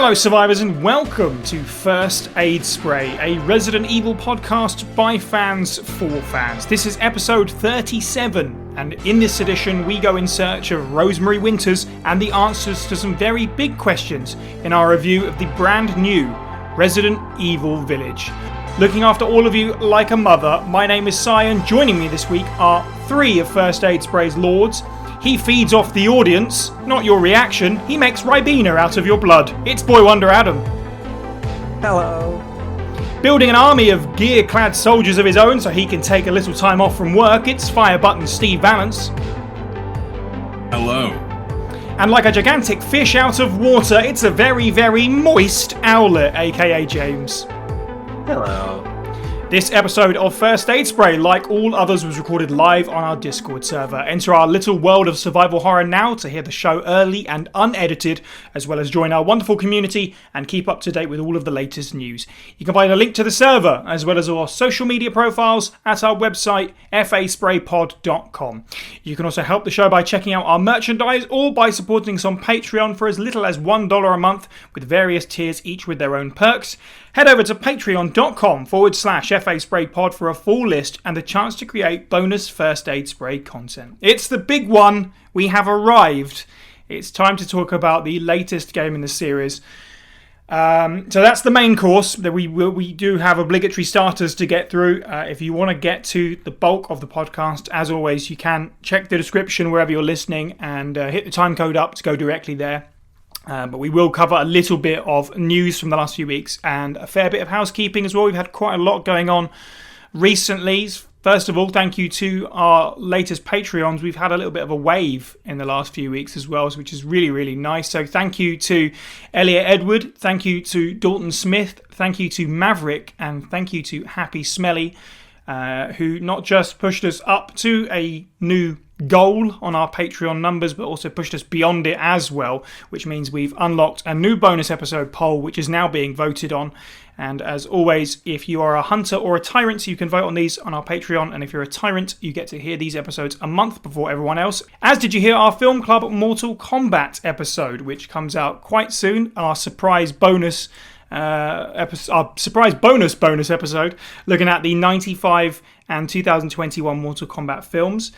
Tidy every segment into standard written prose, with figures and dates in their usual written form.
Hello survivors and welcome to First Aid Spray, a Resident Evil podcast by fans for fans. This is episode 37 and in this edition we go in search of Rosemary Winters and the answers to some very big questions in our review of the brand new Resident Evil Village. Looking after all of you like a mother, my name is Cy and joining me this week are three of First Aid Spray's lords. He feeds off the audience, not your reaction. He makes Ribena out of your blood. It's Boy Wonder Adam. Hello. Building an army of gear-clad soldiers of his own so he can take a little time off from work, it's Fire Button Steve Valance. Hello. And like a gigantic fish out of water, it's a very, very moist owlet, aka James. Hello. This episode of First Aid Spray, like all others, was recorded live on our Discord server. Enter our little world of survival horror now to hear the show early and unedited, as well as join our wonderful community and keep up to date with all of the latest news. You can find a link to the server, as well as our social media profiles, at our website, faspraypod.com. You can also help the show by checking out our merchandise or by supporting us on Patreon for as little as $1 a month, with various tiers each with their own perks. Head over to patreon.com/FASprayPod for a full list and the chance to create bonus First Aid Spray content. It's the big one. We have arrived. It's time to talk about the latest game in the series. So that's the main course. We do have obligatory starters to get through. If you want to get to the bulk of the podcast, as always, you can check the description wherever you're listening and hit the time code up to go directly there. But we will cover a little bit of news from the last few weeks and a fair bit of housekeeping as well. We've had quite a lot going on recently. First of all, thank you to our latest Patreons. We've had a little bit of a wave in the last few weeks as well, which is really, really nice. So thank you to Elliot Edward, thank you to Dalton Smith, thank you to Maverick, and thank you to Happy Smelly, who not just pushed us up to a new goal on our Patreon numbers, but also pushed us beyond it as well, which means we've unlocked a new bonus episode poll, which is now being voted on. And as always, if you are a hunter or a tyrant, you can vote on these on our Patreon. And if you're a tyrant, you get to hear these episodes a month before everyone else. As did you hear our Film Club Mortal Kombat episode, which comes out quite soon, our surprise bonus bonus episode, looking at the 95 and 2021 Mortal Kombat films.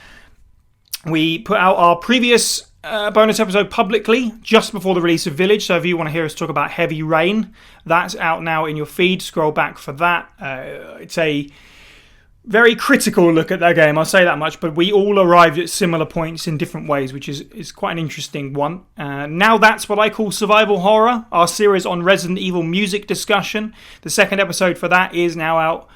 We put out our previous bonus episode publicly just before the release of Village, so if you want to hear us talk about Heavy Rain, that's out now in your feed. Scroll back for that. It's a very critical look at that game, I'll say that much, but we all arrived at similar points in different ways, which is quite an interesting one. Now that's what I call survival horror, our series on Resident Evil music discussion. The second episode for that is now out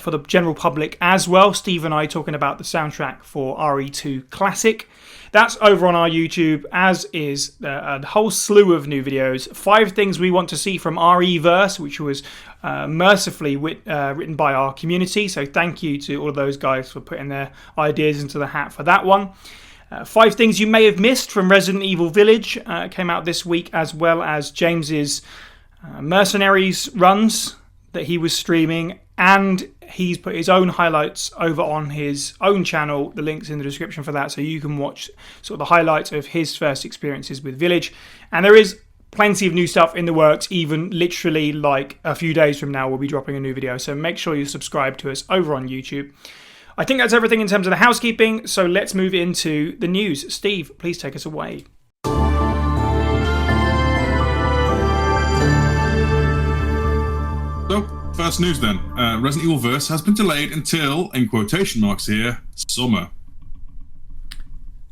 for the general public as well. Steve and I talking about the soundtrack for RE2 Classic. That's over on our YouTube, as is a whole slew of new videos. 5 things we want to see from RE-verse, which was mercifully written by our community. So thank you to all of those guys for putting their ideas into the hat for that one. 5 things you may have missed from Resident Evil Village came out this week, as well as James's Mercenaries runs that he was streaming, and he's put his own highlights over on his own channel. The link's in the description for that, so you can watch sort of the highlights of his first experiences with Village. And there is plenty of new stuff in the works, even literally like a few days from now we'll be dropping a new video, so make sure you subscribe to us over on YouTube. I think that's everything in terms of the housekeeping, so let's move into the news. Steve, please take us away. So, first news then. Resident Evil Verse has been delayed until, in quotation marks here, summer.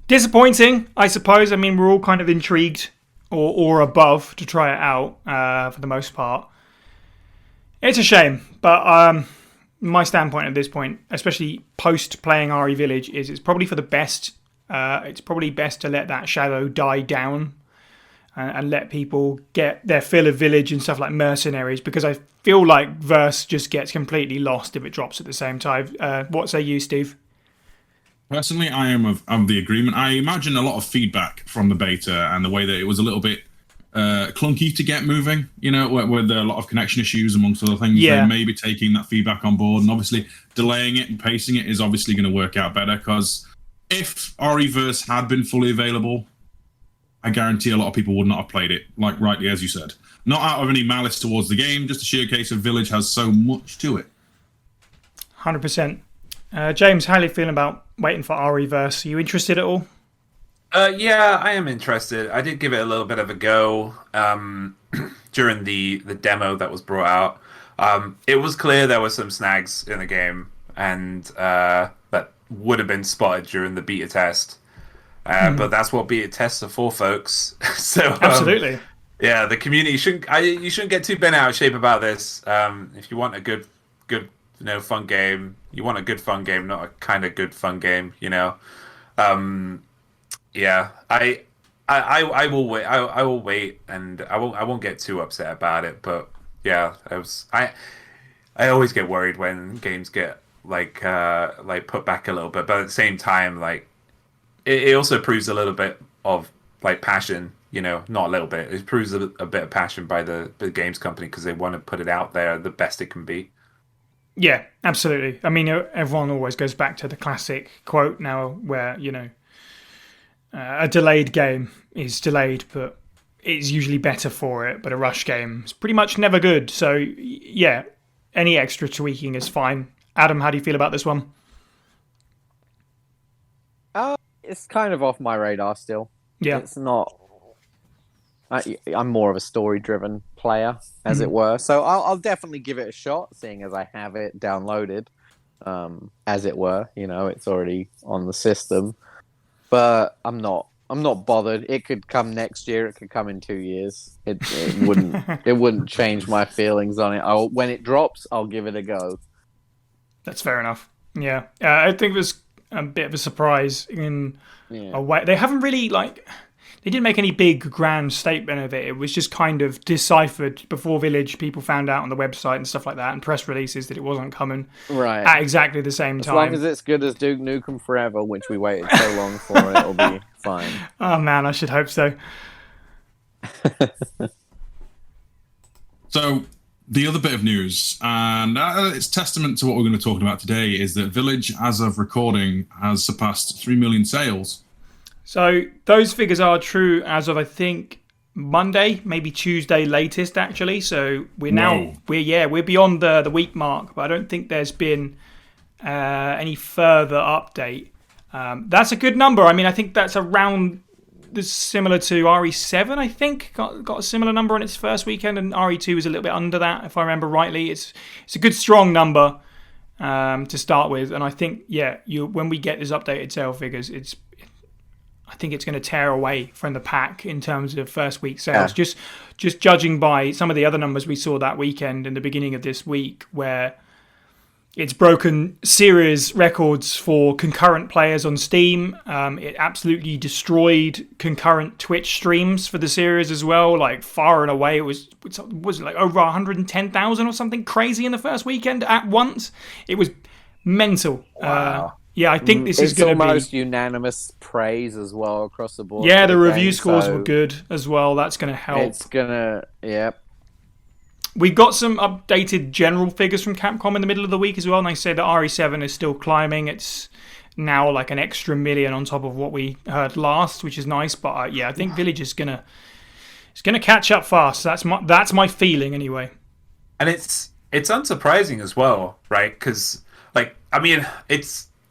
Disappointing, I suppose. I mean, we're all kind of intrigued or above to try it out for the most part. It's a shame, but my standpoint at this point, especially post playing RE Village, is it's probably for the best. It's probably best to let that shadow die down and let people get their fill of Village and stuff like Mercenaries, because I feel like Verse just gets completely lost if it drops at the same time. What say you, Steve? Personally, I am of the agreement. I imagine a lot of feedback from the beta and the way that it was a little bit clunky to get moving, you know, with a lot of connection issues amongst other things. Yeah. They're maybe taking that feedback on board, and obviously delaying it and pacing it is obviously going to work out better, because if RE-verse had been fully available, I guarantee a lot of people would not have played it, like rightly as you said. Not out of any malice towards the game, just a sheer case of Village has so much to it. 100%. James, how are you feeling about waiting for RE-verse? Are you interested at all? Yeah, I am interested. I did give it a little bit of a go during the demo that was brought out. It was clear there were some snags in the game, and that would have been spotted during the beta test. But that's what beta tests are for, folks. So Absolutely. Yeah, the community you shouldn't get too bent out of shape about this. If you want a good fun game, you want a good fun game, not a kind of good fun game, Yeah, I will wait. I will wait, and I won't get too upset about it. But yeah, I always get worried when games get like put back a little bit. But at the same time, like it also proves a little bit of like passion. Not a little bit. It proves a bit of passion by the games company because they want to put it out there the best it can be. Yeah, absolutely. I mean, everyone always goes back to the classic quote now where, a delayed game is delayed, but it's usually better for it. But a rush game is pretty much never good. So, yeah, any extra tweaking is fine. Adam, how do you feel about this one? It's kind of off my radar still. Yeah. It's not... I'm more of a story-driven player, as it were. So I'll definitely give it a shot, seeing as I have it downloaded, as it were. It's already on the system. But I'm not bothered. It could come next year. It could come in 2 years. It wouldn't change my feelings on it. When it drops, I'll give it a go. That's fair enough. Yeah, I think it was a bit of a surprise in a way. They haven't really they didn't make any big grand statement of it. It was just kind of deciphered before Village. People found out on the website and stuff like that, and press releases that it wasn't coming at exactly the same time. As long as it's good as Duke Nukem Forever, which we waited so long for, it'll be fine. Oh man, I should hope so. So the other bit of news, and it's testament to what we're going to talk about today, is that Village, as of recording, has surpassed 3 million sales. So those figures are true as of, I think, Monday, maybe Tuesday latest, actually. So we're beyond the week mark, but I don't think there's been any further update. That's a good number. I mean, I think that's around similar to RE7, I think. Got a similar number on its first weekend, and RE2 was a little bit under that, if I remember rightly. It's a good, strong number to start with. And I think, when we get this updated sale figures, I think it's going to tear away from the pack in terms of first week sales. Yeah. Just judging by some of the other numbers we saw that weekend and the beginning of this week, where it's broken series records for concurrent players on Steam. It absolutely destroyed concurrent Twitch streams for the series as well. Like far and away, it was like over 110,000 or something crazy in the first weekend at once. It was mental. Wow. Yeah, I think this is going to be... It's almost unanimous praise as well across the board. Yeah, the review scores were good as well. That's going to help. It's going to... Yep. We got some updated general figures from Capcom in the middle of the week as well, and they say that RE7 is still climbing. It's now like an extra million on top of what we heard last, which is nice. But I think Village is going to catch up fast. That's my feeling anyway. And it's unsurprising as well, right? Because,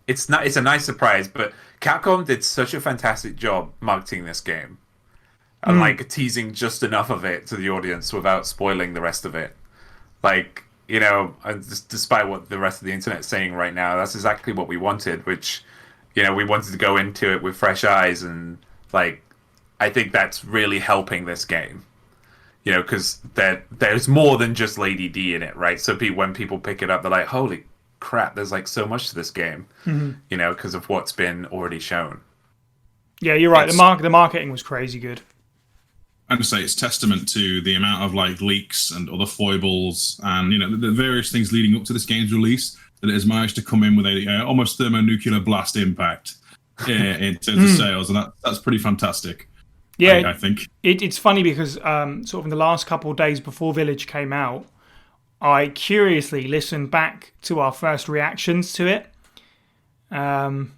it's a nice surprise, but Capcom did such a fantastic job marketing this game and teasing just enough of it to the audience without spoiling the rest of it. Despite what the rest of the internet is saying right now, that's exactly what we wanted, which, we wanted to go into it with fresh eyes, and I think that's really helping this game. Because there's more than just Lady D in it, right? So when people pick it up, they're like, holy crap, there's so much to this game, because of what's been already shown. Yeah, you're right. The marketing was crazy good. I'd say it's testament to the amount of leaks and other foibles and the various things leading up to this game's release that it has managed to come in with a almost thermonuclear blast impact in terms of sales, and that's pretty fantastic. Yeah, I think it's funny because sort of in the last couple of days before Village came out, I curiously listened back to our first reactions to it, and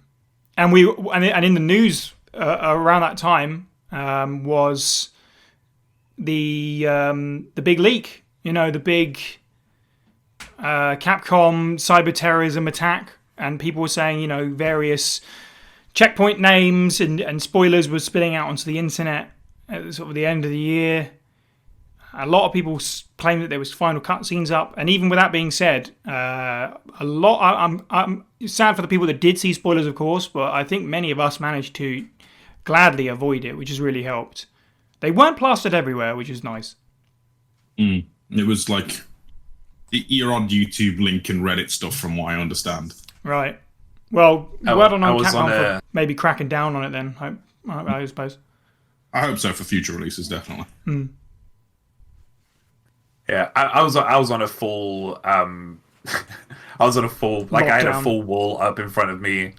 in the news around that time, was the big leak. The big Capcom cyber terrorism attack, and people were saying, various checkpoint names and spoilers were spilling out onto the internet at sort of the end of the year. A lot of people claimed that there was final cutscenes up, and even with that being said, I'm sad for the people that did see spoilers, of course, but I think many of us managed to gladly avoid it, which has really helped. They weren't plastered everywhere, which is nice. It was like your odd YouTube link and Reddit stuff, from what I understand. Right. Well, well done on was Capcom on for maybe cracking down on it then, I suppose. I hope so for future releases, definitely. Yeah, I was on a full I was on a full I had a full wall up in front of me,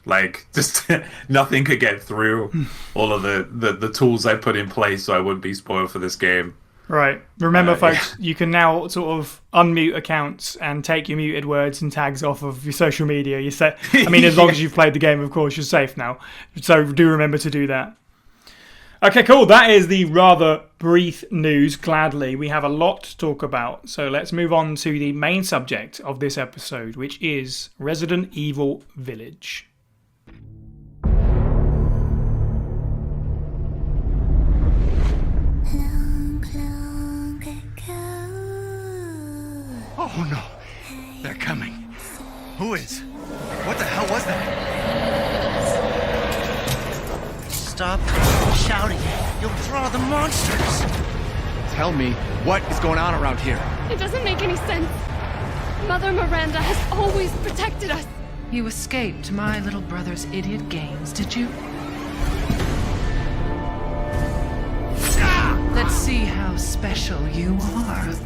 just nothing could get through all of the tools I put in place so I wouldn't be spoiled for this game. Right. Remember, folks, you can now sort of unmute accounts and take your muted words and tags off of your social media. As long as you've played the game, of course, you're safe now. So do remember to do that. Okay, cool. That is the rather brief news, gladly. We have a lot to talk about. So let's move on to the main subject of this episode, which is Resident Evil Village. Oh no, they're coming. Who is? What the hell was that? Stop shouting. You'll draw the monsters. Tell me, what is going on around here? It doesn't make any sense. Mother Miranda has always protected us. You escaped my little brother's idiot games, did you? Let's see how special you are. Is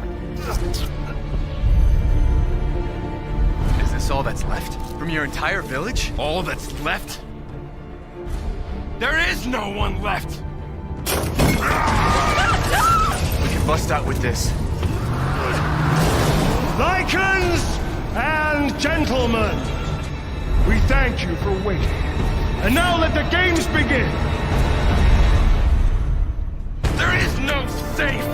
this all that's left? From your entire village? All that's left? There is no one left! We can bust out with this. Lycans and gentlemen, we thank you for waiting. And now let the games begin! There is no safe!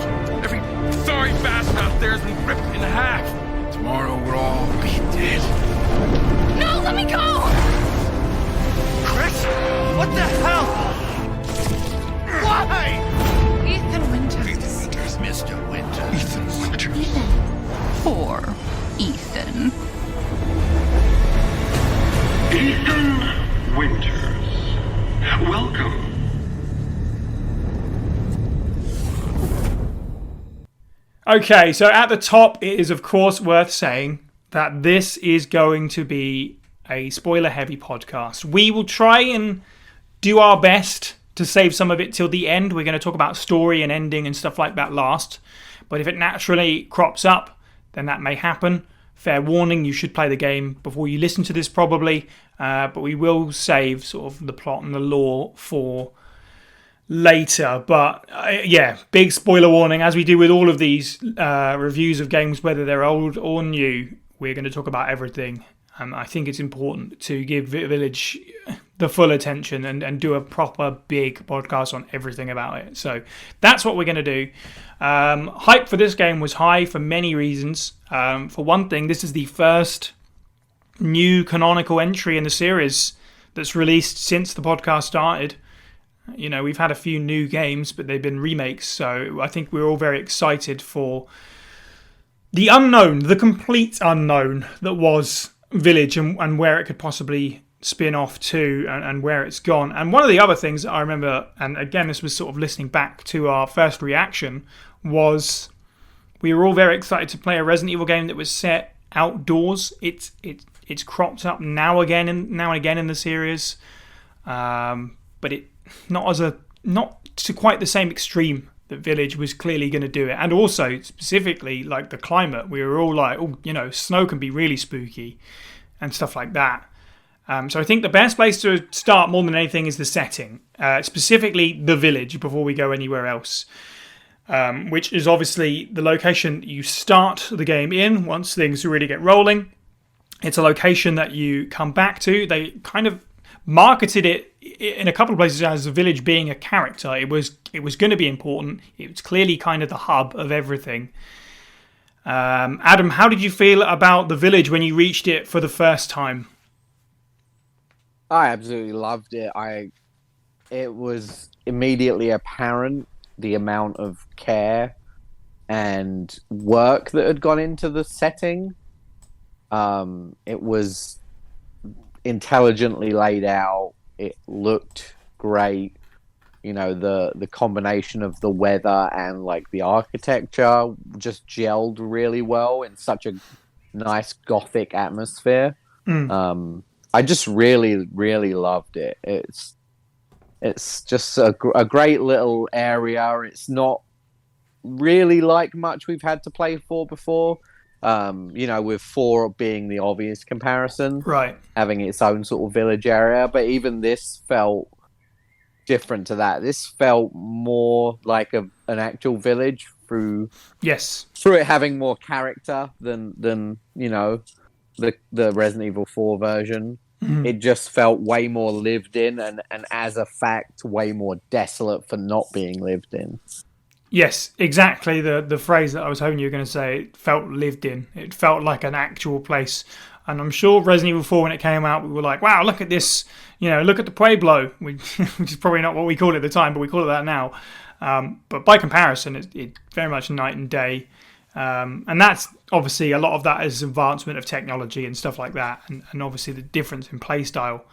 Every sorry bastard out there has been ripped in half. Tomorrow we'll all be dead. No, let me go! Chris? What the hell? Why? Ethan Winters. Mr. Winters. Ethan Winters. Poor Ethan. Ethan Winters, welcome. Okay, so at the top, it is of course worth saying that this is going to be a spoiler-heavy podcast. We will try and do our best to save some of it till the end. We're going to talk about story and ending and stuff like that last. But if it naturally crops up, then that may happen. Fair warning, you should play the game before you listen to this probably. But we will save sort of the plot and the lore for later. But big spoiler warning. As we do with all of these reviews of games, whether they're old or new, we're going to talk about everything. I think it's important to give Village the full attention and do a proper big podcast on everything about it. So that's what we're going to do. Hype for this game was high for many reasons. For one thing, this is the first new canonical entry in the series that's released since the podcast started. We've had a few new games, but they've been remakes. So I think we're all very excited for the unknown, the complete unknown that was Village and where it could possibly spin off to and where it's gone. And one of the other things that I remember, and again this was sort of listening back to our first reaction, was we were all very excited to play a Resident Evil game that was set outdoors. It's cropped up now and again in the series, but it not to quite the same extreme that Village was clearly going to do it. And also specifically like the climate, we were all like, snow can be really spooky and stuff like that. So I think the best place to start more than anything is the setting, specifically the Village, before we go anywhere else, which is obviously the location you start the game in once things really get rolling. It's a location that you come back to. They kind of marketed it in a couple of places as a village being a character. It was going to be important. It was clearly kind of the hub of everything. Adam, how did you feel about the village when you reached it for the first time? I absolutely loved it. It was immediately apparent the amount of care and work that had gone into the setting. It was intelligently laid out. It looked great. You know, the combination of the weather and like the architecture just gelled really well in such a nice gothic atmosphere. I just really, really loved it. It's just a great little area. It's not really like much we've had to play for before. You know, with 4 being the obvious comparison, right? Having its own sort of village area, but even this felt different to that. This felt more like an actual village through it having more character than you know the Resident Evil 4 version. It just felt way more lived in, and as a fact, way more desolate for not being lived in. Yes, exactly the phrase that I was hoping you were going to say. It felt lived in. It felt like an actual place. And I'm sure Resident Evil 4, when it came out, we were like, wow, look at this, you know, look at the Pueblo, which is probably not what we called it at the time, but we call it that now. But by comparison, it's very much night and day. And that's obviously a lot of that is advancement of technology and stuff like that, and obviously the difference in play style.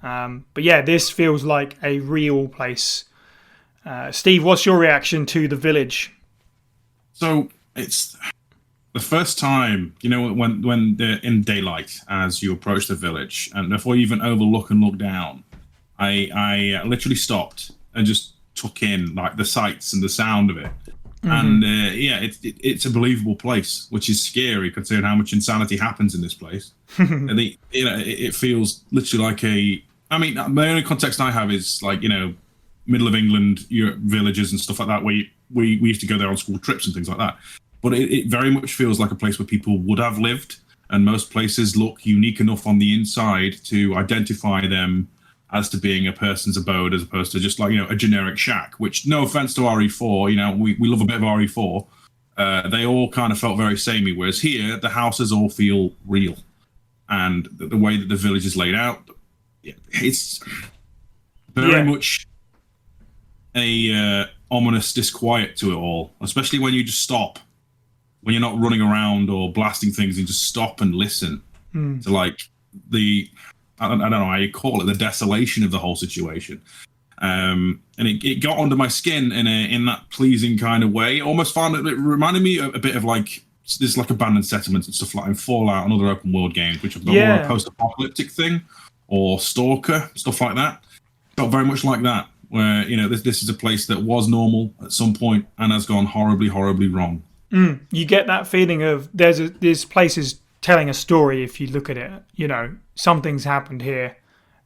But yeah, this feels like a real place. Steve, what's your reaction to the village? So it's the first time, you know, when they're in daylight as you approach the village, and before you even overlook and look down, I literally stopped and just took in like the sights and the sound of it. And yeah, it's a believable place, which is scary considering how much insanity happens in this place. And it feels literally like I mean, the only context I have is like, you know, middle of England, Europe, villages and stuff like that, where we used to go there on school trips and things like that. But it very much feels like a place where people would have lived, and most places look unique enough on the inside to identify them as to being a person's abode, as opposed to just like, you know, a generic shack, which, no offense to RE4, you know, we love a bit of RE4. They all kind of felt very samey, whereas here, the houses all feel real. And the way that the village is laid out, it's very much a ominous disquiet to it all, especially when you just stop, when you're not running around or blasting things, and just stop and listen to like I don't know how you call it, the desolation of the whole situation. And it got under my skin in that pleasing kind of way. It almost found it reminded me a bit of like, there's like abandoned settlements and stuff like in Fallout and other open world games, which have got more a post-apocalyptic thing, or Stalker, stuff like that. Felt very much like that, where, you know, this is a place that was normal at some point and has gone horribly, horribly wrong. You get that feeling of there's places telling a story. If you look at it, you know, something's happened here,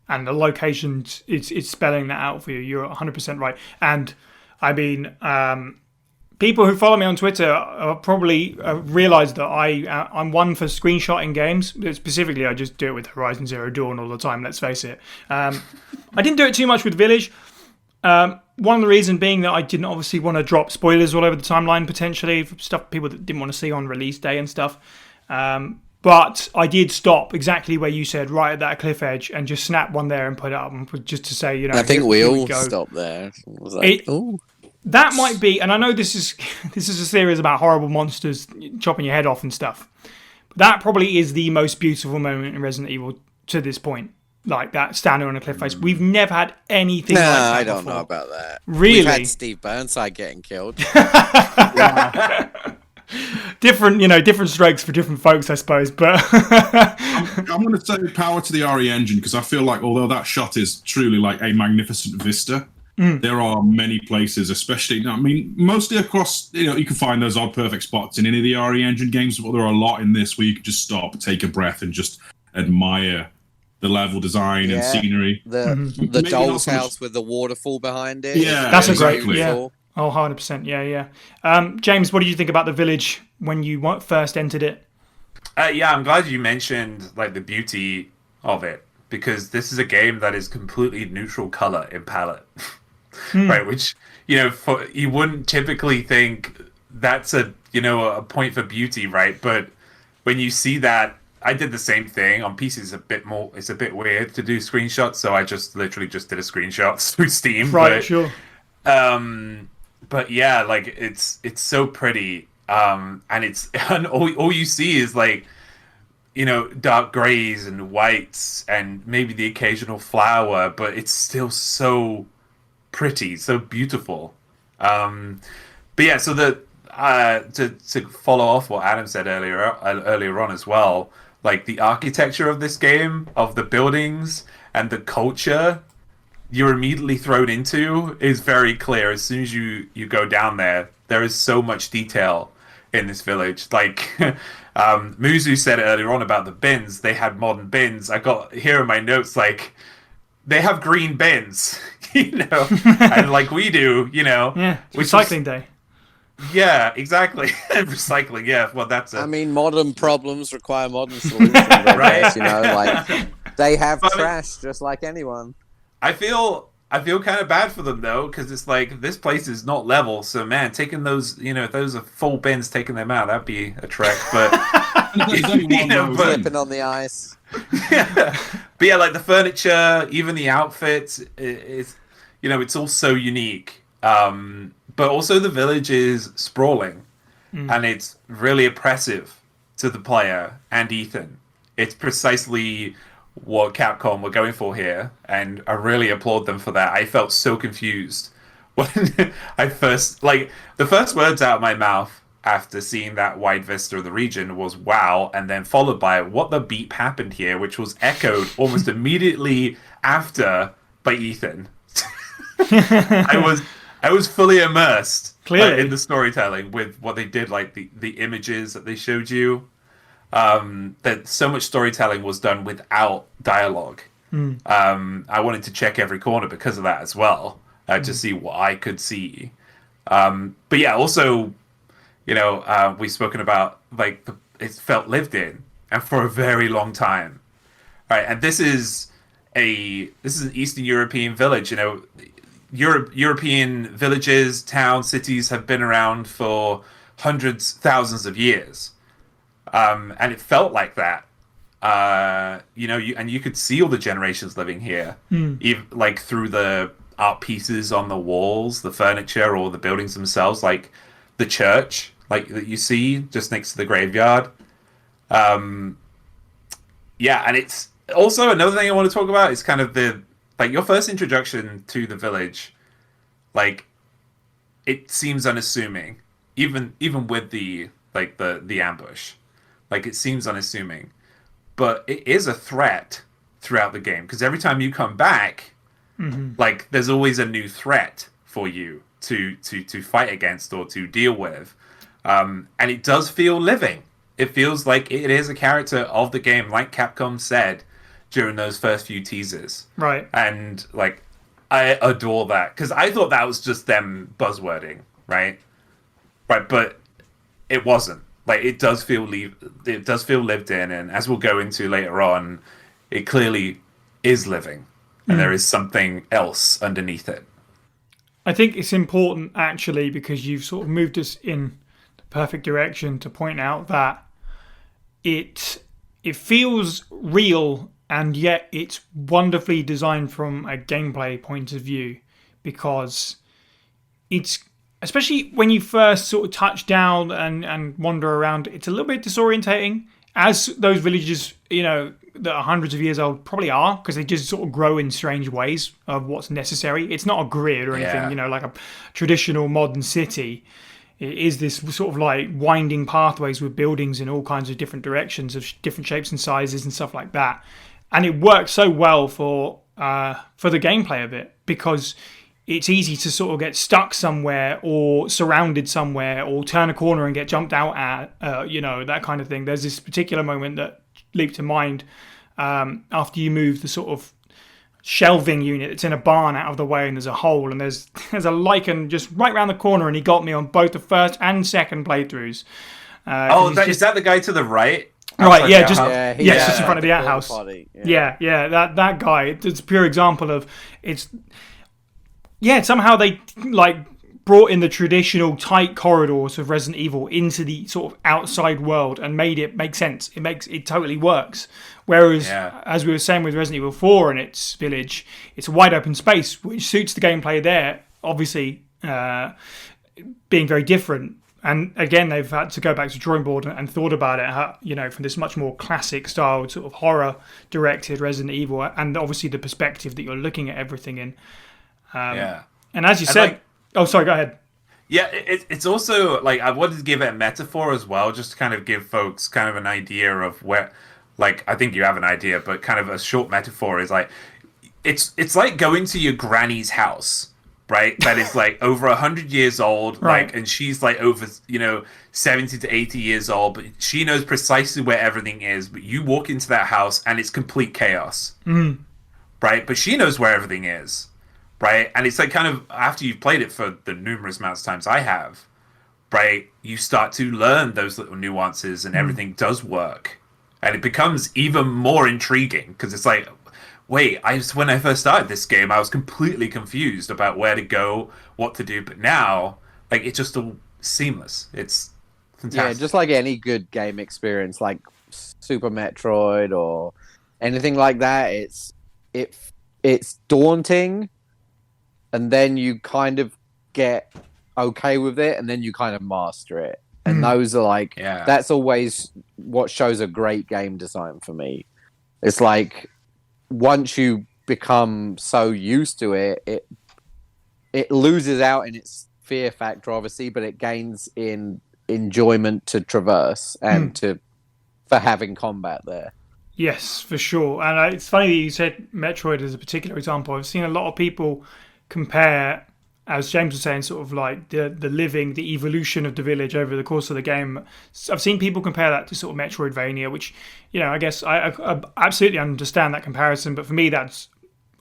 and the location it's spelling that out for you. You're 100% right. And I mean, people who follow me on Twitter probably realize that I'm one for screenshotting games. Specifically, I just do it with Horizon Zero Dawn all the time, let's face it. I didn't do it too much with Village. One of the reasons being that I didn't obviously want to drop spoilers all over the timeline, potentially, for stuff people that didn't want to see on release day and stuff. But I did stop exactly where you said, right at that cliff edge, and just snap one there and put it up, just to say, you know. I think we all stopped there. It was like, ooh. That might be, and I know this is a series about horrible monsters chopping your head off and stuff. But that probably is the most beautiful moment in Resident Evil to this point. Like that, standing on a cliff face. We've never had anything like that I don't before. know about that. Really? We've had Steve Burnside getting killed. Different strokes for different folks, I suppose. But I'm going to say power to the RE engine, because I feel like although that shot is truly like a magnificent vista, there are many places, especially, I mean, mostly across, you know, you can find those odd perfect spots in any of the RE engine games, but there are a lot in this where you can just stop, take a breath, and just admire the level design and scenery. The doll's house with the waterfall behind it. Yeah, that's exactly. a great. Yeah. Oh, 100%. Yeah. James, what did you think about the village when you first entered it? Yeah, I'm glad you mentioned like the beauty of it, because this is a game that is completely neutral color in palette, right? Which, you wouldn't typically think that's a point for beauty, right? But when you see that, I did the same thing on PC. It's a bit weird to do screenshots, so I just literally just did a screenshot through Steam. Right, sure. But yeah, like it's so pretty, and all you see is like, dark grays and whites and maybe the occasional flower, but it's still so pretty, so beautiful. But yeah, so to follow off what Adam said earlier on as well, like the architecture of this game, of the buildings and the culture you're immediately thrown into is very clear. As soon as you go down there is so much detail in this village. Like Muzu said earlier on about the bins, they had modern bins. I got here in my notes, like, they have green bins, and like we do, Yeah, it's recycling day. Yeah, exactly. Recycling, yeah. Well, that's it. I mean, modern problems require modern solutions, I guess, like, they have trash just like anyone. I feel kind of bad for them, though, because it's like, this place is not level, so man, taking those, if those are full bins, taking them out, that'd be a trek, but... Flipping on the ice. Yeah. But yeah, like the furniture, even the outfits, it's all so unique. But also the village is sprawling, and it's really oppressive to the player and Ethan. It's precisely what Capcom were going for here, and I really applaud them for that. I felt so confused when I first, like, the first words out of my mouth after seeing that wide vista of the region was "wow," and then followed by "what the beep happened here," which was echoed almost immediately after by Ethan. I was fully immersed in the storytelling with what they did, like the images that they showed you. That so much storytelling was done without dialogue. I wanted to check every corner because of that as well, to see what I could see. But yeah, also, we've spoken about, like, it felt lived in, and for a very long time, right? And this is an Eastern European village. European villages, towns, cities have been around for hundreds, thousands of years. And it felt like that. You could see all the generations living here, even, like, through the art pieces on the walls, the furniture, or the buildings themselves, like the church, like that you see just next to the graveyard. And it's also another thing I want to talk about is kind of your first introduction to the village. Like, it seems unassuming, even with the ambush. Like, it seems unassuming, but it is a threat throughout the game, because every time you come back, like, there's always a new threat for you to fight against or to deal with, and it does feel living. It feels like it is a character of the game, like Capcom said during those first few teasers. Right. And, like, I adore that, because I thought that was just them buzzwording, right? Right, but it wasn't. Like, it does feel lived in, and as we'll go into later on, it clearly is living, and there is something else underneath it. I think it's important, actually, because you've sort of moved us in the perfect direction to point out that it feels real, and yet it's wonderfully designed from a gameplay point of view, because it's, especially when you first sort of touch down and wander around, it's a little bit disorientating, as those villages, that are hundreds of years old probably are, because they just sort of grow in strange ways of what's necessary. It's not a grid or anything, like a traditional modern city. It is this sort of like winding pathways with buildings in all kinds of different directions of different shapes and sizes and stuff like that. And it works so well for the gameplay of it, because it's easy to sort of get stuck somewhere or surrounded somewhere or turn a corner and get jumped out at, that kind of thing. There's this particular moment that leaped to mind after you move the sort of shelving unit. It's in a barn out of the way, and there's a hole, and there's a lichen just right round the corner, and he got me on both the first and second playthroughs. Is that the guy to the right? Right, yeah, the just outhouse. just in front of the outhouse. That guy. It's a pure example of somehow they like brought in the traditional tight corridors of Resident Evil into the sort of outside world and made it make sense. It totally works. Whereas, as we were saying with Resident Evil 4 and its village, it's a wide open space which suits the gameplay there. Obviously, being very different. And again, they've had to go back to the drawing board and thought about it, from this much more classic style, sort of horror directed Resident Evil, and obviously the perspective that you're looking at everything in. And as you said, oh, sorry, go ahead. Yeah, it's also like I wanted to give it a metaphor as well, just to kind of give folks kind of an idea of where, like, I think you have an idea, but kind of a short metaphor is like, it's like going to your granny's house. Right, that is like over 100 years old, right. Like, and she's like over 70 to 80 years old, but she knows precisely where everything is. But you walk into that house and it's complete chaos, right? But she knows where everything is, right? And it's like kind of after you've played it for the numerous amounts of times I have, right? You start to learn those little nuances, and everything does work, and it becomes even more intriguing because it's like. Wait, when I first started this game, I was completely confused about where to go, what to do. But now, like, it's just all seamless. It's fantastic. Yeah, just like any good game experience, like Super Metroid or anything like that. It's daunting, and then you kind of get okay with it, and then you kind of master it. And those are like, that's always what shows a great game design for me. It's like, once you become so used to it, it loses out in its fear factor, obviously, but it gains in enjoyment to traverse and for having combat there. Yes, for sure. And it's funny that you said Metroid as a particular example. I've seen a lot of people compare, as James was saying, sort of like the evolution of the village over the course of the game. I've seen people compare that to sort of Metroidvania, which, I guess I absolutely understand that comparison. But for me, that's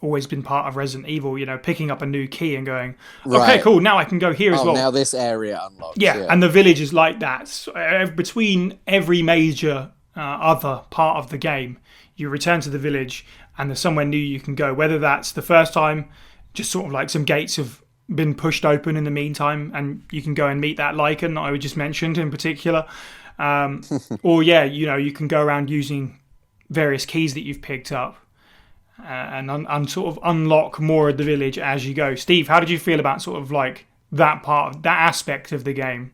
always been part of Resident Evil, picking up a new key and going, okay, cool, now I can go here as well. Now this area unlocks. Yeah, and the village is like that. So, between every major other part of the game, you return to the village and there's somewhere new you can go. Whether that's the first time, just sort of like some gates have been pushed open in the meantime and you can go and meet that Lycan that I just mentioned in particular, or you can go around using various keys that you've picked up and sort of unlock more of the village as you go. Steve, how did you feel about sort of like that aspect of the game?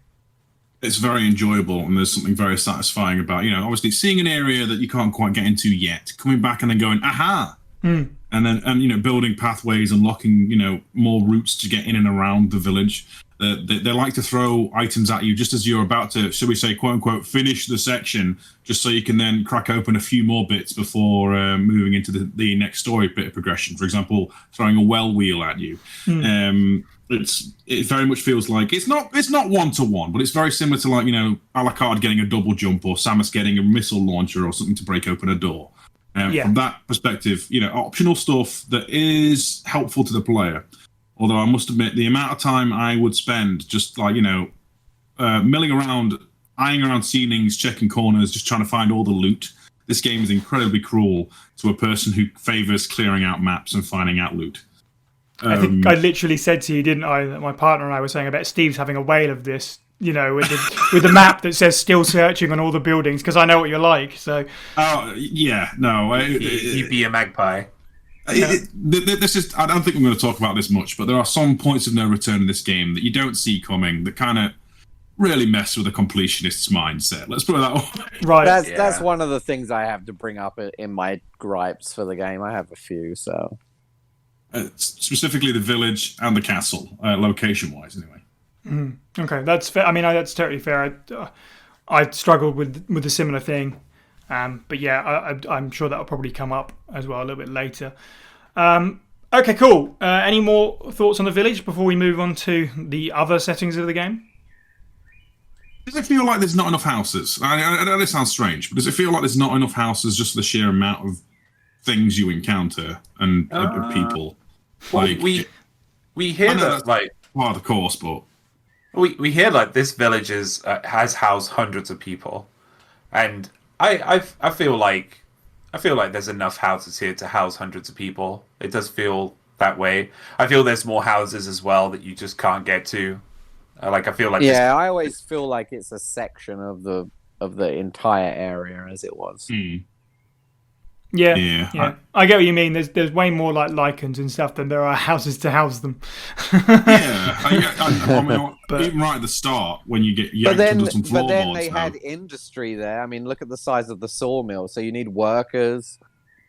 It's very enjoyable, and there's something very satisfying about obviously seeing an area that you can't quite get into yet, coming back and then going aha. And then, building pathways, unlocking, more routes to get in and around the village. They like to throw items at you just as you're about to, shall we say, quote unquote, finish the section, just so you can then crack open a few more bits before moving into the next story bit of progression. For example, throwing a well wheel at you. It very much feels like it's not 1-to-1, but it's very similar to like Alucard getting a double jump or Samus getting a missile launcher or something to break open a door. From that perspective, optional stuff that is helpful to the player. Although I must admit, the amount of time I would spend just like, milling around, eyeing around ceilings, checking corners, just trying to find all the loot. This game is incredibly cruel to a person who favors clearing out maps and finding out loot. I think I literally said to you, didn't I, that my partner and I were saying, I bet Steve's having a whale of this, with the map that says still searching on all the buildings, because I know what you're like. So. Oh, yeah, no. You'd be a magpie. This is, I don't think I'm going to talk about this much, but there are some points of no return in this game that you don't see coming that kind of really mess with a completionist's mindset. Let's put it that way. Right. That's one of the things I have to bring up in my gripes for the game. I have a few, so. Specifically the village and the castle, location-wise, anyway. Okay, that's fair. I mean, that's totally fair. I struggled with a similar thing. But yeah, I'm sure that'll probably come up as well a little bit later. Okay, cool. Any more thoughts on the village before we move on to the other settings of the game? Does it feel like there's not enough houses? I know this sounds strange, but does it feel like there's not enough houses just for the sheer amount of things you encounter and people? Well, like, we hear that like part of the course, but we hear like this village has housed hundreds of people, and I feel like there's enough houses here to house hundreds of people. It does feel that way. I feel there's more houses as well that you just can't get to. Like I feel like I always feel like it's a section of the entire area as it was. Yeah. I get what you mean. There's way more like lichens and stuff than there are houses to house them. I mean, even right at the start when you get yanked into some floorboards. But then they had industry there. I mean, look at the size of the sawmill. So you need workers.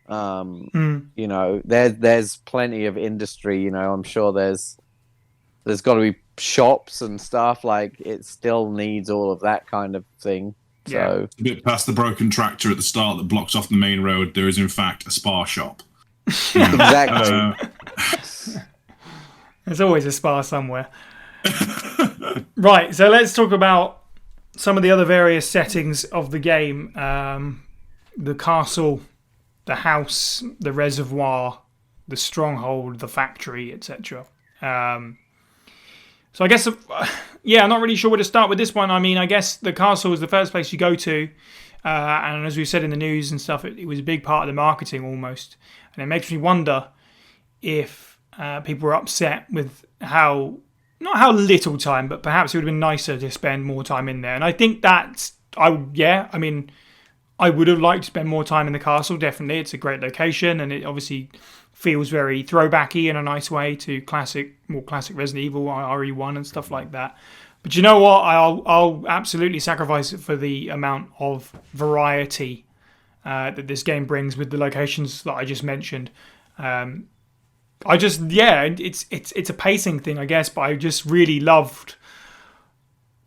You know, there's plenty of industry. You know, I'm sure there's got to be shops and stuff. Like it still needs all of that kind of thing. So a bit past the broken tractor at the start that blocks off the main road, there is in fact a SPAR shop. Exactly. There's always a SPAR somewhere. Right, so let's talk about some of the other various settings of the game. The castle, the house, the reservoir, the stronghold, the factory, etc. So I guess, I'm not really sure where to start with this one. I mean, I guess the castle is the first place you go to. And as we said in the news and stuff, it was a big part of the marketing almost. And it makes me wonder if people were upset with not how little time, but perhaps it would have been nicer to spend more time in there. And I think I would have liked to spend more time in the castle, definitely. It's a great location, and it obviously feels very throwbacky in a nice way to more classic Resident Evil, RE1 and stuff like that. But you know what? I'll absolutely sacrifice it for the amount of variety that this game brings with the locations that I just mentioned. It's a pacing thing, I guess, but I just really loved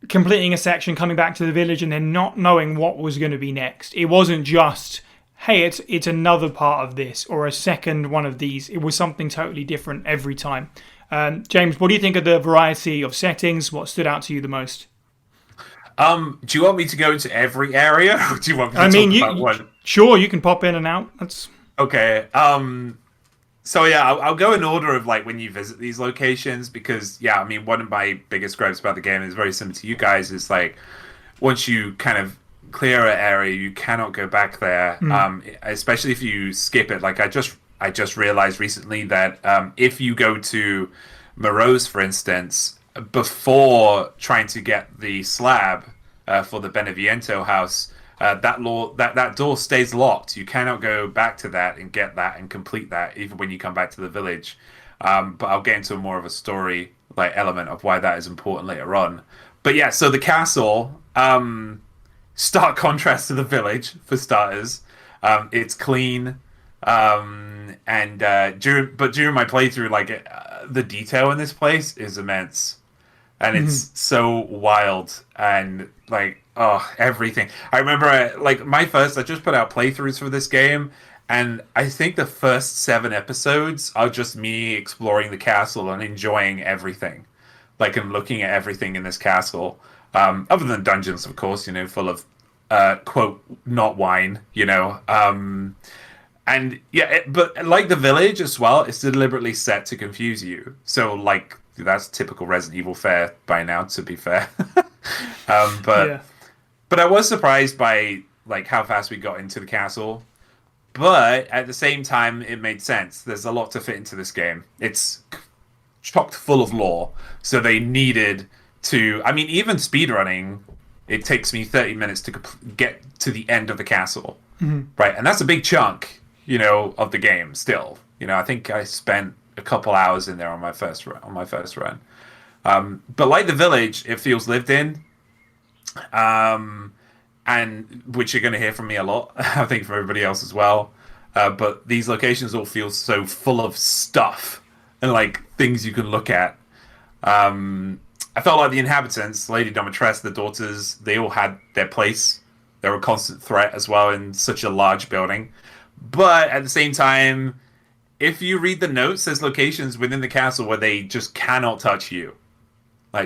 completing a section, coming back to the village, and then not knowing what was going to be next. It wasn't just, hey, it's another part of this or a second one of these. It was something totally different every time. James, what do you think of the variety of settings? What stood out to you the most? Do you want me to go into every area, or do you want me to talk about one? Sure, you can pop in and out. That's okay. So yeah, I'll go in order of like when you visit these locations, because I mean, one of my biggest gripes about the game is very similar to you guys. Is like once you kind of clear an area, you cannot go back there. Especially if you skip it. Like I just realized recently that if you go to Morose, for instance, before trying to get the slab for the Beneviento house, that door stays locked. You cannot go back to that and get that and complete that, even when you come back to the village. But I'll get into more of a story element of why that is important later on. But yeah, so the castle, stark contrast to the village for starters. It's clean. During my playthrough, the detail in this place is immense, and it's so wild and everything. I remember I just put out playthroughs for this game, and I think the first 7 episodes are just me exploring the castle and enjoying everything, and looking at everything in this castle, other than dungeons, of course, full of quote not wine, And but like the village as well, it's deliberately set to confuse you. So that's typical Resident Evil fare by now, to be fair. But I was surprised by how fast we got into the castle. But at the same time, it made sense. There's a lot to fit into this game. It's chocked full of lore, so they needed to. I mean, even speedrunning, it takes me 30 minutes to get to the end of the castle, right? And that's a big chunk. Of the game still. I think I spent a couple hours in there on my first run. But like the village, it feels lived in. And which you're going to hear from me a lot, I think from everybody else as well. But these locations all feel so full of stuff and things you can look at. I felt like the inhabitants, Lady Domitress, the daughters, they all had their place. They were a constant threat as well in such a large building. But at the same time, if you read the notes, there's locations within the castle where they just cannot touch you,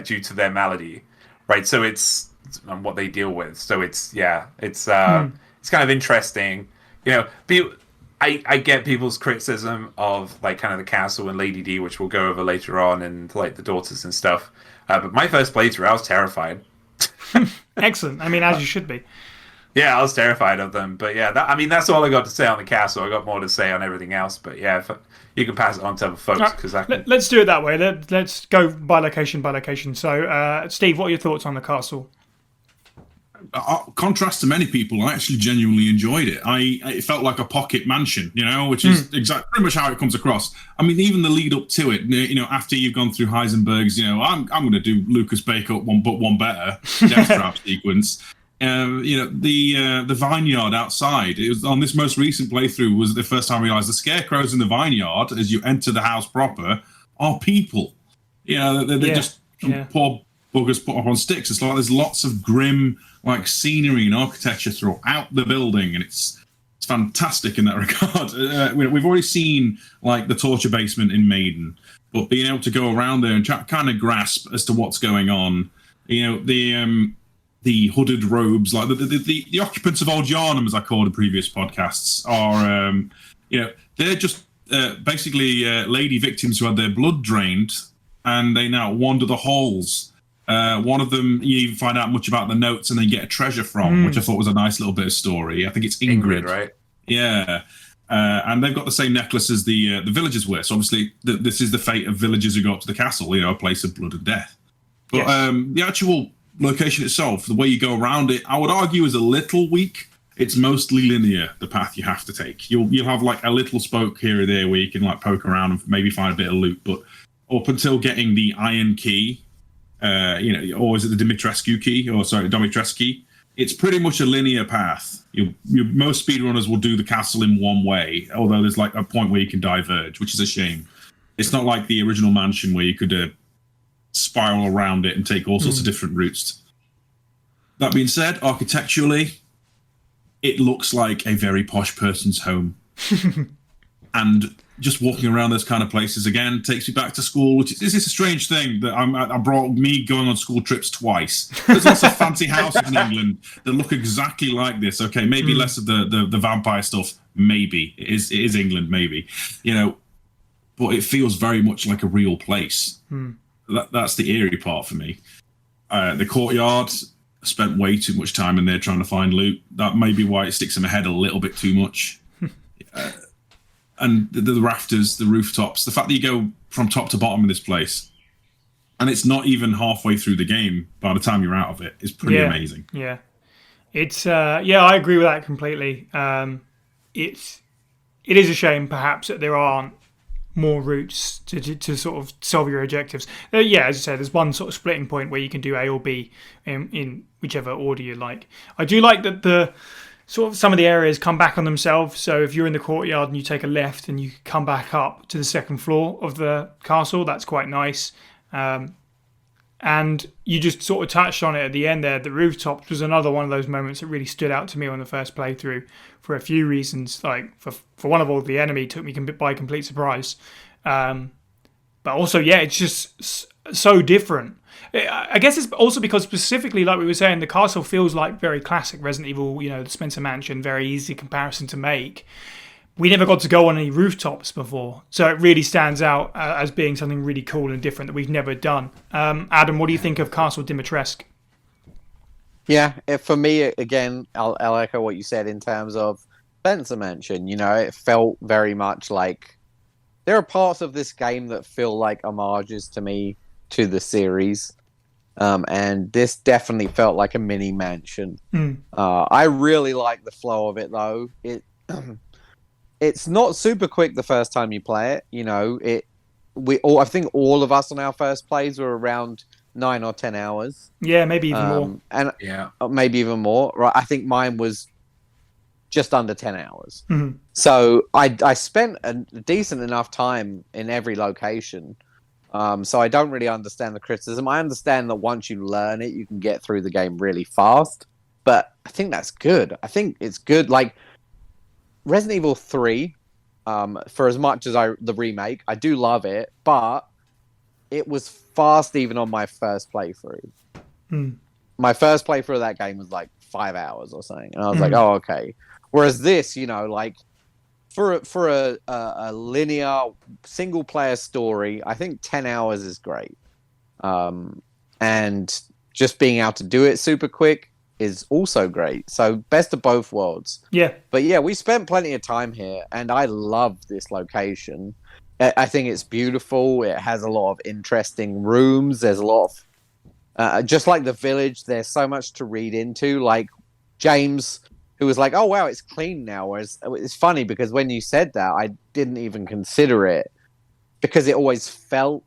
due to their malady, right? So it's what they deal with. So it's kind of interesting. I get people's criticism of kind of the castle and Lady D, which we'll go over later on, and the daughters and stuff. But my first playthrough, I was terrified. Excellent. I mean, as you should be. Yeah, I was terrified of them. But yeah, I mean, that's all I got to say on the castle. I got more to say on everything else. But yeah, if you can pass it on to other folks because let's do it that way. Let's go by location by location. So, Steve, what are your thoughts on the castle? Contrast to many people, I actually genuinely enjoyed it. It felt like a pocket mansion, which is pretty much how it comes across. I mean, even the lead up to it, after you've gone through Heisenberg's, I'm going to do Lucas Bake Up one better death trap sequence. The vineyard outside. It was on this most recent playthrough was the first time I realized the scarecrows in the vineyard as you enter the house proper are people. They're just poor buggers put up on sticks. It's like there's lots of grim scenery and architecture throughout the building, and it's fantastic in that regard. We've already seen the torture basement in Maiden, but being able to go around there and kind of grasp as to what's going on, the hooded robes, like the occupants of Old Yarnum, as I called in previous podcasts, are they're just basically lady victims who had their blood drained, and they now wander the halls. One of them, you even find out much about the notes and then get a treasure from, which I thought was a nice little bit of story. I think it's Ingrid, right? Yeah. And they've got the same necklace as the villagers wear. So obviously, this is the fate of villagers who go up to the castle, a place of blood and death. But the actual location itself, the way you go around it, I would argue is a little weak. It's mostly linear, the path you have to take. You'll have a little spoke here or there where you can poke around and maybe find a bit of loot. But up until getting the iron key, or is it the Dimitrescu? It's pretty much a linear path. Most speedrunners will do the castle in one way, although there's a point where you can diverge, which is a shame. It's not like the original mansion where you could spiral around it and take all sorts of different routes. That being said, architecturally, it looks like a very posh person's home. And just walking around those kind of places again takes me back to school, which is a strange thing that I brought me going on school trips twice. There's lots of fancy houses in England that look exactly like this. Okay, maybe less of the vampire stuff. Maybe it is England. Maybe, but it feels very much like a real place. That's the eerie part for me. The courtyard. I spent way too much time in there trying to find loot. That may be why it sticks in my head a little bit too much. And the rafters, the rooftops, the fact that you go from top to bottom in this place, and it's not even halfway through the game by the time you're out of it, is pretty amazing. Yeah, it's I agree with that completely. It is a shame, perhaps, that there aren't more routes to sort of solve your objectives. As I said, there's one sort of splitting point where you can do A or B in whichever order you like. I do like that the sort of some of the areas come back on themselves. So if you're in the courtyard and you take a left and you come back up to the second floor of the castle, that's quite nice. And you just sort of touched on it at the end there. The rooftops was another one of those moments that really stood out to me on the first playthrough for a few reasons. For one of all, the enemy took me by complete surprise. But also, it's just so different. I guess it's also because specifically, like we were saying, the castle feels like very classic Resident Evil, the Spencer Mansion, very easy comparison to make. We never got to go on any rooftops before, so it really stands out as being something really cool and different that we've never done. Adam, what do you think of Castle Dimitrescu? Yeah, for me, again, I'll echo what you said in terms of Spencer Mansion. It felt very much like there are parts of this game that feel like homages to me to the series. And this definitely felt like a mini mansion. I really like the flow of it, though. It's not super quick the first time you play it. I think all of us on our first plays were around 9 or 10 hours. Yeah, maybe even more. And maybe even more. Right? I think mine was just under 10 hours. Mm-hmm. So I spent a decent enough time in every location. So I don't really understand the criticism. I understand that once you learn it, you can get through the game really fast. But I think that's good. I think it's good. Resident Evil 3, for as much as the remake, I do love it, but it was fast even on my first playthrough. My first playthrough of that game was 5 hours or something, and I was like, oh, okay. Whereas this, for a linear single player story, I think 10 hours is great. And just being able to do it super quick is also great. So best of both worlds. Yeah. But yeah, we spent plenty of time here, and I love this location. I think it's beautiful. It has a lot of interesting rooms. There's a lot of, just like the village, there's so much to read into. Like James, who was like, oh, wow, it's clean now. Whereas it's funny because when you said that, I didn't even consider it because it always felt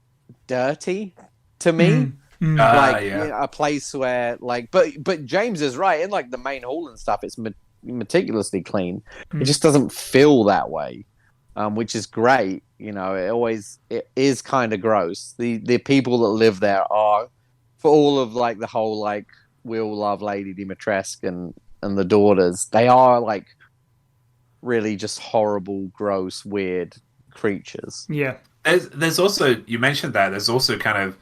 dirty to me. A place where but James is right, in like the main hall and stuff, it's meticulously clean. It just doesn't feel that way, which is great. It is kind of gross. The people that live there are, for all of like the whole like we all love Lady Dimitrescu and the daughters, they are like really just horrible, gross, weird creatures. Yeah. There's also, you mentioned that, there's also kind of,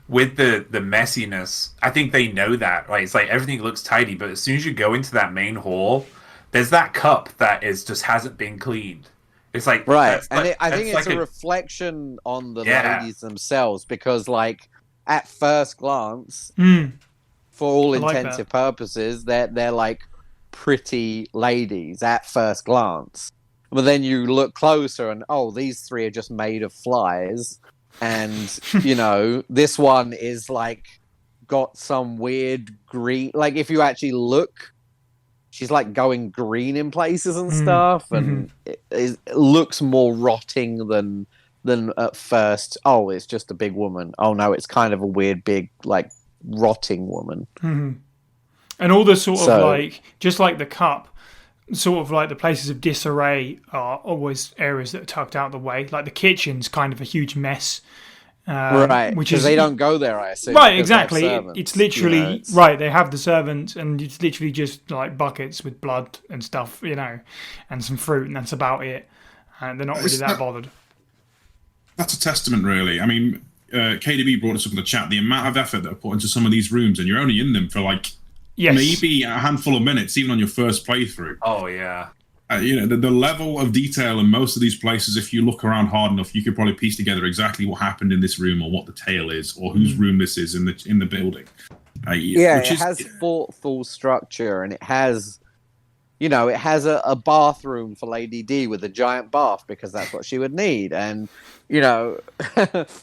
with the messiness, I think they know that, right? It's like everything looks tidy, but as soon as you go into that main hall, there's that cup that just hasn't been cleaned. It's like right, and I think it's a reflection on the ladies themselves, because like at first glance, for all intensive purposes, they're like pretty ladies at first glance, but then you look closer and these three are just made of flies. And this one is like got some weird green, like if you actually look, she's like going green in places and stuff, and it looks more rotting than at first. Oh, it's just a big woman. Oh no, it's kind of a weird big like rotting woman. And all the sort of like, just like the cup, sort of like the places of disarray are always areas that are tucked out of the way. Like the kitchen's kind of a huge mess. Right, because they don't go there, I assume. Right, exactly. It's literally, right, they have the servants, and it's literally just like buckets with blood and stuff, and some fruit, and that's about it. And they're not really that bothered. That's a testament, really. I mean, KDB brought us up in the chat, the amount of effort that are put into some of these rooms, and you're only in them for like maybe a handful of minutes, even on your first playthrough. Oh, yeah. The level of detail in most of these places, if you look around hard enough, you could probably piece together exactly what happened in this room, or what the tale is, or whose room this is in the building. It has thoughtful structure, and it has, it has a bathroom for Lady D with a giant bath, because that's what she would need, and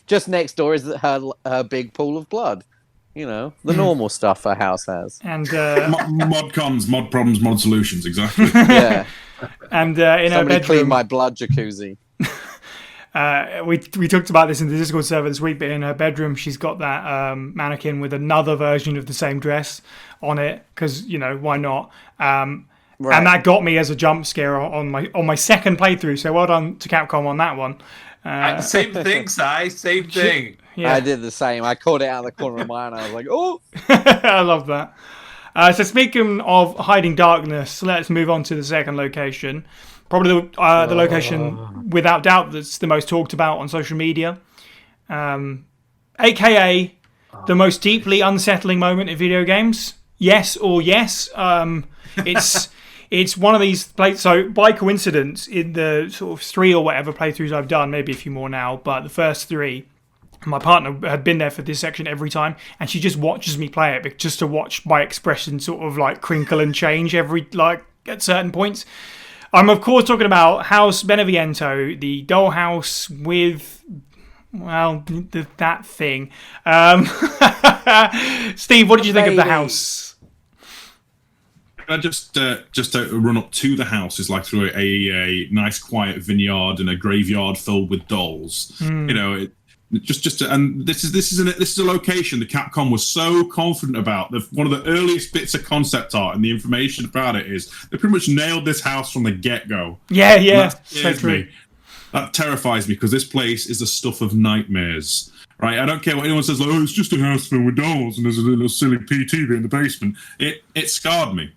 just next door is her big pool of blood. The normal stuff a house has. And mod cons, mod problems, mod solutions, exactly. Yeah. And in her bedroom, clean my blood jacuzzi. We talked about this in the Discord server this week, but in her bedroom, she's got that mannequin with another version of the same dress on it, because why not? And that got me as a jump scare on my second playthrough. So well done to Capcom on that one. Same thing, Si. Same thing. Yeah. I did the same. I caught it out of the corner of my eye, and I was like, "Oh!" I love that. So speaking of hiding darkness, let's move on to the second location. Probably the location, without doubt, that's the most talked about on social media. AKA the most deeply unsettling moment in video games. Yes or yes. It's one of these places. So by coincidence, in the sort of 3 or whatever playthroughs I've done, maybe a few more now, but the first 3, my partner had been there for this section every time, and she just watches me play it just to watch my expression sort of like crinkle and change at certain points. I'm of course talking about House Beneviento, the dollhouse with, that thing. Steve, what did you think of the house? Just to run up to the house is like through a nice quiet vineyard and a graveyard filled with dolls. And this is a location the Capcom was so confident about. One of the earliest bits of concept art and the information about it is they pretty much nailed this house from the get-go. Yeah, so true. That terrifies me, because this place is the stuff of nightmares. Right, I don't care what anyone says. Like, it's just a house filled with dolls, and there's a little silly PTV in the basement. It scarred me.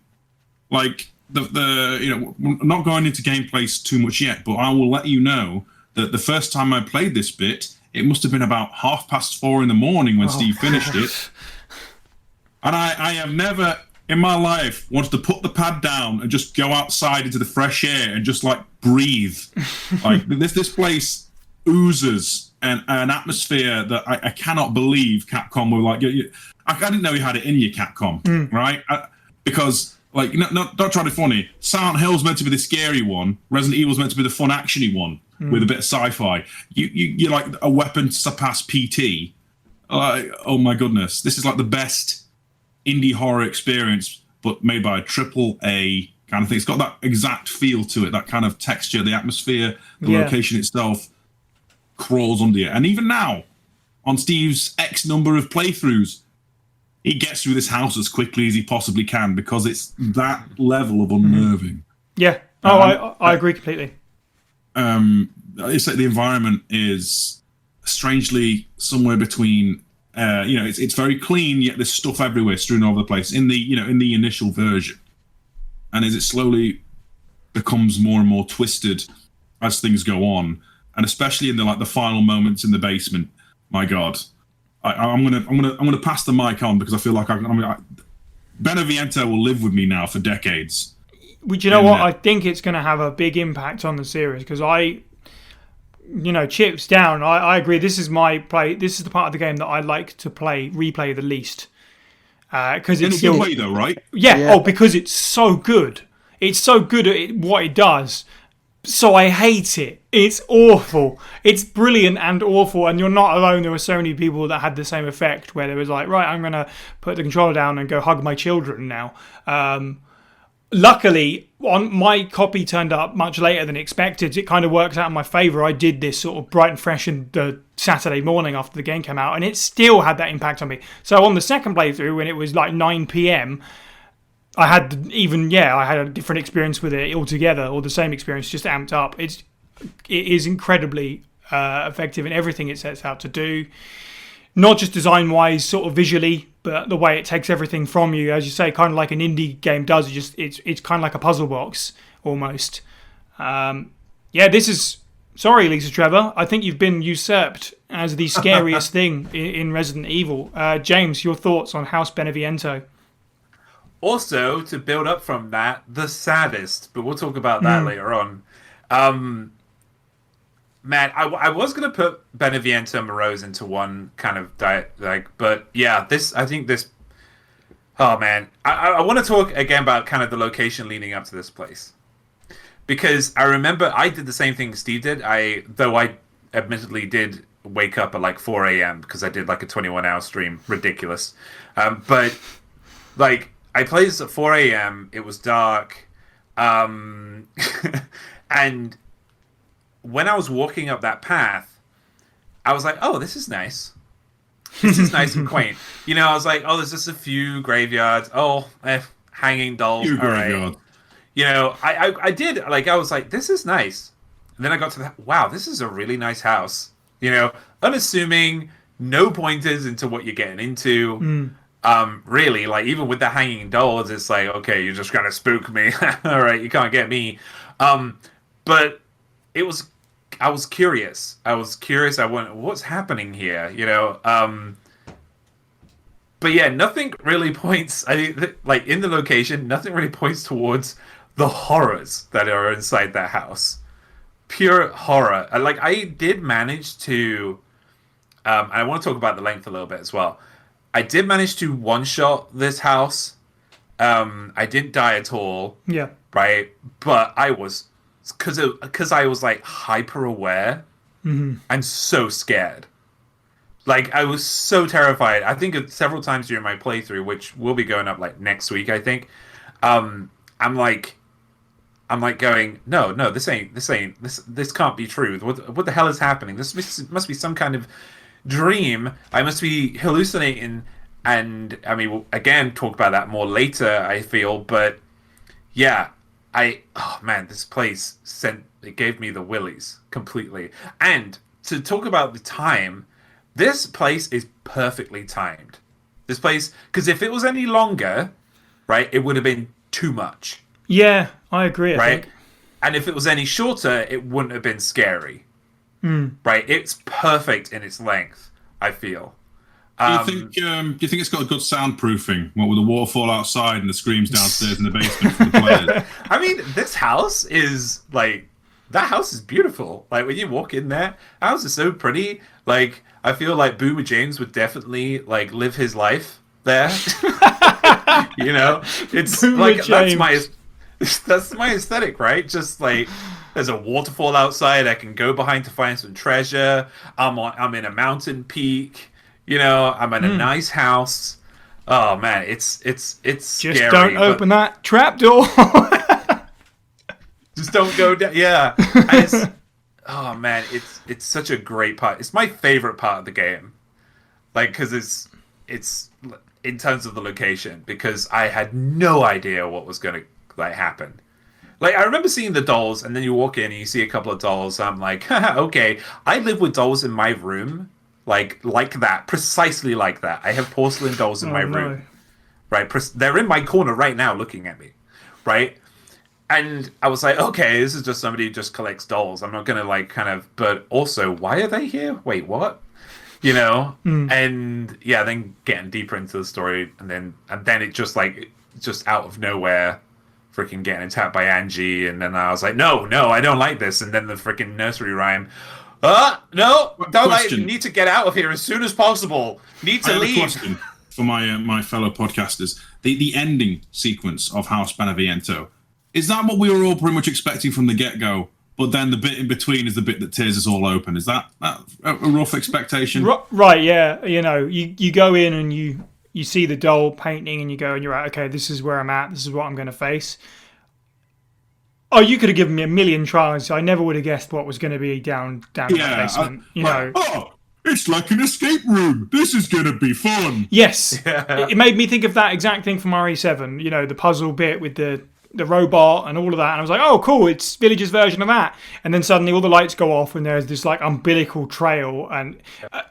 Like not going into gameplay too much yet, but I will let you know that the first time I played this bit, it must have been about 4:30 in the morning when Steve finished it. And I have never in my life wanted to put the pad down and just go outside into the fresh air and just like breathe. Like this place oozes an atmosphere that I cannot believe Capcom were like. I didn't know you had it in you, Capcom, right? because like not trying to be funny. Silent Hill's meant to be the scary one. Resident Evil's meant to be the fun actiony one with a bit of sci-fi. You're like a weapon to surpass PT. Oh my goodness, this is like the best indie horror experience, but made by a AAA kind of thing. It's got that exact feel to it, that kind of texture, the atmosphere, the location itself crawls under you. And even now, on Steve's X number of playthroughs, he gets through this house as quickly as he possibly can because it's that level of unnerving. Yeah. Oh, I agree completely. It's like the environment is strangely somewhere between, it's very clean, yet there's stuff everywhere strewn over the place in the initial version. And as it slowly becomes more and more twisted as things go on, and especially in the final moments in the basement, my God, I'm gonna pass the mic on because I feel like Beneviento will live with me now for decades. Would you know what? I think it's going to have a big impact on the series because chips down. I agree. This is my play. This is the part of the game that I like to replay the least. Because it's in a good way, though, right? Yeah. Oh, because it's so good. It's so good at what it does. So I hate it. It's awful. It's brilliant and awful. And you're not alone. There were so many people that had the same effect where they was like, right, I'm going to put the controller down and go hug my children now. Luckily, my copy turned up much later than expected. It kind of works out in my favour. I did this sort of bright and fresh in the Saturday morning after the game came out, and it still had that impact on me. So on the second playthrough, when it was like 9 p.m, I had a different experience with it altogether, or the same experience, just amped up. It is incredibly effective in everything it sets out to do. Not just design-wise, sort of visually, but the way it takes everything from you, as you say, kind of like an indie game does. It's kind of like a puzzle box almost. This is. Sorry, Lisa Trevor. I think you've been usurped as the scariest thing in Resident Evil. James, your thoughts on House Beneviento? Also, to build up from that, the saddest, but we'll talk about that later on. Man, I was going to put Beneviento and Morose into one kind of diet, but yeah, oh man, I want to talk again about kind of the location leading up to this place. Because I remember I did the same thing Steve did, though I admittedly did wake up at like 4 a.m. because I did like a 21-hour stream, ridiculous. But like, I played this at 4 a.m, it was dark, and when I was walking up that path, I was like, oh, this is nice. This is nice and quaint. I was like, oh, there's just a few graveyards. Oh, hanging dolls. All right. I did, I was like, this is nice. And then I got to wow, this is a really nice house. Unassuming, no pointers into what you're getting into. Really, even with the hanging dolls, it's like, okay, you're just going to spook me. All right, you can't get me. But I was curious. I went, what's happening here? But yeah, nothing really points. I think, in the location, nothing really points towards the horrors that are inside that house. Pure horror. I did manage to, and I want to talk about the length a little bit as well. I did manage to one-shot this house. I didn't die at all. Yeah. Right, but I was. Because I was hyper aware and so scared. I was so terrified. I think several times during my playthrough, which will be going up next week, I think. I'm going, no, this can't be true. What the hell is happening? This must be some kind of dream. I must be hallucinating. And I mean, we'll again talk about that more later, I feel, but yeah. This place gave me the willies completely. And to talk about the time, this place is perfectly timed. This place, because if it was any longer, right, it would have been too much. Yeah, I agree. I think. And if it was any shorter, it wouldn't have been scary. Right? It's perfect in its length, I feel. Do you think it's got a good soundproofing? What with the waterfall outside and the screams downstairs in the basement for the players? I mean, this house is that house is beautiful. When you walk in there, that house is so pretty. I feel like Boomer James would definitely live his life there. You know, it's Boomer like James. that's my aesthetic, right? Just like there's a waterfall outside I can go behind to find some treasure. I'm in a mountain peak. You know, I'm in a nice house. Oh man, it's Just scary. don't open that trapdoor. Just don't go down. Yeah. Oh man, it's such a great part. It's my favorite part of the game. Like, because it's in terms of the location, because I had no idea what was gonna like happen. Like, I remember seeing the dolls, and then you walk in and you see a couple of dolls. I'm like, haha, okay, I live with dolls in my room, like that, precisely like that. I have porcelain dolls in my room, right? They're in my corner right now, looking at me, right? And I was like, okay, this is just somebody who just collects dolls. I'm not gonna like kind of, but also, why are they here? Wait, what? You know? And yeah, then getting deeper into the story, and then it just like out of nowhere, freaking getting attacked by Angie, and then I was like, no, I don't like this. And then the freaking nursery rhyme, no, don't like. Need to get out of here as soon as possible. Need to leave. I have a question for my fellow podcasters. The ending sequence of House Beneviento. Is that what we were all pretty much expecting from the get-go? But then the bit in between is the bit that tears us all open. Is that a rough expectation? Right, yeah. You know, you go in and you see the doll painting and you go and you're like, okay, this is where I'm at. This is what I'm going to face. Oh, you could have given me a million tries. I never would have guessed what was going to be down in the basement. Oh, it's like an escape room. This is going to be fun. Yes. It made me think of that exact thing from RE7. You know, the puzzle bit with the robot and all of that, and I was like, oh cool, it's Village's version of that. And then suddenly all the lights go off and there's this like umbilical trail, and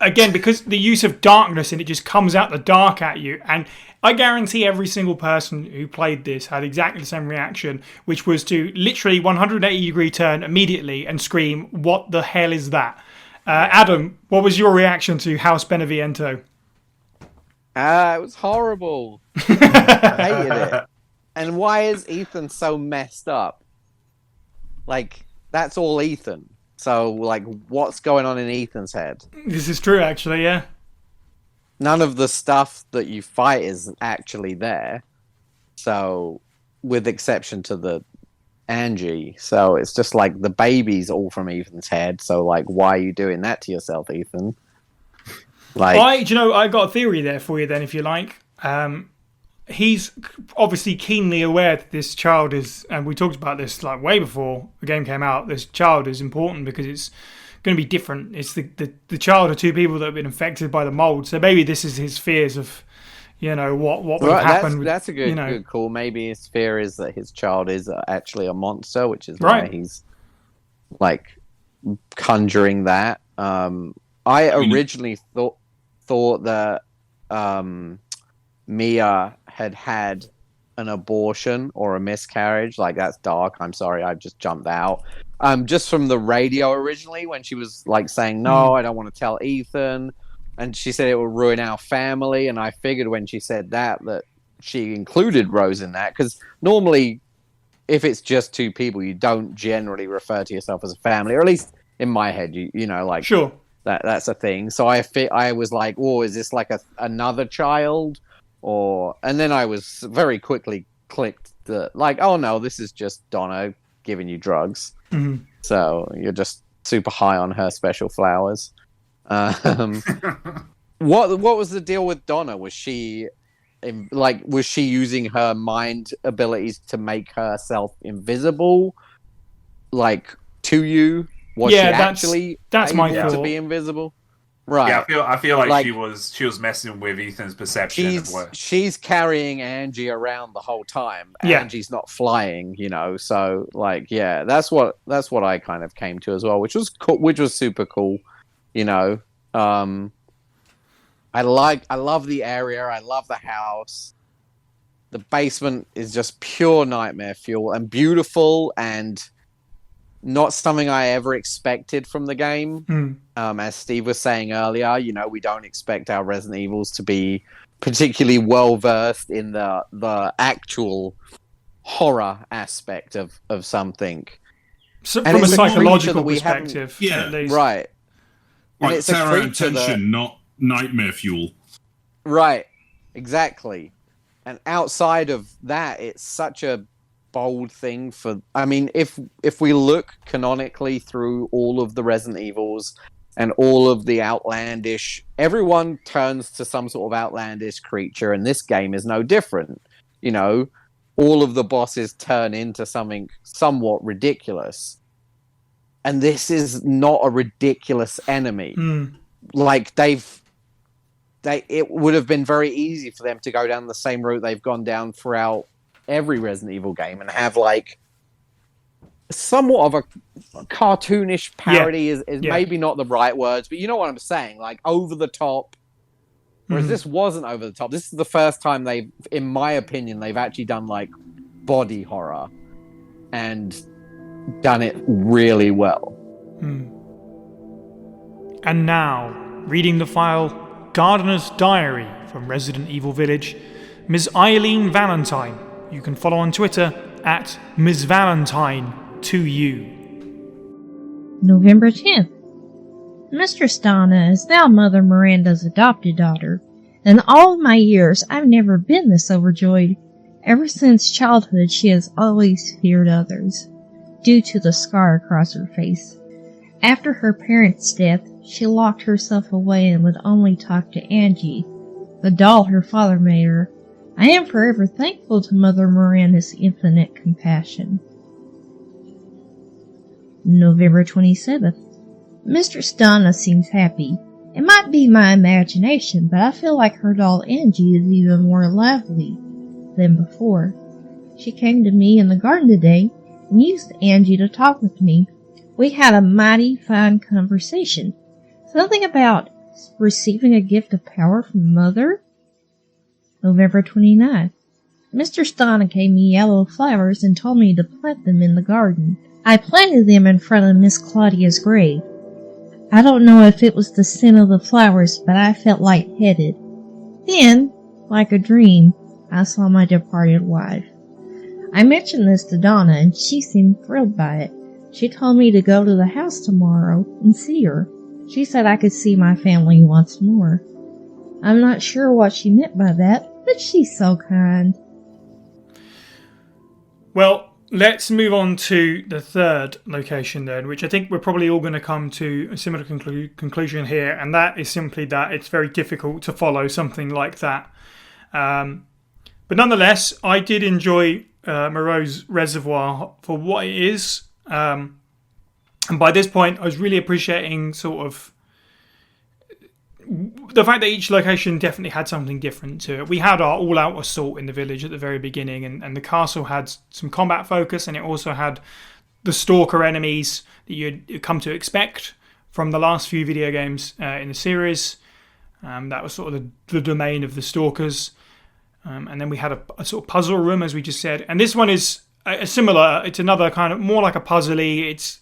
again, because the use of darkness and it just comes out the dark at you, and I guarantee every single person who played this had exactly the same reaction, which was to literally 180-degree turn immediately and scream, what the hell is that? Adam, what was your reaction to House Beneviento? It was horrible. I hated it. And why is Ethan so messed up? Like, that's all Ethan. So, like, what's going on in Ethan's head? This is true, actually, yeah. None of the stuff that you fight is actually there. So, with exception to the Angie. So, it's just like the baby's all from Ethan's head. So, like, why are you doing that to yourself, Ethan? Like, I got a theory there for you then, if you like. He's obviously keenly aware that this child is, and we talked about this like way before the game came out, this child is important because it's going to be different. It's the child of two people that have been infected by the mold. So maybe this is his fears of, you know, what would happen. That's a good call. Maybe his fear is that his child is actually a monster, which is why he's like conjuring that. I originally thought that Mia had an abortion or a miscarriage. Like, that's dark. I'm sorry, I just jumped out. Just from the radio originally, when she was like saying, no, I don't want to tell Ethan, and she said it will ruin our family, and I figured when she said that she included Rose in that, because normally if it's just two people, you don't generally refer to yourself as a family, or at least in my head, you know, like, sure, that's a thing. So I was like, oh, is this like another child? And then I was very quickly clicked that, like, oh no, this is just Donna giving you drugs. Mm-hmm. So you're just super high on her special flowers. What was the deal with Donna? Was she using her mind abilities to make herself invisible, like, to you? Was she actually that's my able thought. to be invisible? Right. Yeah, I feel like she was messing with Ethan's perception of what she's carrying Angie around the whole time. Yeah. Angie's not flying, you know. So, like, yeah, that's what I kind of came to as well, which was cool, which was super cool, you know. I love the area. I love the house. The basement is just pure nightmare fuel and beautiful, and not something I ever expected from the game. As Steve was saying earlier, you know, we don't expect our Resident Evils to be particularly well versed in the actual horror aspect of something. So from a psychological perspective, yeah, at least. Right. Like terror and tension, not nightmare fuel. Right. Exactly. And outside of that, it's such a bold thing for. I mean, if we look canonically through all of the Resident Evils and all of the outlandish, everyone turns to some sort of outlandish creature, and this game is no different. You know, all of the bosses turn into something somewhat ridiculous. And this is not a ridiculous enemy. Like, it would have been very easy for them to go down the same route they've gone down throughout every Resident Evil game and have, like, somewhat of a cartoonish parody is maybe not the right words, but you know what I'm saying? Like, over the top. Whereas this wasn't over the top. This is the first time they've, in my opinion, they've actually done, like, body horror. And done it really well. And now, reading the file Gardener's Diary from Resident Evil Village, Ms. Eileen Valentine. You can follow on Twitter at Ms. Valentine to you. November 10th. Mistress Donna is now Mother Miranda's adopted daughter. In all of my years, I've never been this overjoyed. Ever since childhood, she has always feared others, due to the scar across her face. After her parents' death, she locked herself away and would only talk to Angie, the doll her father made her. I am forever thankful to Mother Miranda's infinite compassion. November 27th. Mistress Donna seems happy. It might be my imagination, but I feel like her doll Angie is even more lively than before. She came to me in the garden today and used Angie to talk with me. We had a mighty fine conversation. Something about receiving a gift of power from Mother. November 29th. Mr. Donna gave me yellow flowers and told me to plant them in the garden. I planted them in front of Miss Claudia's grave. I don't know if it was the scent of the flowers, but I felt lightheaded. Then, like a dream, I saw my departed wife. I mentioned this to Donna, and she seemed thrilled by it. She told me to go to the house tomorrow and see her. She said I could see my family once more. I'm not sure what she meant by that, but she's so kind. Well, let's move on to the third location then, which I think we're probably all going to come to a similar conclusion here, and that is simply that it's very difficult to follow something like that. But nonetheless, I did enjoy Moreau's Reservoir for what it is. And by this point, I was really appreciating sort of the fact that each location definitely had something different to it. We had our all-out assault in the village at the very beginning, and the castle had some combat focus, and it also had the stalker enemies that you'd come to expect from the last few video games in the series. That was sort of the domain of the stalkers. And then we had a sort of puzzle room, as we just said. And this one is a similar, it's another kind of more like a puzzly. It's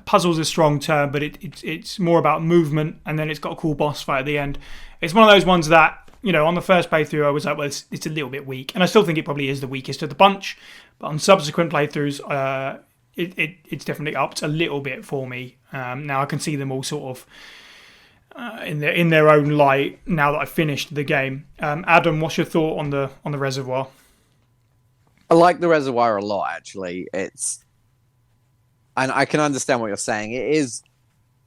puzzle's a strong term, but it's more about movement, and then it's got a cool boss fight at the end. It's one of those ones that, you know, on the first playthrough I was like, well, it's a little bit weak, and I still think it probably is the weakest of the bunch. But on subsequent playthroughs, it's definitely upped a little bit for me. Now I can see them all sort of in their own light now that I've finished the game. Adam, what's your thought on the Reservoir? I like the Reservoir a lot, actually. And I can understand what you're saying.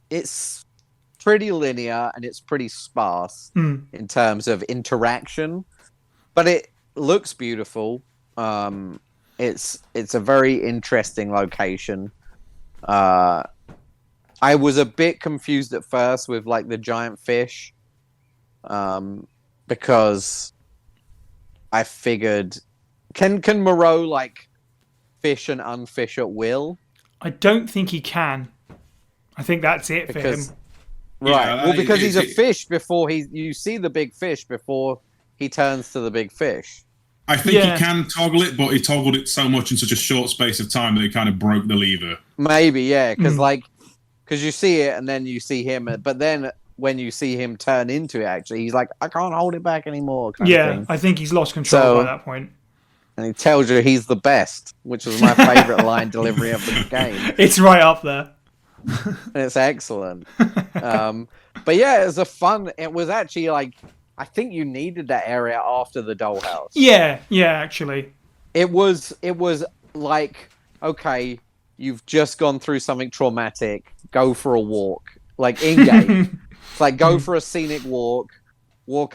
It's pretty linear and it's pretty sparse in terms of interaction, but it looks beautiful. It's a very interesting location. I was a bit confused at first with like the giant fish, because I figured, can Moreau like fish and unfish at will? I don't think he can. I think that's it for him. Right. Yeah, well, because he's a fish before you see the big fish before he turns to the big fish. I think he can toggle it, but he toggled it so much in such a short space of time that he kind of broke the lever. Maybe, yeah, because you see it and then you see him, but then when you see him turn into it, actually, he's like, I can't hold it back anymore. Kind of thing. I think he's lost control by that point. And he tells you he's the best, which was my favourite line delivery of the game. It's right up there. And it's excellent. But yeah, it was actually like, I think you needed that area after the dollhouse. Yeah, actually. It was like, okay, you've just gone through something traumatic. Go for a walk, like in game. It's like go for a scenic walk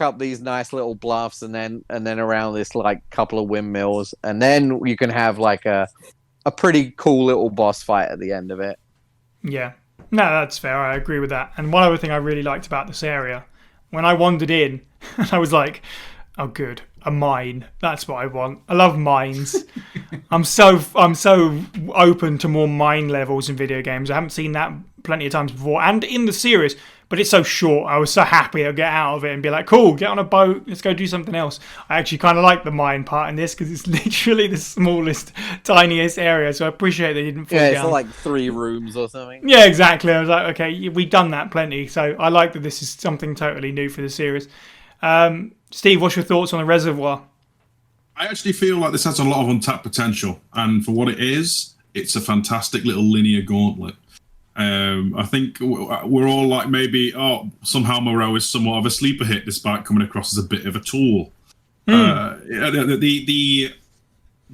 up these nice little bluffs, and then around this like couple of windmills, and then you can have like a pretty cool little boss fight at the end of it. Yeah, no, that's fair. I agree with that. And one other thing I really liked about this area, when I wandered in, I was like, oh, good, a mine. That's what I want. I love mines. I'm so open to more mine levels in video games. I haven't seen that plenty of times before, and in the series. But it's so short. I was so happy to get out of it and be like, cool, get on a boat. Let's go do something else. I actually kind of like the mine part in this because it's literally the smallest, tiniest area. So I appreciate they didn't fall down. Yeah, it's like 3 rooms or something. Yeah, exactly. I was like, okay, we've done that plenty. So I like that this is something totally new for the series. Steve, what's your thoughts on the reservoir? I actually feel like this has a lot of untapped potential. And for what it is, it's a fantastic little linear gauntlet. I think we're all like maybe, somehow Moreau is somewhat of a sleeper hit despite coming across as a bit of a tool.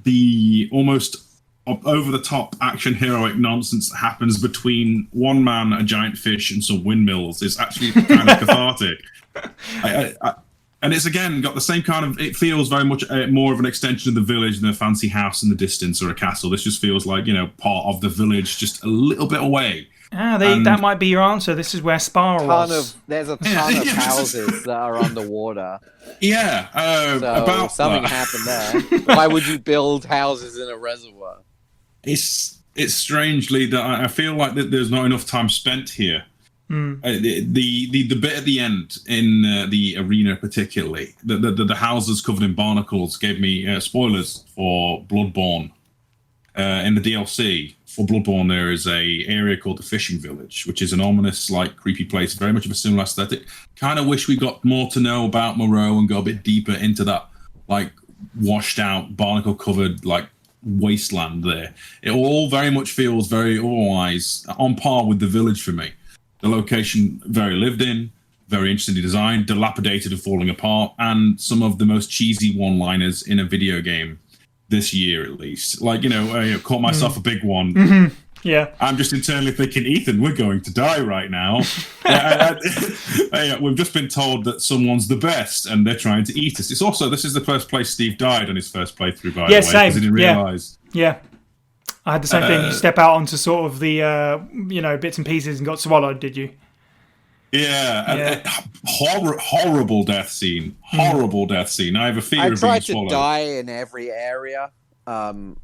The almost over-the-top action heroic nonsense that happens between one man, a giant fish, and some windmills is actually kind of cathartic. And it's, again, got the same kind of... It feels very much more of an extension of the village than a fancy house in the distance or a castle. This just feels like, part of the village, just a little bit away. That might be your answer. This is where SPAR was. There's a ton of houses that are underwater. Yeah. Something happened there. Why would you build houses in a reservoir? It's strangely that I feel like that there's not enough time spent here. The bit at the end in the arena, particularly the houses covered in barnacles, gave me spoilers for Bloodborne. In the DLC for Bloodborne, there is a area called the Fishing Village, which is an ominous, like, creepy place, very much of a similar aesthetic. Kind of wish we got more to know about Moreau and go a bit deeper into that, like, washed out, barnacle covered, like, wasteland there. It all very much feels very otherwise on par with the village for me. The location very lived in, very interestingly designed, dilapidated and falling apart, and some of the most cheesy one-liners in a video game this year, at least. Like, caught myself a big one. Mm-hmm. Yeah. I'm just internally thinking, Ethan, we're going to die right now. We've just been told that someone's the best, and they're trying to eat us. It's also, this is the first place Steve died on his first playthrough, by the way, same. because he didn't realise. Yeah. I had the same thing. You step out onto sort of the, bits and pieces and got swallowed, did you? Yeah. Horrible death scene. Horrible death scene. I have a fear of being swallowed. I tried to die in every area on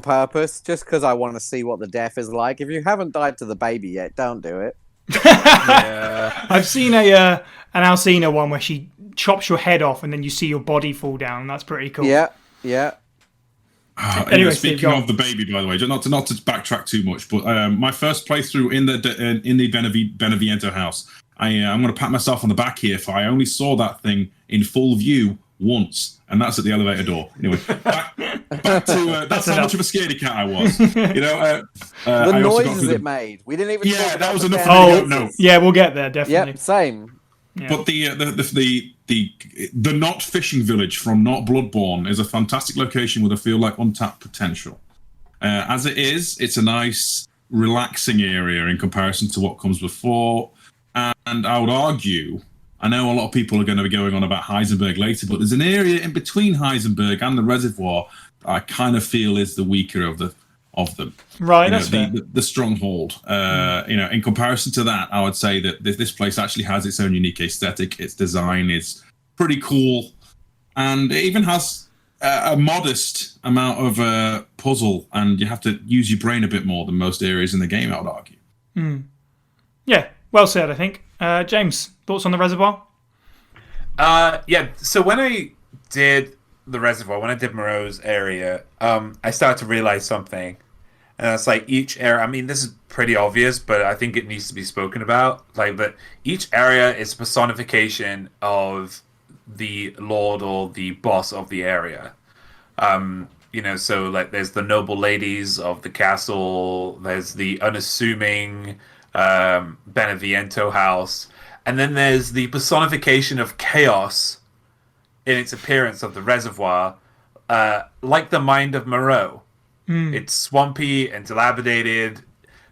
purpose, just because I want to see what the death is like. If you haven't died to the baby yet, don't do it. Yeah. I've seen an Alcina one where she chops your head off and then you see your body fall down. That's pretty cool. Yeah. Anyway, speaking of the baby, by the way, not to backtrack too much, but my first playthrough in the Beneviento house, I'm going to pat myself on the back here, for I only saw that thing in full view once, and that's at the elevator door. Anyway, back to that's how much of a scaredy cat I was. The noises it made. We didn't even. Yeah, that was enough. No. Yeah, we'll get there definitely. Yep, same. Yeah. But the not fishing village from not Bloodborne is a fantastic location with I feel like untapped potential. As it is, it's a nice, relaxing area in comparison to what comes before. And I would argue, I know a lot of people are going to be going on about Heisenberg later, but there's an area in between Heisenberg and the reservoir that I kind of feel is the weaker of them. Right, that's fair. The stronghold. In comparison to that, I would say that this place actually has its own unique aesthetic. Its design is pretty cool, and it even has a modest amount of puzzle, and you have to use your brain a bit more than most areas in the game, I would argue. Yeah, well said, I think. James, thoughts on the reservoir? So when I did the reservoir, when I did Moreau's area, I started to realize something. And it's like each area, I mean, this is pretty obvious, but I think it needs to be spoken about. Like, but each area is personification of the lord or the boss of the area. So like there's the noble ladies of the castle, there's the unassuming Beneviento house, And then there's the personification of chaos in its appearance of the reservoir, like the mind of Moreau. It's swampy and dilapidated,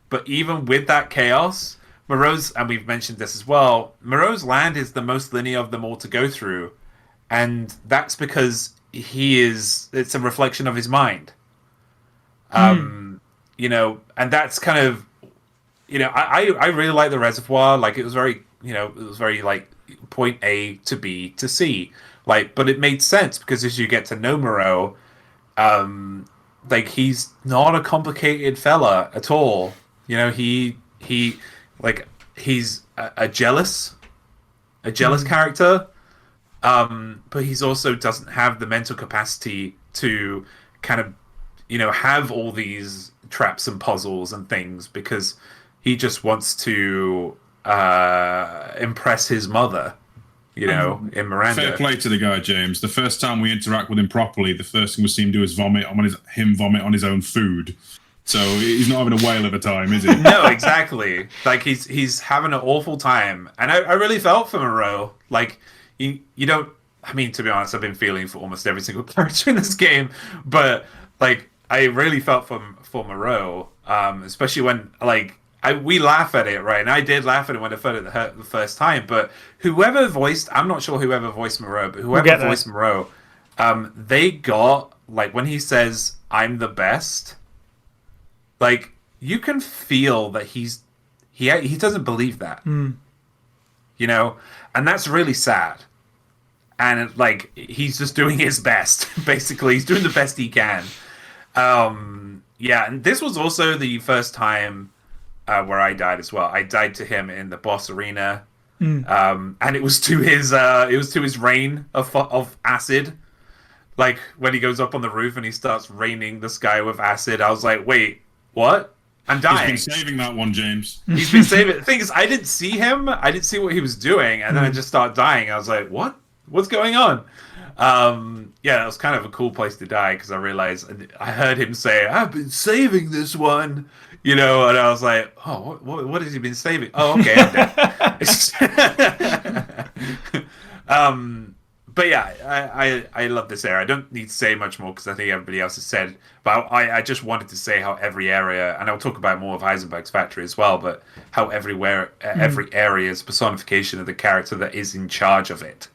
but even with that chaos, Moreau's, and we've mentioned this as well, Moreau's land is the most linear of them all to go through, and that's because it's a reflection of his mind. You know, and that's kind of, you know, I really like the reservoir. Like, it was very, you know, it was very like point A to B to C. Like, but it made sense because as you get to know Moreau, like, he's not a complicated fella at all. You know, he's a jealous character, but he's also doesn't have the mental capacity to kind of, you know, have all these traps and puzzles and things, because he just wants to impress his mother, you know, in Miranda. Fair play to the guy, James. The first time we interact with him properly, the first thing we see him do is vomit on his own food. So he's not having a whale of a time, is he? No, exactly. Like, he's having an awful time, and I really felt for Moreau. Like, you don't. I mean, to be honest, I've been feeling for almost every single character in this game, but like, I really felt for Moreau, especially when, like, we laugh at it, right? And I did laugh at it when I heard it the first time. But whoever voiced, I'm not sure whoever voiced Moreau, but whoever voiced Moreau, they got, like, when he says, "I'm the best," like, you can feel that he doesn't believe that, you know, and that's really sad. And like, he's just doing his best. Basically, he's doing the best he can. Yeah, and this was also the first time where I died as well. I died to him in the boss arena, and it was to his rain of acid. Like, when he goes up on the roof and he starts raining the sky with acid, I was like, wait, what? I'm dying. He's been saving that one, James. He's been saving. The thing is, I didn't see him. I didn't see what he was doing, and then I just started dying. I was like, what? What's going on? Yeah, it was kind of a cool place to die, because I realized, I heard him say, "I've been saving this one," you know, and I was like, oh, what has he been saving? Oh, okay, I'm dead. But yeah, I love this area. I don't need to say much more because I think everybody else has said, but I just wanted to say how every area, and I'll talk about more of Heisenberg's factory as well, but how every area is personification of the character that is in charge of it.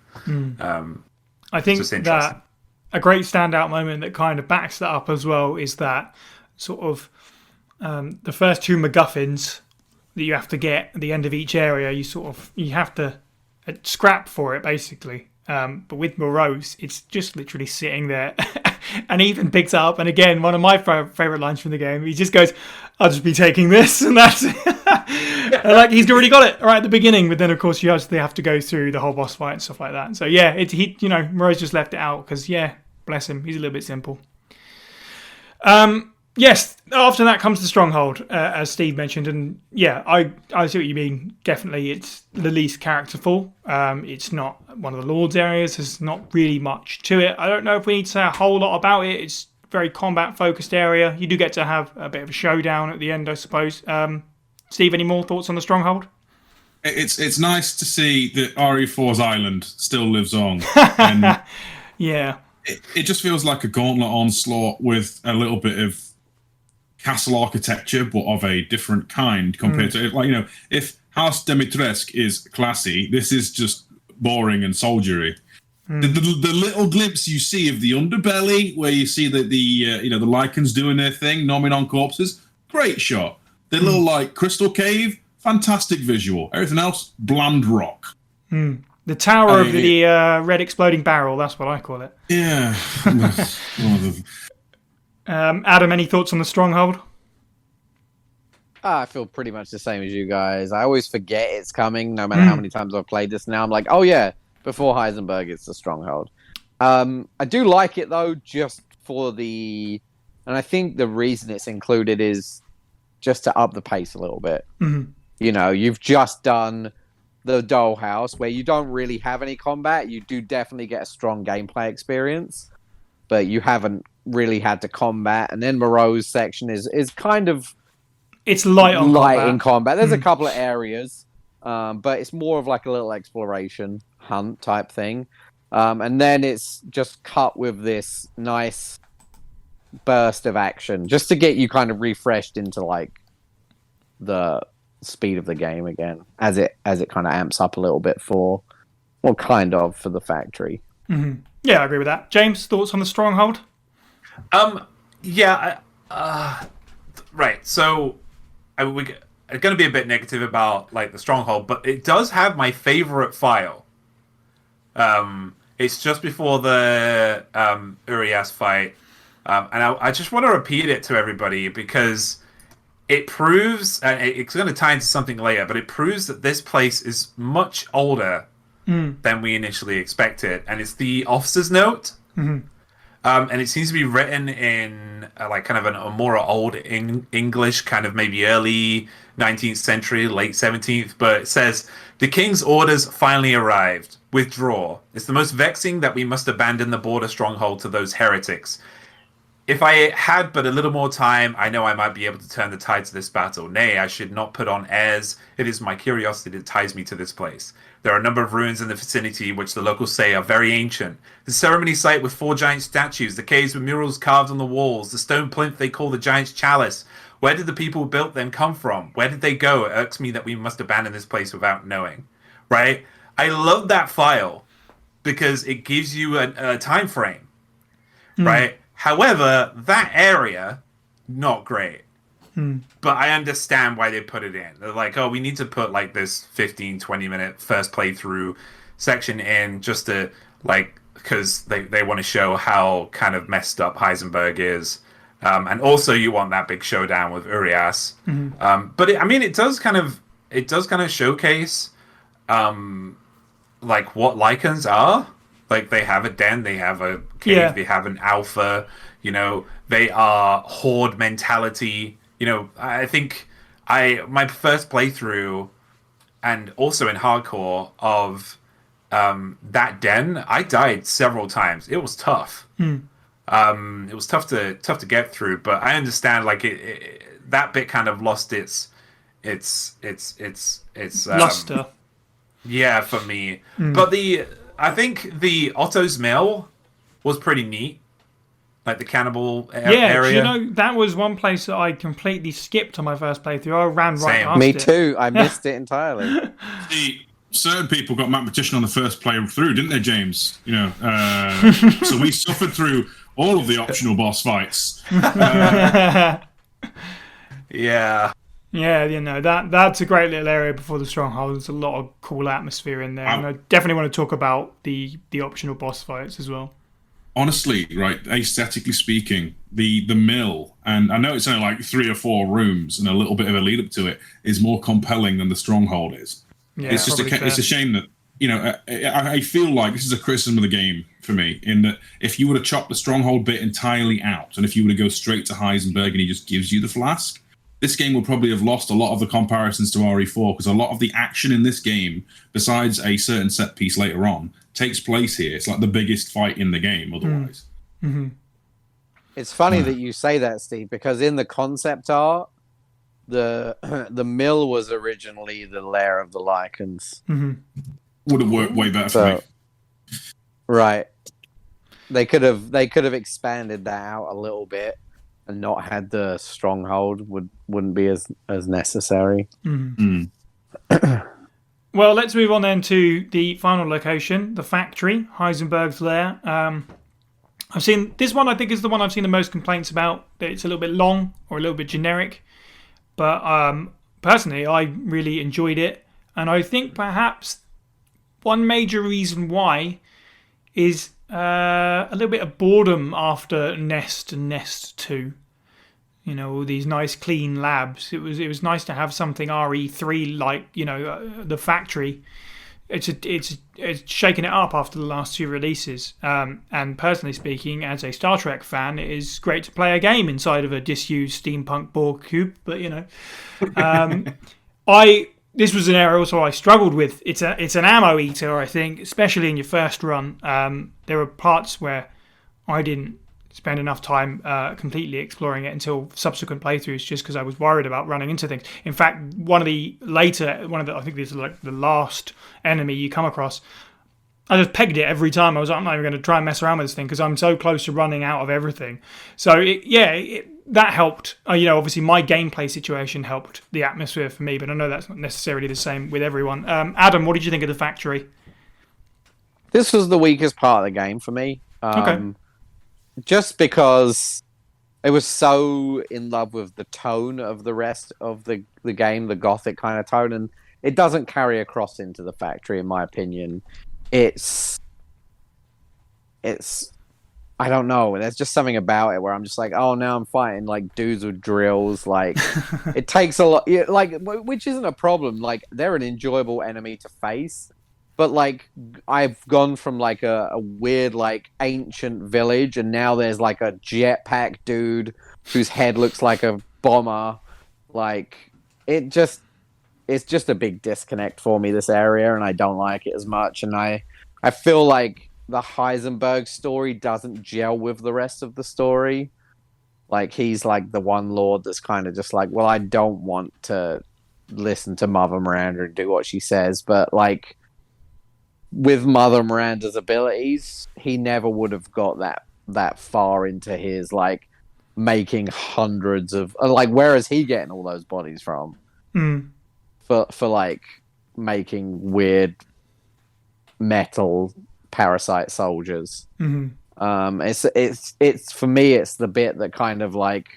I think that a great standout moment that kind of backs that up as well is that sort of the first two MacGuffins that you have to get at the end of each area, you have to scrap for it, basically. But with Moreau's, it's just literally sitting there. And he even picks it up. And again, one of my favourite lines from the game, he just goes, "I'll just be taking this," and that's it. And like, he's already got it right at the beginning, but then of course they have to go through the whole boss fight and stuff like that. So yeah, Moreau's just left it out because, yeah, bless him, he's a little bit simple. Yes, after that comes the Stronghold, as Steve mentioned, and yeah, I see what you mean. Definitely, it's the least characterful. It's not one of the Lord's areas. There's not really much to it. I don't know if we need to say a whole lot about it. It's a very combat-focused area. You do get to have a bit of a showdown at the end, I suppose. Steve, any more thoughts on the Stronghold? It's nice to see that RE4's island still lives on. And yeah. It just feels like a Gauntlet onslaught with a little bit of castle architecture, but of a different kind compared to, like, you know, if House Dimitrescu is classy, this is just boring and soldiery. The little glimpse you see of the underbelly, where you see the Lycans doing their thing, nomming on corpses, great shot. The little like crystal cave, fantastic visual. Everything else, bland rock. The tower of the red exploding barrel, that's what I call it. Yeah. Adam, any thoughts on the Stronghold? I feel pretty much the same as you guys. I always forget it's coming, no matter how many times I've played this now. I'm like, oh yeah, before Heisenberg, it's the Stronghold. I do like it, though, just for and I think the reason it's included is just to up the pace a little bit. You know, you've just done the Dollhouse, where you don't really have any combat. You do definitely get a strong gameplay experience, but you haven't really had to combat. And then Moreau's section is kind of... It's light in combat. There's a couple of areas, but it's more of like a little exploration hunt type thing. And then it's just cut with this nice burst of action just to get you kind of refreshed into like the speed of the game again as it kind of amps up a little bit for the factory. Mm-hmm. Yeah, I agree with that. James, thoughts on the Stronghold? Yeah, right. So I'm going to be a bit negative about like the Stronghold, but it does have my favorite file. It's just before the Urias fight, and I just want to repeat it to everybody because it proves, and it's going to tie into something later, but it proves that this place is much older than we initially expected, and it's the officer's note. Mm-hmm. And it seems to be written in like kind of a more old English, kind of maybe early 19th century, late 17th. But it says, "The king's orders finally arrived. Withdraw. It's the most vexing that we must abandon the border stronghold to those heretics. If I had but a little more time, I know I might be able to turn the tide to this battle. Nay, I should not put on airs. It is my curiosity that ties me to this place. There are a number of ruins in the vicinity which the locals say are very ancient. The ceremony site with 4 giant statues, the caves with murals carved on the walls, the stone plinth they call the giant's chalice. Where did the people who built them come from? Where did they go? It irks me that we must abandon this place without knowing." Right? I love that file because it gives you a time frame. Right? However, that area, not great. But I understand why they put it in. They're like, oh, we need to put like this 15, 20-minute first playthrough section in just to like, because they want to show how kind of messed up Heisenberg is. And also you want that big showdown with Urias. But it does kind of showcase like what Lycans are. Like they have a den, they have a cave, they have an alpha, they are horde mentality. I think my first playthrough and also in hardcore of that den, I died several times. It was tough. It was tough to get through, but I understand like that bit kind of lost its luster. Yeah, for me. But I think the Otto's Mill was pretty neat. Like the cannibal area. That was one place that I completely skipped on my first playthrough. I ran right past it. Me too. I missed it entirely. See, certain people got Mathematician on the first playthrough, didn't they, James? So we suffered through all of the optional boss fights. Yeah. Yeah, that's a great little area before the Stronghold. There's a lot of cool atmosphere in there. And I definitely want to talk about the optional boss fights as well. Honestly, right, aesthetically speaking, the mill, and I know it's only like 3 or 4 rooms and a little bit of a lead up to it, is more compelling than the Stronghold is. Yeah, it's just it's a shame that, I feel like this is a criticism of the game for me, in that if you were to chop the Stronghold bit entirely out, and if you were to go straight to Heisenberg and he just gives you the flask, this game would probably have lost a lot of the comparisons to RE4, because a lot of the action in this game, besides a certain set piece later on, takes place here. It's like the biggest fight in the game otherwise. It's funny that you say that, Steve, because in the concept art, the mill was originally the lair of the Lycans. Would have worked way better for me. Right. They could have expanded that out a little bit and not had the Stronghold wouldn't be as necessary. Well, let's move on then to the final location, the factory, Heisenberg's lair. I've seen this one. I think is the one I've seen the most complaints about. That it's a little bit long or a little bit generic, but personally, I really enjoyed it, and I think perhaps one major reason why is a little bit of boredom after Nest and Nest 2. All these nice clean labs. It was nice to have something RE3 like, the factory. It's shaken it up after the last 2 releases. And personally speaking, as a Star Trek fan, it is great to play a game inside of a disused steampunk Borg cube. But this was an area also I struggled with. It's an ammo eater, I think, especially in your first run. There were parts where I didn't spend enough time completely exploring it until subsequent playthroughs, just because I was worried about running into things. In fact, I think this is like the last enemy you come across, I just pegged it every time. I was like, I'm not even going to try and mess around with this thing because I'm so close to running out of everything. So that helped. Obviously my gameplay situation helped the atmosphere for me, but I know that's not necessarily the same with everyone. Adam, what did you think of the factory? This was the weakest part of the game for me. Okay. Just because it was so in love with the tone of the rest of the game, the gothic kind of tone, and it doesn't carry across into the factory, in my opinion. It's I don't know. There's just something about it where I'm just like, oh, now I'm fighting like dudes with drills. Like, it takes a lot. Which isn't a problem. Like, they're an enjoyable enemy to face. But like, I've gone from like a weird like ancient village, and now there's like a jetpack dude whose head looks like a bomber. Like, it's just a big disconnect for me, this area, and I don't like it as much. And I feel like the Heisenberg story doesn't gel with the rest of the story. Like, he's like the one lord that's kind of just like, well, I don't want to listen to Mother Miranda and do what she says, but like, with Mother Miranda's abilities, he never would have got that far into his like making hundreds of like, where is he getting all those bodies from? For like making weird metal parasite soldiers. It's for me, it's the bit that kind of like,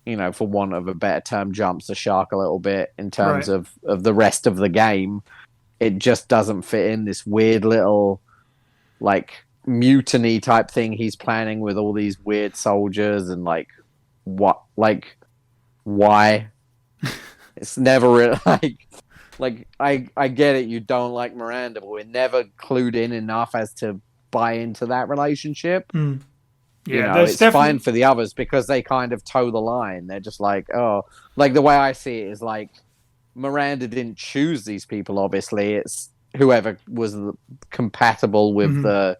for want of a better term, jumps the shark a little bit in terms of the rest of the game. It just doesn't fit in this weird little like mutiny type thing he's planning with all these weird soldiers, and like why? It's never really like I get it, you don't like Miranda, but we're never clued in enough as to buy into that relationship. It's fine for the others because they kind of toe the line. They're just like, oh, like the way I see it is like, Miranda didn't choose these people, obviously. It's whoever was compatible with the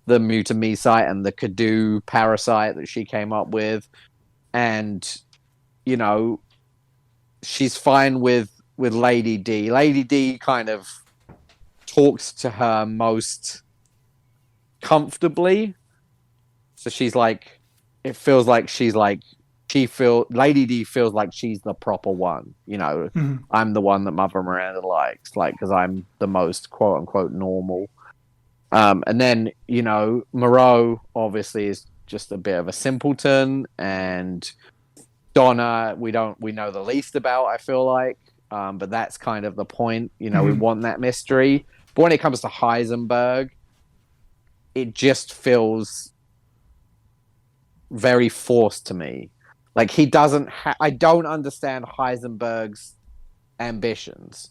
Mutamysite and the Kadu parasite that she came up with. And, she's fine with Lady D. Lady D kind of talks to her most comfortably. So she's like, it feels like she's like, Lady D feels like she's the proper one. I'm the one that Mother Miranda likes, like, because I'm the most quote unquote normal. And then, Moreau obviously is just a bit of a simpleton, and Donna we know the least about, I feel like. But that's kind of the point. We want that mystery. But when it comes to Heisenberg, it just feels very forced to me. Like, he doesn't I don't understand Heisenberg's ambitions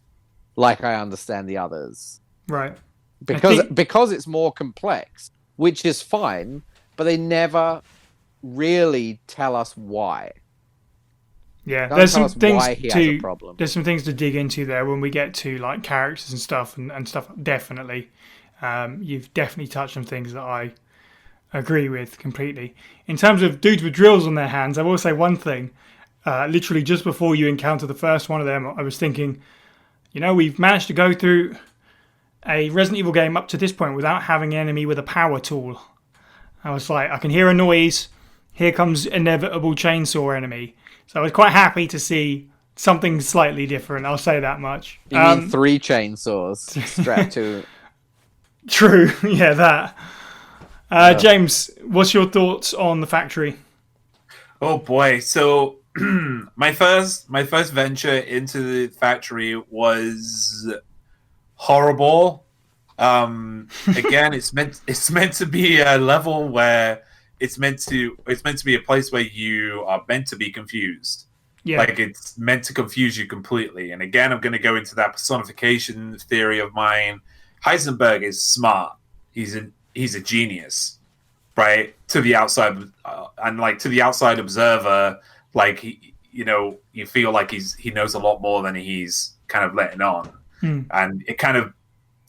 like I understand the others. Right. Because it's more complex, which is fine, but they never really tell us why. Yeah, there's some things to there's some things to dig into there when we get to like characters and stuff and stuff. Definitely, you've definitely touched on things that I agree with completely. In terms of dudes with drills on their hands, I will say one thing. Literally just before you encounter the first one of them, I was thinking, we've managed to go through a Resident Evil game up to this point without having an enemy with a power tool. I was like, I can hear a noise. Here comes inevitable chainsaw enemy. So I was quite happy to see something slightly different. I'll say that much. You mean 3 chainsaws strapped to... True. Yeah, that. James, what's your thoughts on the factory? Oh boy! So my first venture into the factory was horrible. Again, it's meant to be a level where it's meant to be a place where you are meant to be confused. Yeah. Like, it's meant to confuse you completely. And again, I'm going to go into that personification theory of mine. Heisenberg is smart. He's a genius, right? To the outside, and like to the outside observer, like you feel like he knows a lot more than he's kind of letting on, and it kind of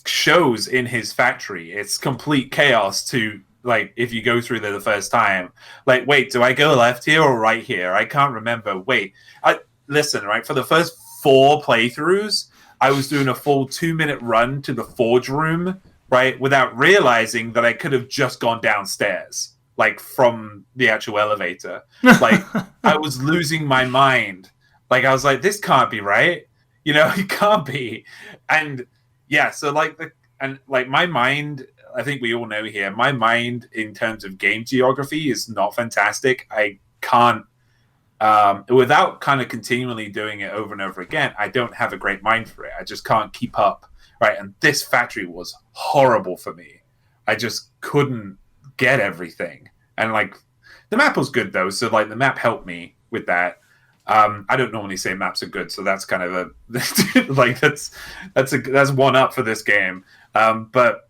shows in his factory. It's complete chaos to like if you go through there the first time, like, wait, do I go left here or right here? I can't remember. Wait, listen, right? For the first 4 playthroughs, I was doing a full 2-minute run to the forge room, right, without realizing that I could have just gone downstairs, like from the actual elevator. Like I was losing my mind. Like I was like, this can't be right. You know, it can't be. And yeah, so like my mind, I think we all know here, my mind in terms of game geography is not fantastic. I can't, without kind of continually doing it over and over again, I don't have a great mind for it. I just can't keep up, right? And this factory was horrible for me. I just couldn't get everything. And like the map was good though, so like the map helped me with that. I don't normally say maps are good, so that's kind of a like that's one up for this game. But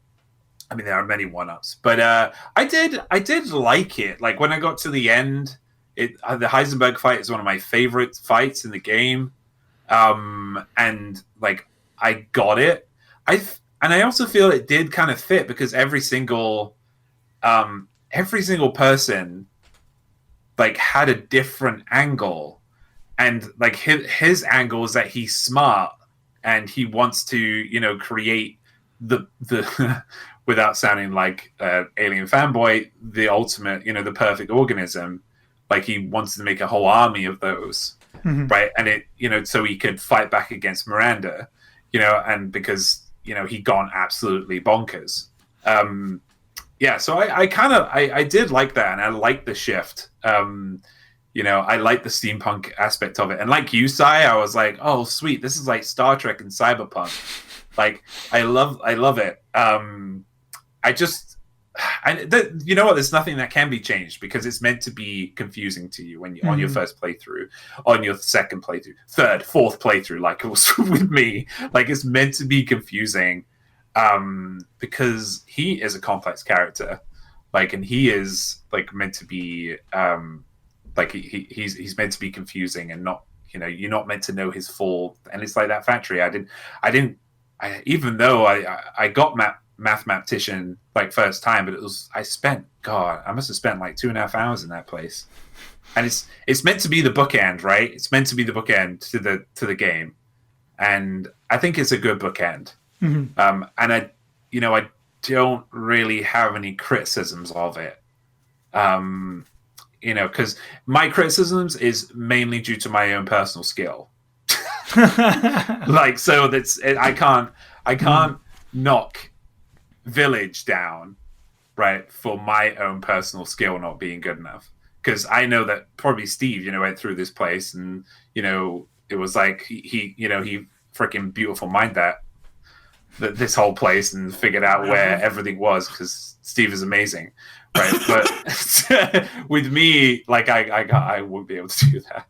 I mean there are many one ups. But I did like it. Like when I got to the end, the Heisenberg fight is one of my favorite fights in the game. And like I got it. And I also feel it did kind of fit because every single person like had a different angle. And like his angle is that he's smart and he wants to, you know, create the without sounding like alien fanboy, the ultimate, you know, the perfect organism. Like he wants to make a whole army of those, right? And it, you know, so he could fight back against Miranda, you know, and because, you know, he'd gone absolutely bonkers. Yeah, so I did like that, and I liked the shift. You know, I like the steampunk aspect of it. And like you, Sai, I was like, oh, sweet. This is like Star Trek and cyberpunk. Like, I love it. You know what? There's nothing that can be changed because it's meant to be confusing to you when you on your first playthrough, on your second playthrough, third, fourth playthrough, like it was with me. Like, it's meant to be confusing because he is a complex character. Like, and he is like meant to be like he's meant to be confusing and not, you know, you're not meant to know his full. And it's like that factory. Even though I got mathematician like first time, but I must have spent like 2.5 hours in that place. And it's meant to be the bookend, right? It's meant to be the bookend to the game, and I think it's a good bookend. And I don't really have any criticisms of it. You know, because my criticisms is mainly due to my own personal skill. Like, so I can't knock Village down, right, for my own personal skill not being good enough. Because I know that probably Steve, you know, went through this place and, you know, it was like he freaking beautiful mind that this whole place and figured out where everything was, because Steve is amazing. Right, but with me, like I wouldn't be able to do that.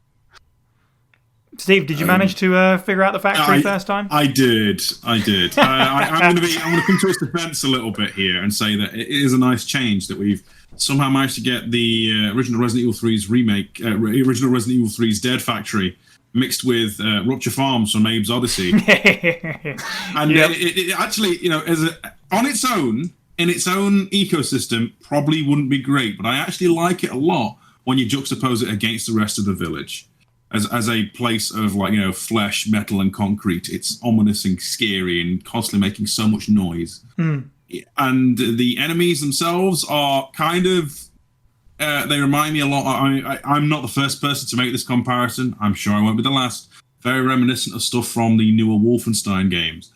Steve, did you manage to figure out the factory first time? I did. I'm going to come to its defense a little bit here and say that it is a nice change that we've somehow managed to get the original Resident Evil 3's remake, original Resident Evil 3's Dead Factory, mixed with Rupture Farms from Abe's Odyssey. And it actually, you know, on its own. In its own ecosystem, probably wouldn't be great, but I actually like it a lot when you juxtapose it against the rest of the village. As a place of, like, you know, flesh, metal, and concrete, it's ominous and scary and constantly making so much noise. And the enemies themselves are kind of, they remind me a lot. I'm not the first person to make this comparison. I'm sure I won't be the last. Very reminiscent of stuff from the newer Wolfenstein games.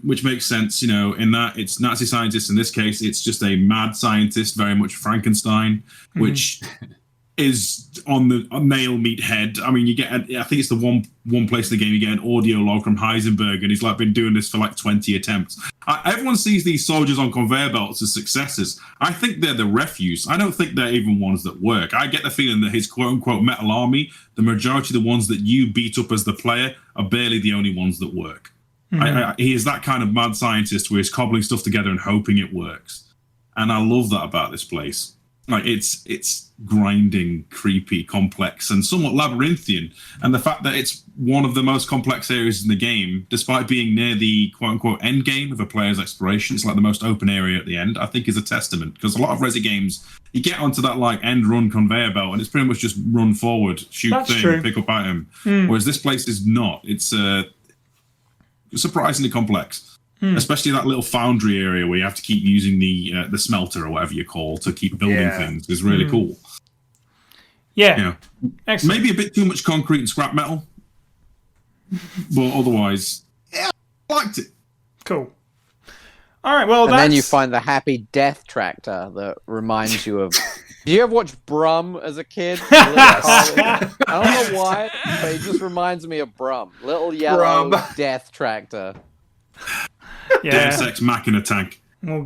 Which makes sense, you know, in that it's Nazi scientists. In this case, it's just a mad scientist, very much Frankenstein, which is on the male meat head. I mean, you get, I think it's the one place in the game you get an audio log from Heisenberg, and he's like been doing this for like 20 attempts. Everyone sees these soldiers on conveyor belts as successes. I think they're the refuse. I don't think they're even ones that work. I get the feeling that his quote-unquote metal army, the majority of the ones that you beat up as the player, are barely the only ones that work. He is that kind of mad scientist where he's cobbling stuff together and hoping it works. And I love that about this place. Like it's grinding, creepy, complex, and somewhat labyrinthian. And the fact that it's one of the most complex areas in the game, despite being near the quote-unquote end game of a player's exploration, it's like the most open area at the end, I think is a testament. Because a lot of Resi games, you get onto that like end run conveyor belt, and it's pretty much just run forward, shoot That's thing, true. pick up item. Whereas this place is not. It's surprisingly complex. Especially that little foundry area where you have to keep using the smelter or whatever you call to keep building things is really cool. Yeah. Excellent. Maybe a bit too much concrete and scrap metal, but otherwise, yeah, I liked it. Cool. All right. Well, and then you find the happy death tractor that reminds you of. Do you ever watch Brum as a kid? I don't know why, but it just reminds me of Brum. Little yellow death tractor. Yeah. Deus Ex Machina tank. Don't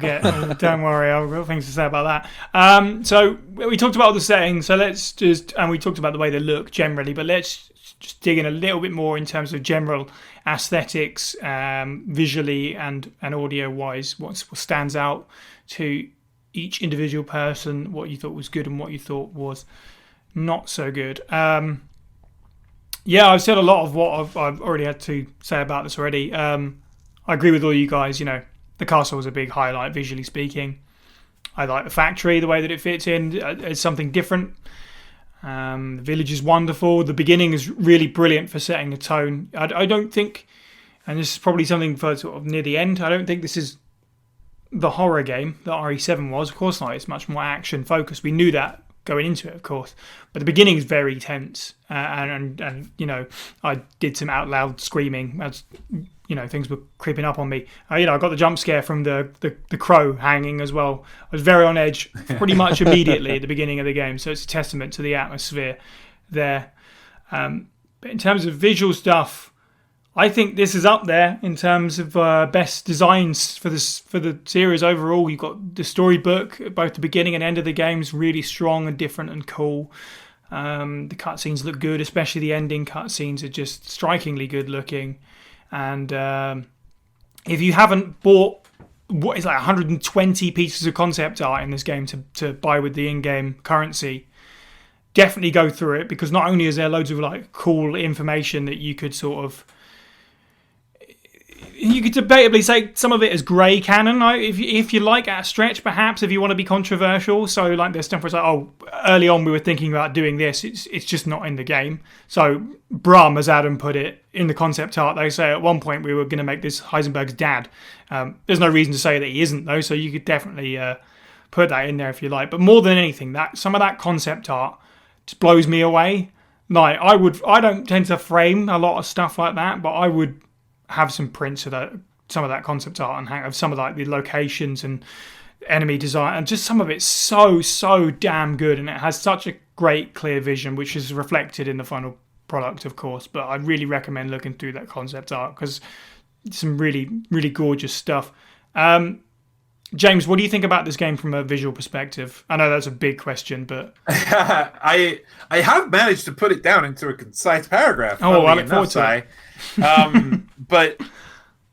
worry, I've got things to say about that. So we talked about all the settings, and we talked about the way they look generally, but let's just dig in a little bit more in terms of general aesthetics, visually and audio-wise, what stands out to each individual person, what you thought was good and what you thought was not so good. I've said a lot of what I've already had to say about this already. I agree with all you guys. The castle was a big highlight visually speaking. I like the factory, the way that it fits in. It's something different. The village is wonderful. The beginning is really brilliant for setting the tone. I don't think, and this is probably something for sort of near the end, I don't think this is the horror game that RE7 was. Of course not. It's much more action focused. We knew that going into it, of course. But the beginning is very tense. And I did some out loud screaming as things were creeping up on me. I got the jump scare from the crow hanging as well. I was very on edge pretty much immediately at the beginning of the game. So it's a testament to the atmosphere there. But in terms of visual stuff, I think this is up there in terms of best designs for the series overall. You've got the storybook, both the beginning and end of the game is really strong and different and cool. The cutscenes look good, especially the ending cutscenes are just strikingly good looking. And if you haven't bought what is like 120 pieces of concept art in this game to buy with the in-game currency, definitely go through it, because not only is there loads of like cool information that you could debatably say some of it is grey canon, if you like, at a stretch, perhaps, if you want to be controversial. So like there's stuff where it's like, early on we were thinking about doing this, it's just not in the game. So Brum, as Adam put it in the concept art, they say at one point we were going to make this Heisenberg's dad. There's no reason to say that he isn't though, so you could definitely put that in there if you like. But more than anything, that some of that concept art just blows me away. Like I don't tend to frame a lot of stuff like that, but I would have some prints of some of that concept art and hang of some of like the locations and enemy design, and just some of it's so damn good, and it has such a great clear vision, which is reflected in the final product, of course. But I really recommend looking through that concept art because it's some really gorgeous stuff. James, what do you think about this game from a visual perspective? I know that's a big question, but I have managed to put it down into a concise paragraph. Oh, I look forward to it. But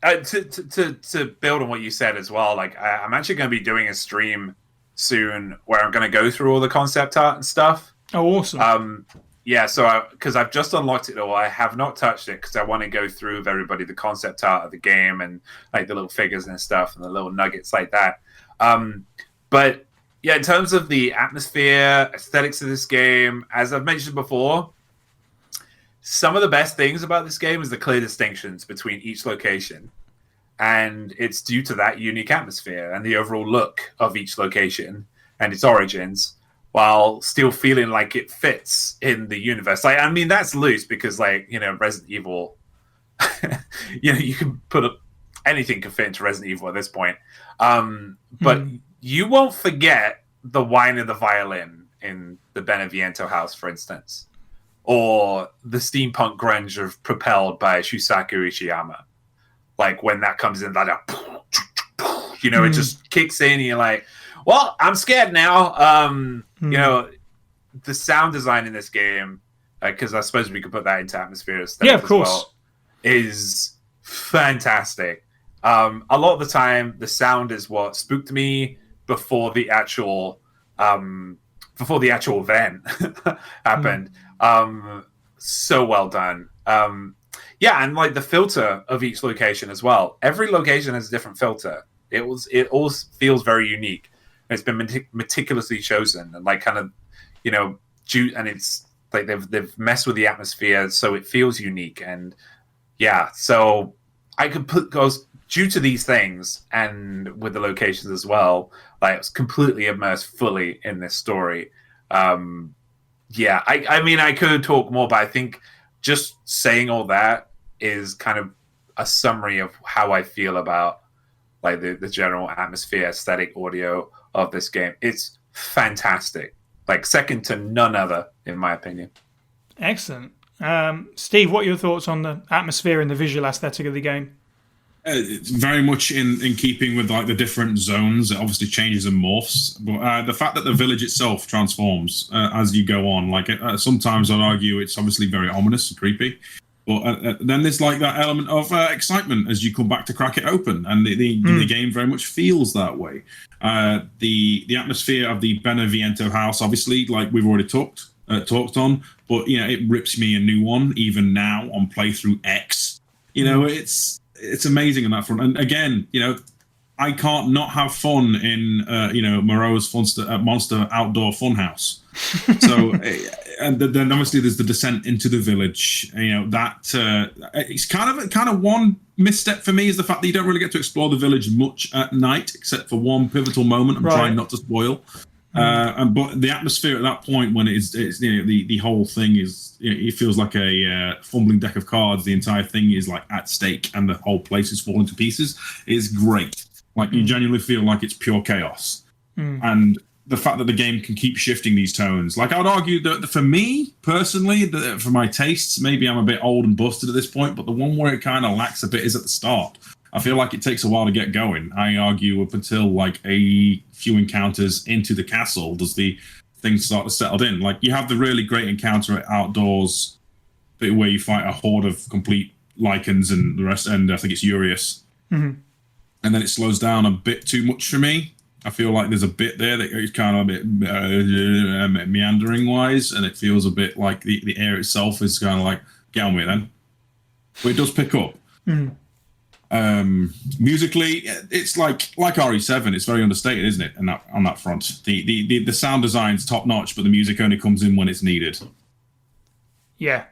to build on what you said as well, like I'm actually going to be doing a stream soon where I'm going to go through all the concept art and stuff. Oh, awesome. So because I've just unlocked it all, I have not touched it because I want to go through with everybody the concept art of the game and like the little figures and stuff and the little nuggets like that. But yeah, in terms of the atmosphere, aesthetics of this game, as I've mentioned before, some of the best things about this game is the clear distinctions between each location. And it's due to that unique atmosphere and the overall look of each location and its origins, while still feeling like it fits in the universe. Like, I mean, that's loose because, like, Resident Evil, you can put anything can fit into Resident Evil at this point. But you won't forget the whine of the violin in the Beneviento house, for instance, or the steampunk grunge of Propelled by Shusaku Ishiyama. Like, when that comes in, that, it just kicks in, and you're like, well, I'm scared now. The sound design in this game, because I suppose we could put that into atmosphere. Yeah, of course. Well, is fantastic. A lot of the time, the sound is what spooked me before the actual before the actual event happened. So well done. Yeah, and like the filter of each location as well. Every location has a different filter. It all feels very unique. It's been meticulously chosen, and like kind of, you know, and it's like they've messed with the atmosphere, so it feels unique. And yeah, so I could goes due to these things and with the locations as well. Like, I was completely immersed fully in this story. Yeah, I mean, I could talk more, but I think just saying all that is kind of a summary of how I feel about like the general atmosphere, aesthetic, audio of this game. It's fantastic. Like, second to none other, in my opinion. Excellent. Steve, what are your thoughts on the atmosphere and the visual aesthetic of the game? It's very much in keeping with like the different zones. It obviously changes and morphs, but the fact that the village itself transforms as you go on, like sometimes I'd argue it's obviously very ominous and creepy, but then there's like that element of excitement as you come back to crack it open, and the game very much feels that way. The atmosphere of the Beneviento house, obviously, like we've already talked on, but you know, it rips me a new one even now on playthrough X. You know, it's amazing on that front. And again, you know, I can't not have fun in you know, Moreau's Monster Outdoor Funhouse. So, and then obviously there's the descent into the village. You know, that it's kind of one misstep for me is the fact that you don't really get to explore the village much at night, except for one pivotal moment. I'm trying not to spoil. But the atmosphere at that point, when it's you know, the whole thing is, you know, it feels like a fumbling deck of cards. The entire thing is like at stake, and the whole place is falling to pieces. Is great. Like you genuinely feel like it's pure chaos, and the fact that the game can keep shifting these tones. Like, I would argue that for me personally, for my tastes, maybe I'm a bit old and busted at this point, but the one where it kind of lacks a bit is at the start. I feel like it takes a while to get going. I argue up until like a few encounters into the castle does the things start to settle in. Like, you have the really great encounter at outdoors bit where you fight a horde of complete lichens and the rest, and I think it's Urius. And then it slows down a bit too much for me. I feel like there's a bit there that is kind of a bit meandering wise, and it feels a bit like the air itself is kind of like, get on with it then. But it does pick up. Musically, it's like RE7. It's very understated, isn't it? And on that front, the sound design's top notch, but the music only comes in when it's needed. Yeah.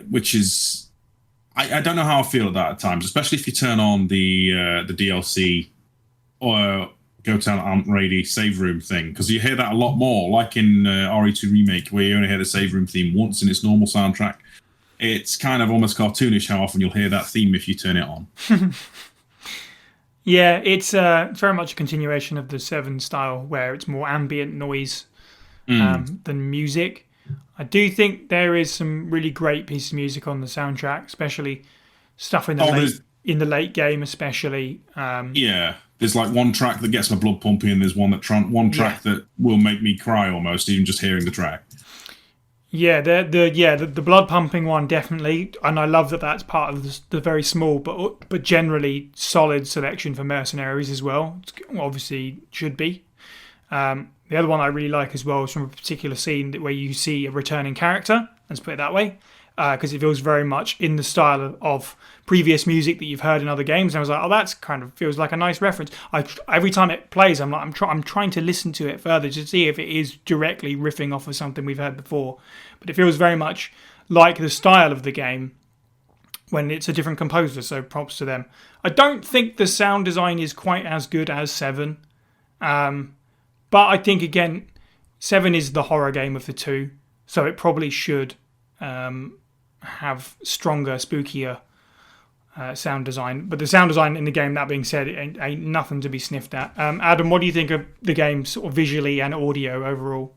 Which is, I don't know how I feel at that at times, especially if you turn on the DLC or go to an Rady save room thing, because you hear that a lot more, like in RE2 Remake, where you only hear the save room theme once in its normal soundtrack. It's kind of almost cartoonish how often you'll hear that theme if you turn it on. Yeah, it's very much a continuation of the 7 style, where it's more ambient noise than music. I do think there is some really great pieces of music on the soundtrack, especially stuff in the late game, especially. Yeah, there's like one track that gets my blood pumping, and there's one track that will make me cry almost, even just hearing the track. Yeah, the blood pumping one definitely, and I love that that's part of the very small but generally solid selection for Mercenaries as well. It's obviously should be. The other one I really like as well is from a particular scene where you see a returning character. Let's put it that way, because it feels very much in the style of previous music that you've heard in other games. And I was like, oh, that's kind of feels like a nice reference. Every time it plays, I'm trying to listen to it further to see if it is directly riffing off of something we've heard before. But it feels very much like the style of the game when it's a different composer. So props to them. I don't think the sound design is quite as good as 7. But I think, again, 7 is the horror game of the two. So it probably should have stronger, spookier sound design. But the sound design in the game, that being said, ain't nothing to be sniffed at. Adam, what do you think of the game sort of visually and audio overall?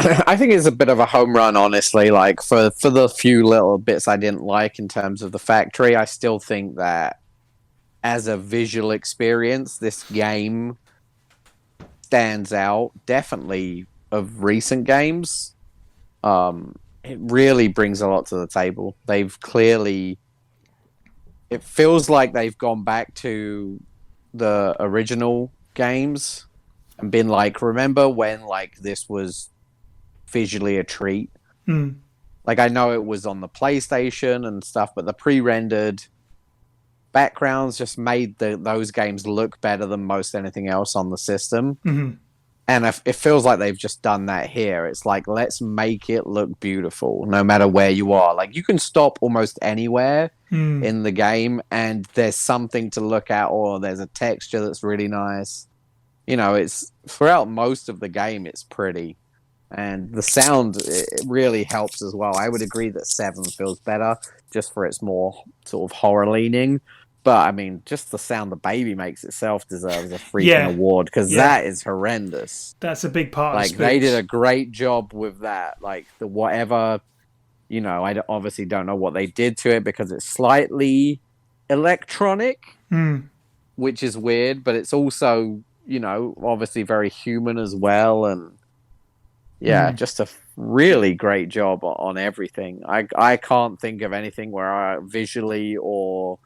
I think it's a bit of a home run, honestly. Like, for the few little bits I didn't like in terms of the factory, I still think that as a visual experience, this game stands out, definitely, of recent games. It really brings a lot to the table. They've clearly... It feels like they've gone back to the original games and been like, remember when like this was visually a treat? Like, I know it was on the PlayStation and stuff, but the pre-rendered backgrounds just made those games look better than most anything else on the system. And it feels like they've just done that here. It's like, let's make it look beautiful no matter where you are. Like, you can stop almost anywhere in the game and there's something to look at, or there's a texture that's really nice. You know, it's throughout most of the game, it's pretty. And the sound, it really helps as well. I would agree that 7 feels better just for its more sort of horror leaning. But, I mean, just the sound the baby makes itself deserves a freaking award, because that is horrendous. That's a big part of they did a great job with that. Like, the whatever, you know, I obviously don't know what they did to it, because it's slightly electronic, which is weird, but it's also, you know, obviously very human as well. And, just a really great job on everything. I can't think of anything where I visually or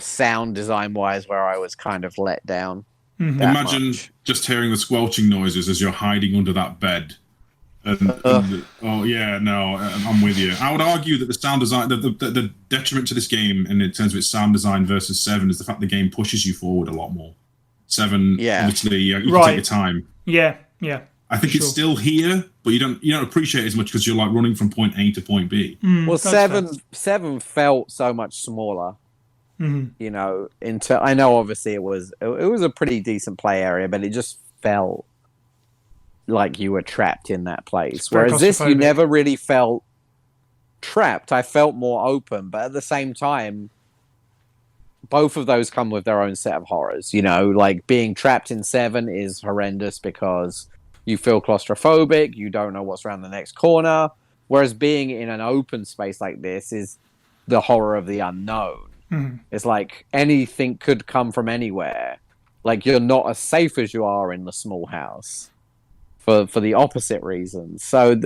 sound design wise where I was kind of let down. Imagine just hearing the squelching noises as you're hiding under that bed. I'm with you. I would argue that the sound design, the detriment to this game in terms of its sound design versus 7 is the fact the game pushes you forward a lot more. 7, obviously, you can take your time. Yeah. I think it's still here, but you don't appreciate it as much because you're like running from point A to point B. Well, 7 felt so much smaller. You know, I know obviously it was a pretty decent play area, but it just felt like you were trapped in that place. Whereas this, you never really felt trapped. I felt more open, but at the same time, both of those come with their own set of horrors. You know, like being trapped in 7 is horrendous because you feel claustrophobic, you don't know what's around the next corner. Whereas being in an open space like this is the horror of the unknown. It's like anything could come from anywhere. Like, you're not as safe as you are in the small house for the opposite reasons. So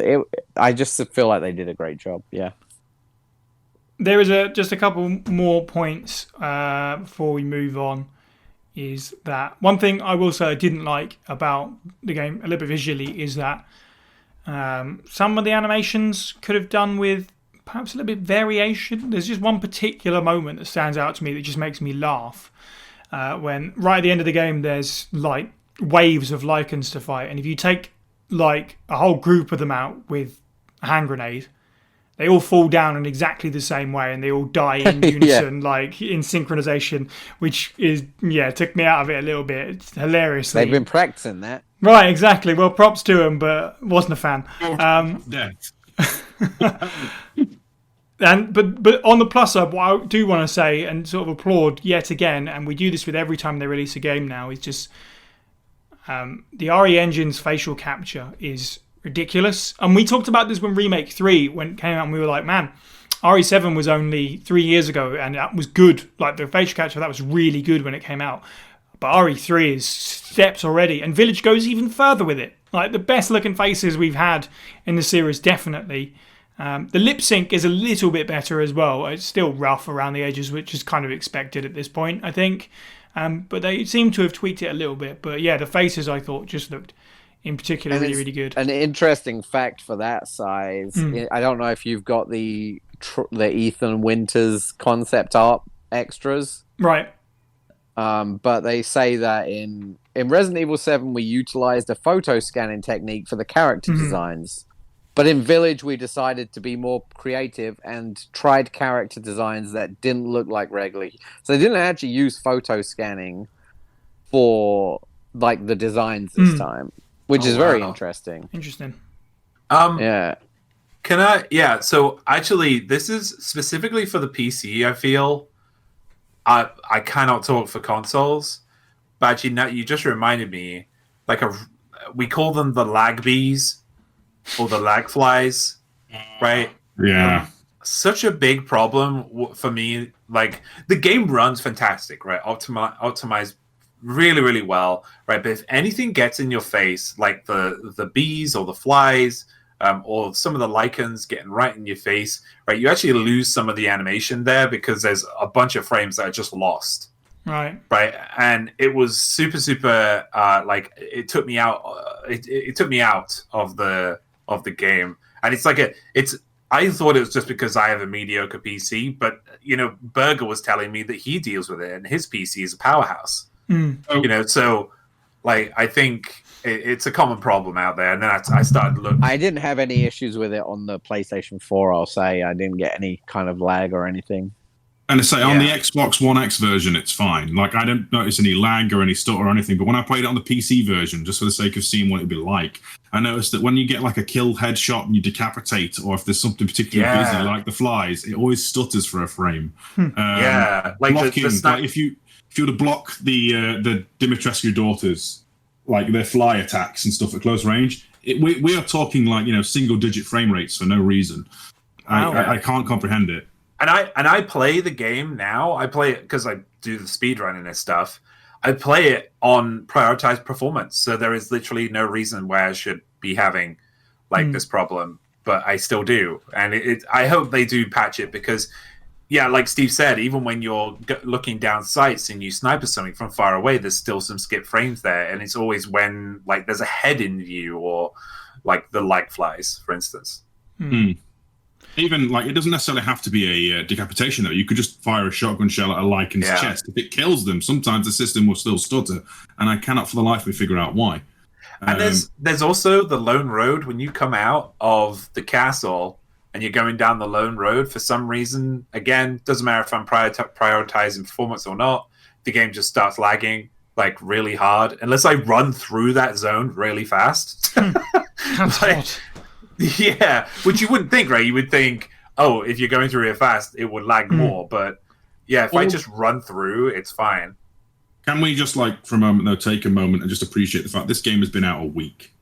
I just feel like they did a great job. Yeah. There is just a couple more points before we move on. Is that one thing I will say I didn't like about the game a little bit visually is that some of the animations could have done with perhaps a little bit variation. There's just one particular moment that stands out to me that just makes me laugh. When right at the end of the game, there's like waves of lichens to fight, and if you take like a whole group of them out with a hand grenade, they all fall down in exactly the same way, and they all die in unison, like in synchronization, which is took me out of it a little bit. It's hilariously. They've been practicing that, right? Exactly. Well, props to them, but wasn't a fan. But on the plus side, what I do want to say and sort of applaud yet again, and we do this with every time they release a game now, is just the RE Engine's facial capture is ridiculous. And we talked about this when Remake 3 when it came out, and we were like, man, RE7 was only 3 years ago, and that was good. Like, the facial capture, that was really good when it came out. But RE3 is steps already, and Village goes even further with it. Like, the best looking faces we've had in the series, definitely. The lip sync is a little bit better as well. It's still rough around the edges, which is kind of expected at this point, I think. But they seem to have tweaked it a little bit. But yeah, the faces I thought just looked, in particular, really, really good. An interesting fact for that size, I don't know if you've got the Ethan Winters concept art extras. Right. But they say that in Resident Evil 7, we utilized a photo scanning technique for the character designs. But in Village, we decided to be more creative and tried character designs that didn't look like regular. So they didn't actually use photo scanning for like the designs this time, which is very interesting. Interesting. Yeah. Can I? Yeah. So actually, this is specifically for the PC. I feel I cannot talk for consoles, but actually, now you just reminded me. Like we call them the lag bees. Or the lag flies, right? Yeah. Such a big problem for me. Like, the game runs fantastic, right? Optimized really, really well, right? But if anything gets in your face, like the bees or the flies, or some of the lichens getting right in your face, right? You actually lose some of the animation there because there's a bunch of frames that are just lost, Right. And it was super like it took me out. It took me out of the game, and it's like I thought it was just because I have a mediocre PC, but Berger was telling me that he deals with it, and his PC is a powerhouse. So like I think it's a common problem out there. And then I started looking. I didn't have any issues with it on the PlayStation 4. I'll say I didn't get any kind of lag or anything. And to say on the Xbox One X version, it's fine. Like I don't notice any lag or any stutter or anything. But when I played it on the PC version, just for the sake of seeing what it'd be like, I noticed that when you get like a kill headshot and you decapitate, or if there's something particularly busy like the flies, it always stutters for a frame. Like blocking, the if you were to block the Dimitrescu daughters, like their fly attacks and stuff at close range, we are talking like single digit frame rates for no reason. Wow. I can't comprehend it. And I play the game now. I play it because I do the speedrunning and stuff. I play it on prioritized performance, so there is literally no reason why I should be having like this problem, but I still do. And I hope they do patch it because, like Steve said, even when you're looking down sights and you sniper something from far away, there's still some skip frames there, and it's always when like there's a head in view or like the light flies, for instance. Even like it doesn't necessarily have to be a decapitation though. You could just fire a shotgun shell at a Lycan's chest. If it kills them, sometimes the system will still stutter, and I cannot for the life of me figure out why. And there's also the lone road when you come out of the castle and you're going down the lone road for some reason. Again, doesn't matter if I'm prioritizing performance or not. The game just starts lagging like really hard unless I run through that zone really fast. Yeah, which you wouldn't think, right? You would think, oh, if you're going through it fast, it would lag more. But if I just run through, it's fine. Can we just for a moment though take a moment and just appreciate the fact this game has been out a week,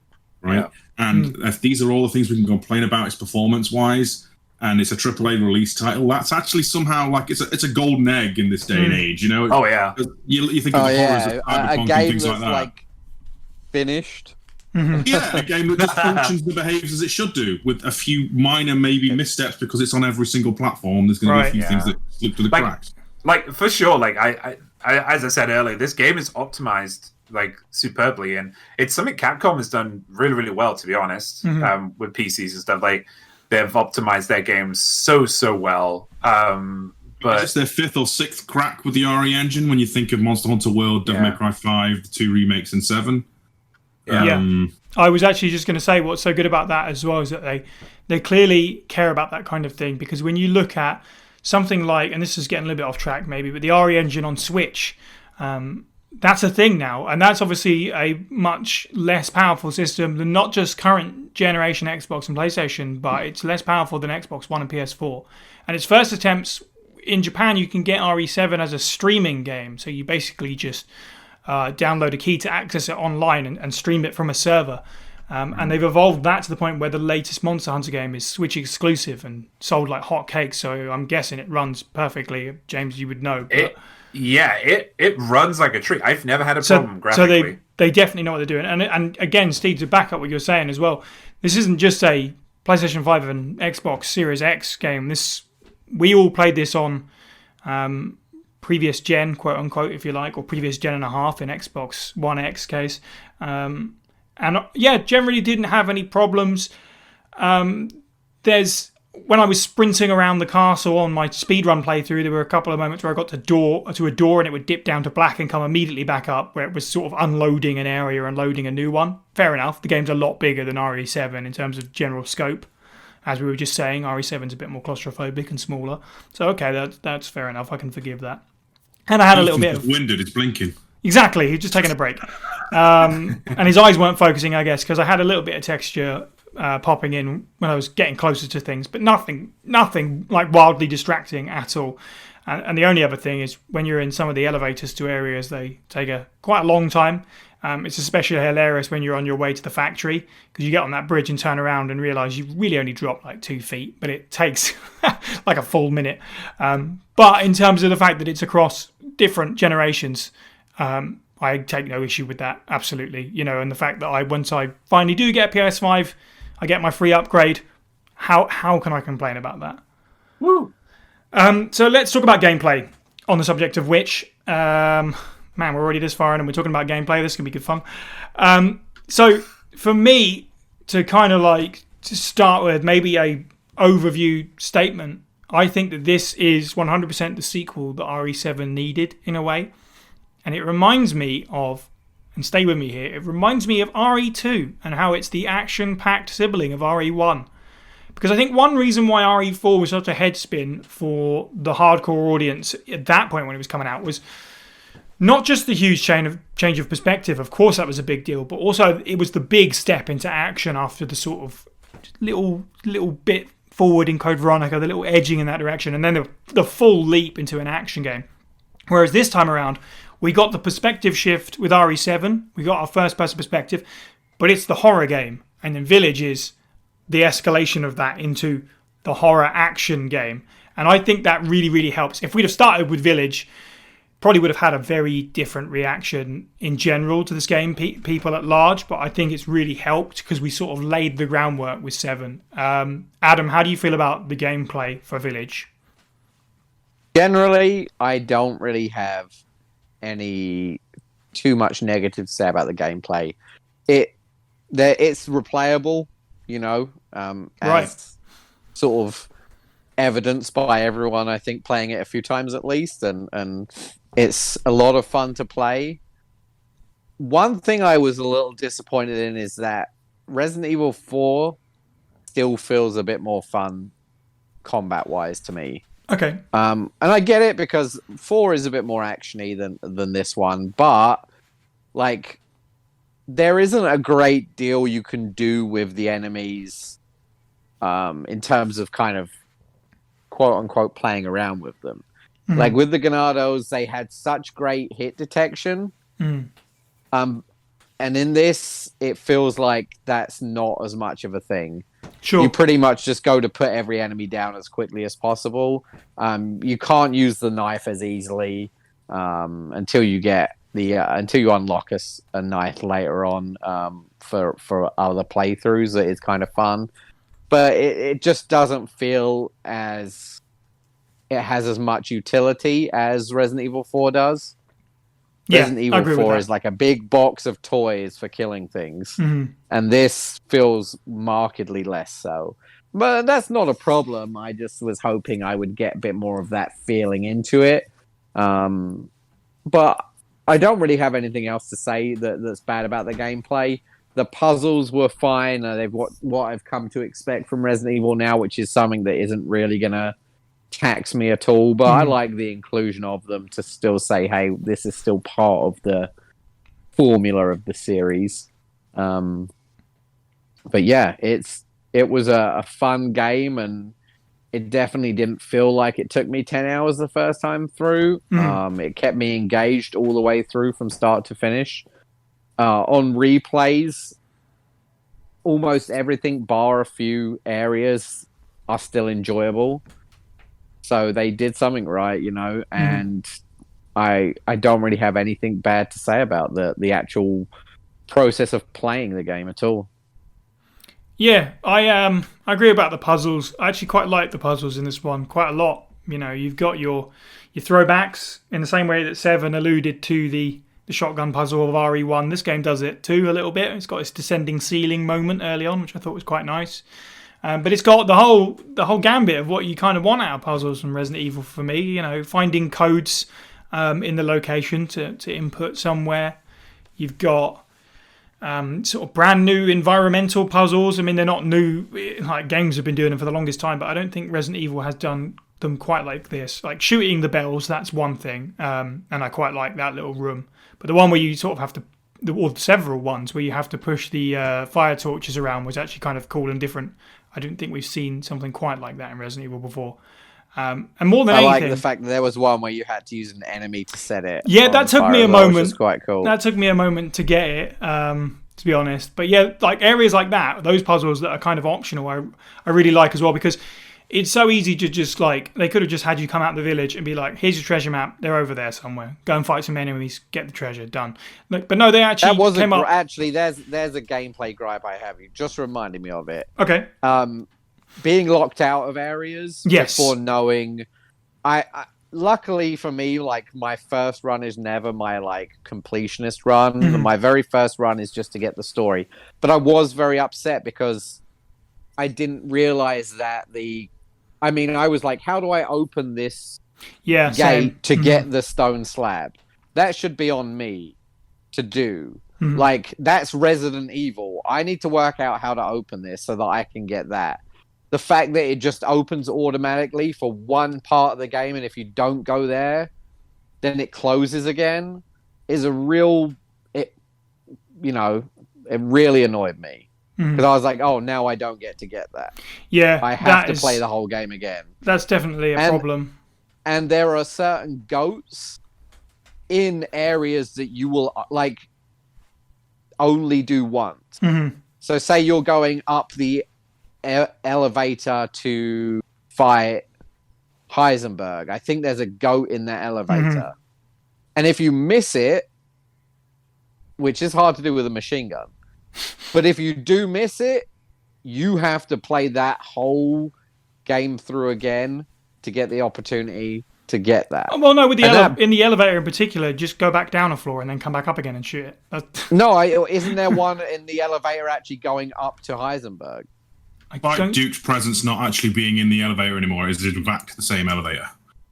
right? Yeah. And if these are all the things we can complain about, it's performance-wise, and it's a AAA release title, that's actually somehow it's a golden egg in this day and age, Oh yeah, you think of the horrors of Cyberpunk and things like that. Finished. Yeah, a game that just functions and behaves as it should do, with a few minor maybe missteps because it's on every single platform. There's going to be a few things that slip through the cracks. Like for sure, like I as I said earlier, this game is optimized like superbly, and it's something Capcom has done really, really well, to be honest, with PCs and stuff. Like they've optimized their games so well. But it's their fifth or sixth crack with the RE engine when you think of Monster Hunter World, Devil May Cry 5, the 2 remakes, and 7. I was actually just going to say what's so good about that as well is that they clearly care about that kind of thing, because when you look at something like, and this is getting a little bit off track maybe, but the RE engine on Switch, that's a thing now, and that's obviously a much less powerful system than not just current generation Xbox and PlayStation, but it's less powerful than Xbox One and PS4. And its first attempts in Japan, you can get RE7 as a streaming game, so you basically just download a key to access it online and stream it from a server. And they've evolved that to the point where the latest Monster Hunter game is Switch exclusive and sold like hotcakes. So I'm guessing it runs perfectly. James, you would know. But... It runs like a treat. I've never had a problem graphically. So they definitely know what they're doing. And again, Steve, to back up what you're saying as well, this isn't just a PlayStation 5 and Xbox Series X game. We all played this on previous gen, quote unquote, if you like, or previous gen and a half in Xbox One X case. And generally didn't have any problems. When I was sprinting around the castle on my speedrun playthrough, there were a couple of moments where I got to a door and it would dip down to black and come immediately back up, where it was sort of unloading an area and loading a new one. Fair enough. The game's a lot bigger than RE7 in terms of general scope. As we were just saying, RE7's a bit more claustrophobic and smaller. So, okay, that's fair enough. I can forgive that. And I had a little bit of... winded, it's blinking. Exactly, he's just taking a break. And his eyes weren't focusing, I guess, because I had a little bit of texture popping in when I was getting closer to things, but nothing like wildly distracting at all. And the only other thing is when you're in some of the elevators to areas, they take quite a long time. It's especially hilarious when you're on your way to the factory, because you get on that bridge and turn around and realise you really only dropped like 2 feet, but it takes like a full minute. But in terms of the fact that it's across different generations, I take no issue with that, absolutely. And the fact that once I finally do get a PS5, I get my free upgrade. How can I complain about that? Woo! So let's talk about gameplay, on the subject of which, Man, we're already this far in and we're talking about gameplay. This can be good fun. So for me, to kind of like to start with maybe a overview statement, I think that this is 100% the sequel that RE7 needed in a way. And it reminds me of, and stay with me here, it reminds me of RE2 and how it's the action-packed sibling of RE1. Because I think one reason why RE4 was such a headspin for the hardcore audience at that point when it was coming out was not just the huge change of perspective, of course that was a big deal, but also it was the big step into action after the sort of little bit forward in Code Veronica, the little edging in that direction, and then the full leap into an action game. Whereas this time around, we got the perspective shift with RE7, we got our first-person perspective, but it's the horror game, and then Village is the escalation of that into the horror action game. And I think that really, really helps. If we'd have started with Village, probably would have had a very different reaction in general to this game, people at large, but I think it's really helped because we sort of laid the groundwork with 7. Adam, how do you feel about the gameplay for Village? Generally, I don't really have any too much negative to say about the gameplay. It's replayable, you know, as sort of evidenced by everyone, I think, playing it a few times at least, and it's a lot of fun to play. One thing I was a little disappointed in is that Resident Evil 4 still feels a bit more fun combat-wise to me. Okay. And I get it because 4 is a bit more actiony than this one, but like there isn't a great deal you can do with the enemies in terms of kind of quote unquote playing around with them. Mm-hmm. Like with the Ganados, they had such great hit detection. Mm. And in this, it feels like that's not as much of a thing. Sure. You pretty much just go to put every enemy down as quickly as possible. You can't use the knife as easily until you get until you unlock a knife later on for other playthroughs. That is kind of fun, but it just doesn't feel as it has as much utility as Resident Evil 4 does. Yeah, Resident Evil 4 is like a big box of toys for killing things. Mm-hmm. And this feels markedly less so. But that's not a problem. I just was hoping I would get a bit more of that feeling into it. But I don't really have anything else to say that's bad about the gameplay. The puzzles were fine. They've what I've come to expect from Resident Evil now, which is something that isn't really going to tax me at all, but I like the inclusion of them to still say, hey, this is still part of the formula of the series. But yeah, it was a fun game, and it definitely didn't feel like it took me 10 hours the first time through. It kept me engaged all the way through from start to finish. On replays, almost everything bar a few areas are still enjoyable. So they did something right, you know, and I don't really have anything bad to say about the actual process of playing the game at all. Yeah, I agree about the puzzles. I actually quite like the puzzles in this one quite a lot. You know, you've got your throwbacks in the same way that 7 alluded to the shotgun puzzle of RE1. This game does it too a little bit. It's got its descending ceiling moment early on, which I thought was quite nice. But it's got the whole gambit of what you kind of want out of puzzles from Resident Evil for me. You know, finding codes in the location to input somewhere. You've got sort of brand new environmental puzzles. I mean, they're not new. Like games have been doing them for the longest time, but I don't think Resident Evil has done them quite like this. Like shooting the bells, that's one thing, and I quite like that little room. But the one where you sort of have to, or several ones where you have to push the fire torches around was actually kind of cool and different. I don't think we've seen something quite like that in Resident Evil before. And more than anything, I like the fact that there was one where you had to use an enemy to set it. Yeah, that took me a moment. Which was quite cool. That took me a moment to get it, to be honest. But yeah, like areas like that, those puzzles that are kind of optional, I really like as well, because it's so easy to just like, they could have just had you come out of the village and be like, here's your treasure map, they're over there somewhere. Go and fight some enemies, get the treasure, done. Like, but no, they actually came up. Actually, there's a gameplay gripe I have. You just reminded me of it. Okay. Being locked out of areas before knowing, luckily for me, like my first run is never my like completionist run. My very first run is just to get the story. But I was very upset because I didn't realize that I was like, how do I open this gate to get the stone slab? That should be on me to do. Like, that's Resident Evil. I need to work out how to open this so that I can get that. The fact that it just opens automatically for one part of the game, and if you don't go there, then it closes again, is it really annoyed me. Because I was like, oh, now I don't get that. Yeah. I have to play the whole game again. That's definitely a problem. And there are certain goats in areas that you will, like, only do once. So say you're going up the elevator to fight Heisenberg. I think there's a goat in that elevator. And if you miss it, which is hard to do with a machine gun, but if you do miss it, you have to play that whole game through again to get the opportunity to get that. Well, no, with in the elevator in particular, just go back down a floor and then come back up again and shoot it. No, isn't there one in the elevator actually going up to Heisenberg? By Duke's presence not actually being in the elevator anymore, is in fact the same elevator.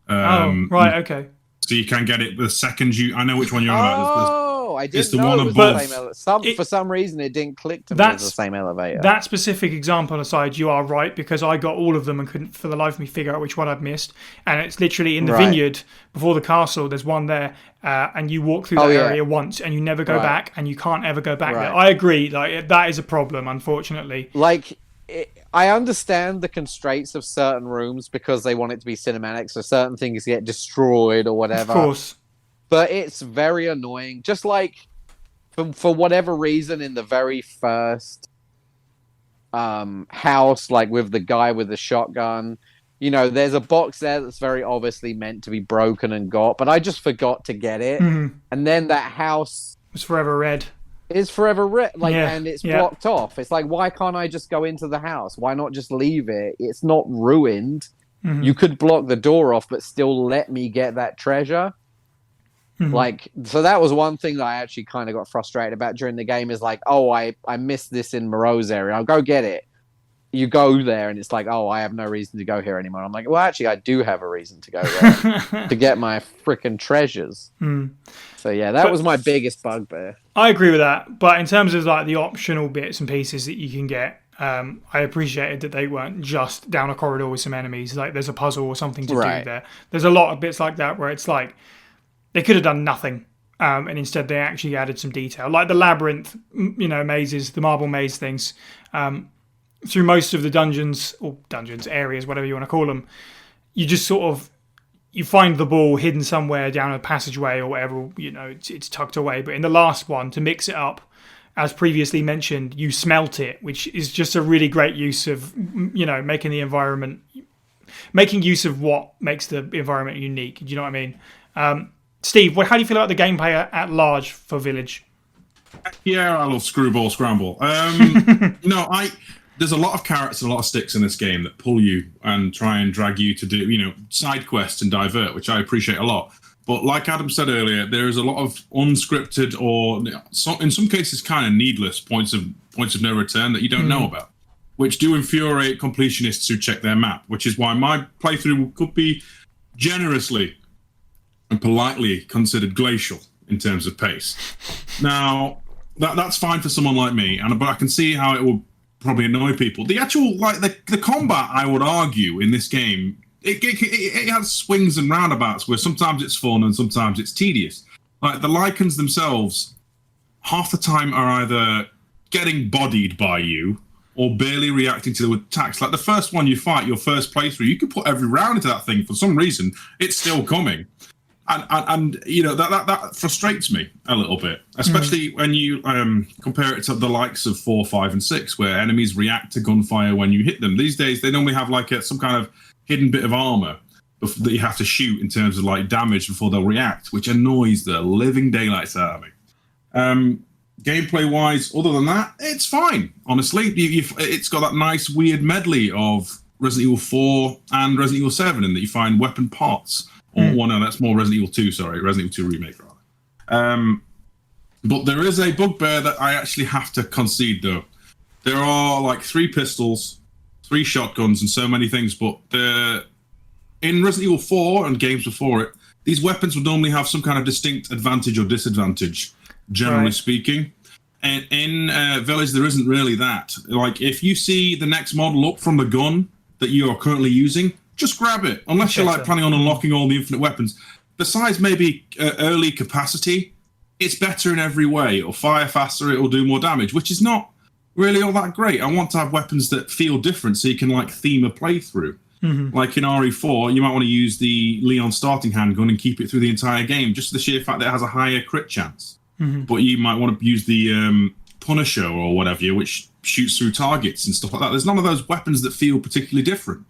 Right, okay. So you can get it the second I know which one you're on about. Oh, I didn't it's the know one it was above. the same elevator. For some reason, it didn't click to me as the same elevator. That specific example aside, you are right, because I got all of them and couldn't for the life of me figure out which one I'd missed. And it's literally in the vineyard before the castle, there's one there, and you walk through that area once and you never go back, and you can't ever go back there. I agree, like that is a problem, unfortunately. Like, I understand the constraints of certain rooms because they want it to be cinematic, so certain things get destroyed or whatever. Of course. But it's very annoying. Just like, for whatever reason, in the very first house, like with the guy with the shotgun, there's a box there that's very obviously meant to be broken and got, but I just forgot to get it. And then that house... It's forever red. It's forever red, and it's blocked off. It's like, why can't I just go into the house? Why not just leave it? It's not ruined. You could block the door off, but still let me get that treasure. Like, so that was one thing that I actually kind of got frustrated about during the game, is like, oh, I missed this in Moreau's area. I'll go get it. You go there and it's like, oh, I have no reason to go here anymore. I'm like, well, actually, I do have a reason to go there to get my freaking treasures. So yeah, that was my biggest bugbear. I agree with that. But in terms of like the optional bits and pieces that you can get, I appreciated that they weren't just down a corridor with some enemies. Like there's a puzzle or something to do there. There's a lot of bits like that where it's like, they could have done nothing, and instead they actually added some detail. Like the labyrinth, mazes, the marble maze things. Through most of the dungeons, areas, whatever you want to call them, you just sort of, you find the ball hidden somewhere down a passageway or whatever, it's tucked away. But in the last one, to mix it up, as previously mentioned, you smelt it, which is just a really great use of, making the environment, making use of what makes the environment unique. Do you know what I mean? Steve, how do you feel about the gameplay at large for Village? Yeah, I love Screwball Scramble. There's a lot of carrots and a lot of sticks in this game that pull you and try and drag you to do, side quests and divert, which I appreciate a lot. But like Adam said earlier, there is a lot of unscripted or, in some cases, kind of needless points of no return that you don't know about, which do infuriate completionists who check their map, which is why my playthrough could be generously and politely considered glacial in terms of pace. Now, that's fine for someone like me, but I can see how it will probably annoy people. The actual, the combat, I would argue, in this game, it has swings and roundabouts where sometimes it's fun and sometimes it's tedious. Like, the Lycans themselves, half the time are either getting bodied by you or barely reacting to the attacks. Like, the first one you fight, your first playthrough, you can put every round into that thing. For some reason, it's still coming. And that frustrates me a little bit, especially when you compare it to the likes of 4, 5, and 6, where enemies react to gunfire when you hit them. These days, they normally have some kind of hidden bit of armor that you have to shoot in terms of like damage before they'll react, which annoys the living daylights out of me. Gameplay-wise, other than that, it's fine. Honestly, it's got that nice weird medley of Resident Evil 4 and Resident Evil 7, in that you find weapon parts Or no, that's more Resident Evil 2. Sorry, Resident Evil 2 remake rather. But there is a bugbear that I actually have to concede, though. There are like 3 pistols, 3 shotguns, and so many things. But in Resident Evil 4 and games before it, these weapons would normally have some kind of distinct advantage or disadvantage, generally speaking. And in Village, there isn't really that. Like, if you see the next model up from the gun that you are currently using, just grab it. Unless you're like planning on unlocking all the infinite weapons. Besides maybe early capacity, it's better in every way. It'll fire faster, it'll do more damage, which is not really all that great. I want to have weapons that feel different so you can like theme a playthrough. Like in RE4, you might want to use the Leon starting handgun and keep it through the entire game, just for the sheer fact that it has a higher crit chance. But you might want to use the Punisher or whatever, which shoots through targets and stuff like that. There's none of those weapons that feel particularly different.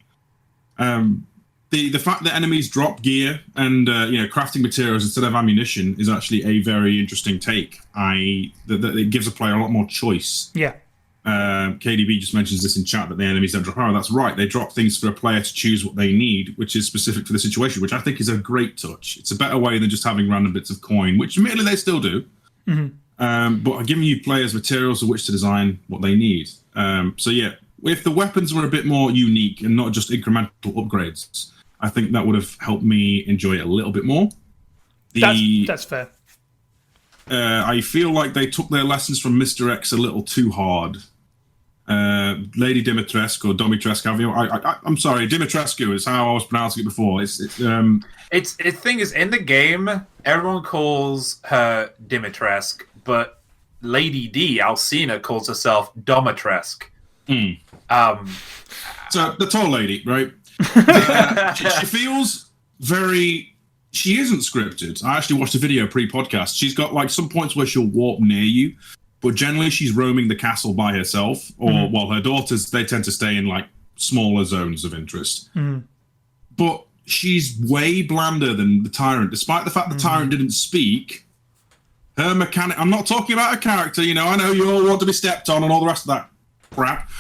The fact that enemies drop gear and crafting materials instead of ammunition is actually a very interesting take. That it gives a player a lot more choice. Yeah. KDB just mentions this in chat that the enemies don't drop arrow. That's right. They drop things for a player to choose what they need, which is specific for the situation, which I think is a great touch. It's a better way than just having random bits of coin, which admittedly they still do. But giving you players materials of which to design what they need. So yeah, if the weapons were a bit more unique and not just incremental upgrades, I think that would have helped me enjoy it a little bit more. That's fair. I feel like they took their lessons from Mr. X a little too hard. Lady Dimitrescu or Domitrescu. I'm sorry, Dimitrescu is how I was pronouncing it before. The thing is, in the game, everyone calls her Dimitrescu, but Lady D, Alcina, calls herself Domitrescu. So the tall lady, right? She feels very. She isn't scripted. I actually watched a video pre-podcast. She's got like some points where she'll warp near you, but generally she's roaming the castle by herself. Or while her daughters, they tend to stay in like smaller zones of interest. But she's way blander than the Tyrant, despite the fact the Tyrant didn't speak. Her mechanic. I'm not talking about her character. I know you all want to be stepped on and all the rest of that crap.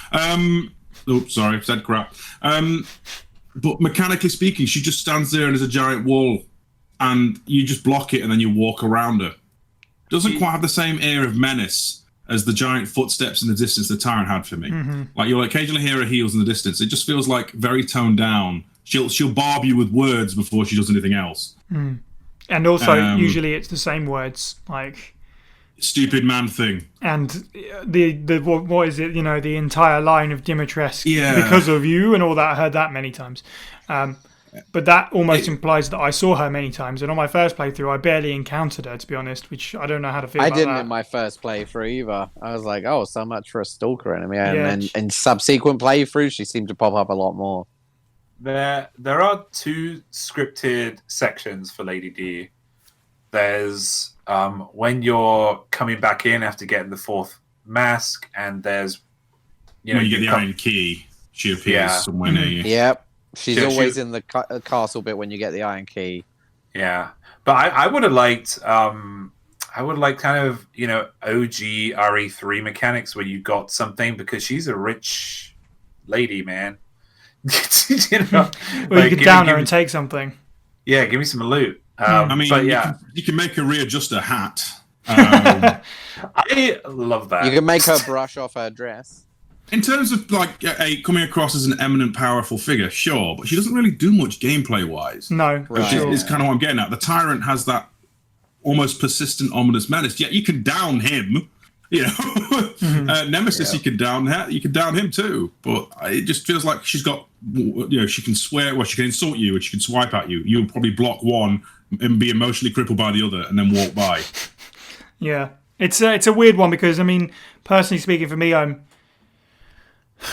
Oops, sorry, I've said crap. But mechanically speaking, she just stands there and there's a giant wall. And you just block it and then you walk around her. Doesn't quite have the same air of menace as the giant footsteps in the distance the Tyrant had for me. Like, you'll occasionally hear her heels in the distance. It just feels like very toned down. She'll barb you with words before she does anything else. And also, usually it's the same words, like stupid man thing. And the what is it? The entire line of Dimitrescu, because of you and all that. I heard that many times. But that almost implies that I saw her many times, and on my first playthrough, I barely encountered her, to be honest, which I don't know how to feel about that. I didn't in my first playthrough either. I was like, oh, so much for a stalker enemy. And then in subsequent playthroughs, she seemed to pop up a lot more. There are 2 scripted sections for Lady D. There's when you're coming back in after getting the 4th mask, and there's... when you get the iron key, she appears somewhere near you. Yep. She's always in the castle bit when you get the iron key. Yeah, but I would have liked, kind of, OG RE3 mechanics where you got something, because she's a rich lady, man. Well, you could down her and take something. Yeah, give me some loot. You can make her readjust her hat. I love that. You can make her brush off her dress. In terms of coming across as an eminent, powerful figure, sure, but she doesn't really do much gameplay-wise. No, which is kind of what I'm getting at. The Tyrant has that almost persistent, ominous menace. Yet you can down him. Nemesis, you can down him too. But it just feels like she's got, she can swear, she can insult you, and she can swipe at you. You'll probably block one and be emotionally crippled by the other, and then walk by. Yeah, it's a weird one because personally speaking, for me, I'm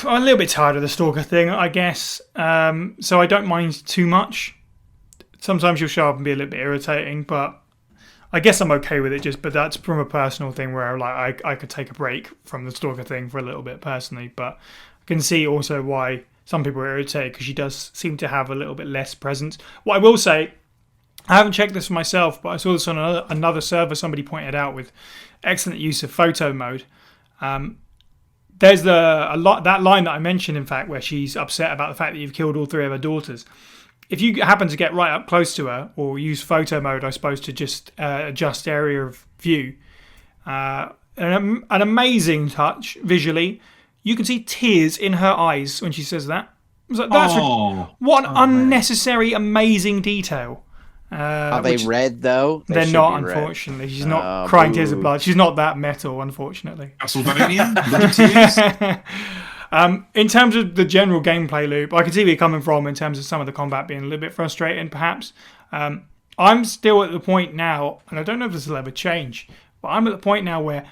a little bit tired of the stalker thing, I guess. So I don't mind too much. Sometimes you'll show up and be a little bit irritating, but I guess I'm okay with it. But that's from a personal thing where I could take a break from the stalker thing for a little bit personally. But I can see also why some people are irritated, because she does seem to have a little bit less presence. What I will say, I haven't checked this for myself, but I saw this on another server. Somebody pointed out with excellent use of photo mode. There's that line that I mentioned, in fact, where she's upset about the fact that you've killed all 3 of her daughters. if you happen to get right up close to her, or use photo mode, I suppose, to just adjust area of view, an amazing touch visually. You can see tears in her eyes when she says that. I was like, what an unnecessary, amazing detail. Are they red though? They're not, unfortunately. She's not crying tears of blood. She's not that metal, unfortunately. Castlevania? Bloody tears? In terms of the general gameplay loop, I can see where you're coming from in terms of some of the combat being a little bit frustrating, perhaps. I'm still at the point now, and I don't know if this will ever change, but I'm at the point now where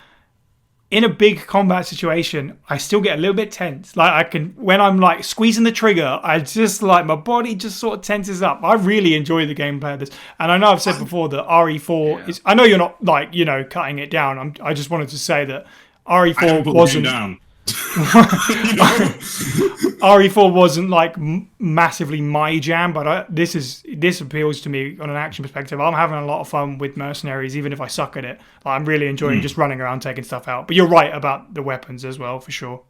in a big combat situation, I still get a little bit tense. Like when I'm like squeezing the trigger, I just like my body just sort of tenses up. I really enjoy the gameplay of this, and I know I've said before that RE4 is. I know you're not like cutting it down. I just wanted to say that RE4 wasn't. Down. RE4 wasn't like massively my jam, but this appeals to me on an action perspective. I'm having a lot of fun with mercenaries, even if I suck at it. I'm really enjoying just running around taking stuff out. But you're right about the weapons as well, for sure.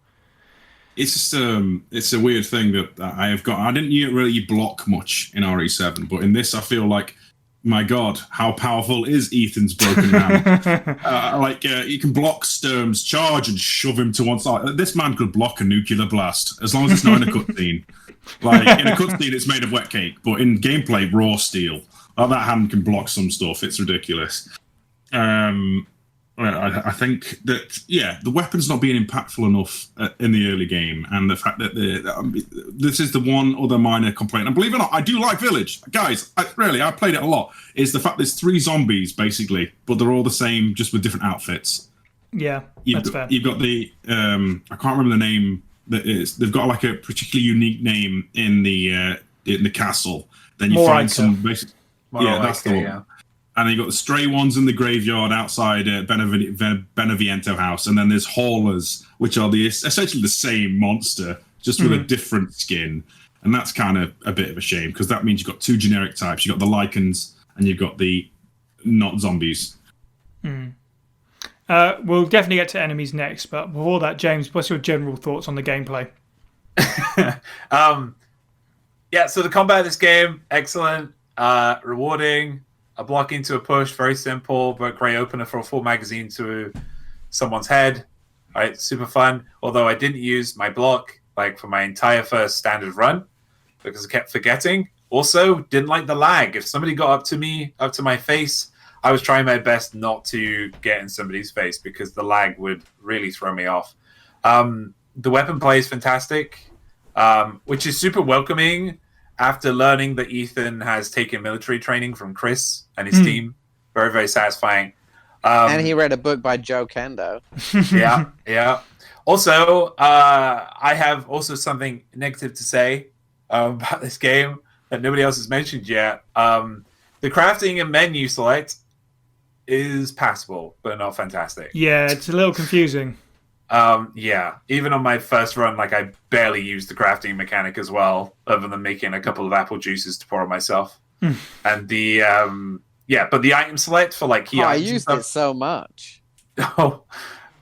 It's just it's a weird thing that I have got. I didn't really block much in RE7, but in this I feel like, my God, how powerful is Ethan's broken hand? You can block Sturm's charge and shove him to one side. This man could block a nuclear blast, as long as it's not in a cutscene. Like, in a cutscene, it's made of wet cake, but in gameplay, raw steel. That hand can block some stuff. It's ridiculous. I think that, the weapon's not being impactful enough in the early game, and the fact that this is the one other minor complaint. And believe it or not, I do like Village. Guys, I played it a lot. Is the fact there's 3 zombies, basically, but they're all the same, just with different outfits. Yeah, that's fair. You've got the, I can't remember the name that is. They've got like a particularly unique name in the castle. Then you find some basic. That's the one. Yeah. And then you've got the stray ones in the graveyard outside Beneviento House. And then there's haulers, which are essentially the same monster, just with a different skin. And that's kind of a bit of a shame, because that means you've got 2 generic types. You've got the Lycans and you've got the not zombies. We'll definitely get to enemies next. But before that, James, what's your general thoughts on the gameplay? So the combat of this game, excellent, rewarding. A block into a push, very simple, but great opener for a full magazine to someone's head. All right, super fun. Although I didn't use my block for my entire first standard run because I kept forgetting. Also, didn't like the lag. If somebody got up to my face, I was trying my best not to get in somebody's face because the lag would really throw me off. The weapon play is fantastic, which is super welcoming. After learning that Ethan has taken military training from Chris and his team. Very, very satisfying. And he read a book by Joe Kendo. Yeah. Also, I have also something negative to say about this game that nobody else has mentioned yet. The crafting and menu select is passable, but not fantastic. Yeah, it's a little confusing. Even on my first run, I barely used the crafting mechanic as well, other than making a couple of apple juices to pour on myself. And the but the item select for key items. I used it so much. Oh,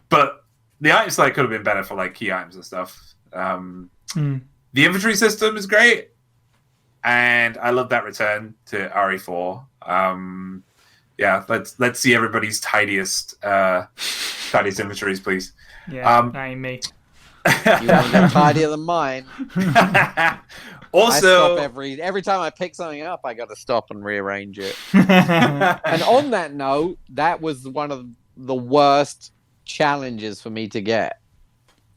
but the item select could have been better for key items and stuff. The inventory system is great, and I love that return to RE4. Let's see everybody's tidiest inventories, please. Yeah, that ain't me. You want to go tidier than mine. Also, I stop every time I pick something up, I got to stop and rearrange it. And on that note, that was one of the worst challenges for me to get.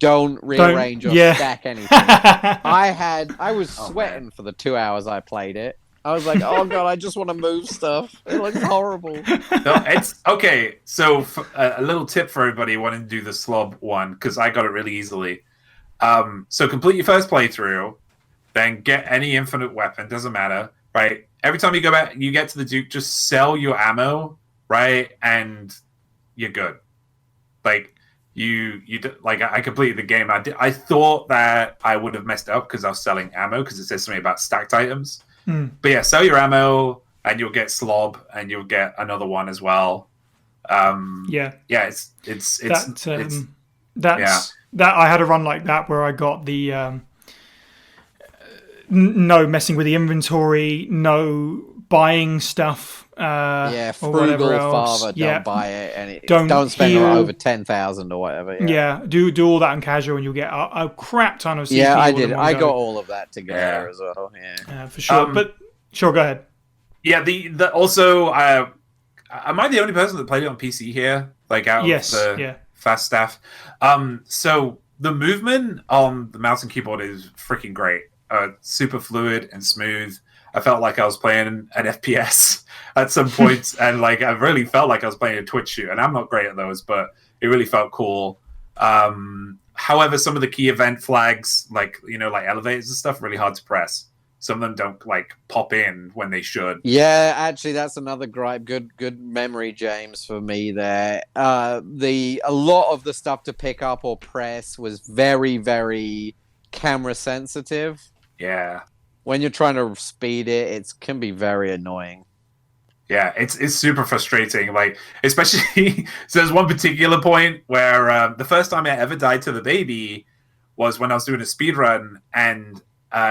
Don't rearrange or stack anything. I was sweating for the 2 hours I played it. I was like, oh God, I just want to move stuff. It looks horrible. No, it's okay. So a little tip for everybody wanting to do the slob one, because I got it really easily. So complete your first playthrough, then get any infinite weapon, doesn't matter, right? Every time you go back, you get to the Duke, just sell your ammo, right? And you're good. I completed the game. I thought that I would have messed up because I was selling ammo, because it says something about stacked items. But yeah, sell your ammo and you'll get slob and you'll get another one as well. That I had a run like that where I got the no messing with the inventory, no buying stuff. Or frugal whatever else. father, don't buy it, and Don't spend heal. over 10,000 or whatever. Yeah, do all that on casual, and you'll get a crap ton of CP. Yeah, I all in did. one I go. got all of that together as well. Yeah, for sure. But sure, go ahead. Yeah, the also, am I the only person that played it on PC here? Like out of the fast staff. So the movement on the mouse and keyboard is freaking great. Super fluid and smooth. I felt like I was playing an FPS at some points, and like I really felt like I was playing a Twitch shoot. And I'm not great at those, but it really felt cool. However, some of the key event flags, like elevators and stuff, really hard to press. Some of them don't like pop in when they should. Yeah, actually, that's another gripe. Good memory, James, for me there. A lot of the stuff to pick up or press was very, very camera sensitive. Yeah. When you're trying to speed it, it can be very annoying. Yeah, it's super frustrating. Like, especially, so there's one particular point where the first time I ever died to the baby was when I was doing a speed run, and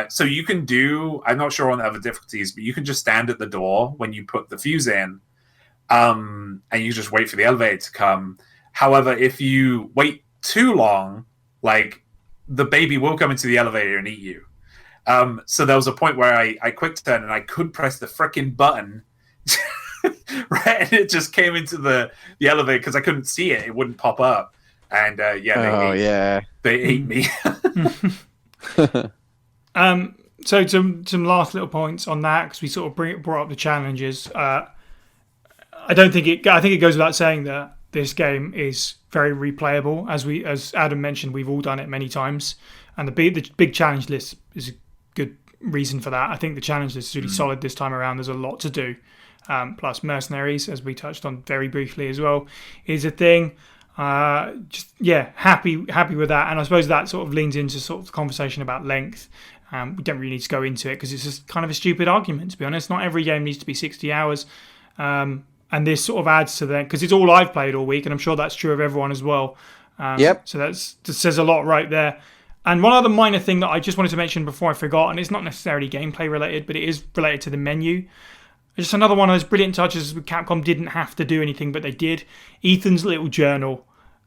so you can do, I'm not sure on the other difficulties, but you can just stand at the door when you put the fuse in, and you just wait for the elevator to come. However, if you wait too long, like, the baby will come into the elevator and eat you. So there was a point where I quick turn and I could press the frickin' button, right? And it just came into the elevator because I couldn't see it. It wouldn't pop up. And they ate me. So some last little points on that, because we sort of brought up the challenges. I think it goes without saying that this game is very replayable. As Adam mentioned, we've all done it many times, and the big challenge list is a good reason for that. I think the challenge list is really solid this time around. There's a lot to do. Plus mercenaries, as we touched on very briefly as well, is a thing. Happy with that. And I suppose that sort of leans into sort of the conversation about length. We don't really need to go into it because it's just kind of a stupid argument, to be honest. Not every game needs to be 60 hours. And this sort of adds to that, because it's all I've played all week, and I'm sure that's true of everyone as well. So that says a lot right there. And one other minor thing that I just wanted to mention before I forgot, and it's not necessarily gameplay related, but it is related to the menu. Just another one of those brilliant touches where Capcom didn't have to do anything, but they did. Ethan's little journal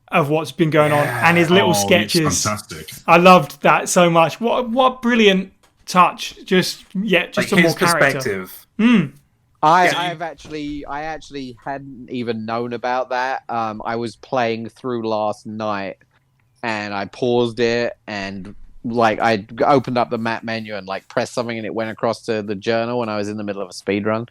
of what's been going on, and his little sketches. Fantastic. I loved that so much. What brilliant touch. Just like some more perspective. I actually hadn't even known about that. I was playing through last night, and I paused it, and like I opened up the map menu and like pressed something, and it went across to the journal when I was in the middle of a speed run.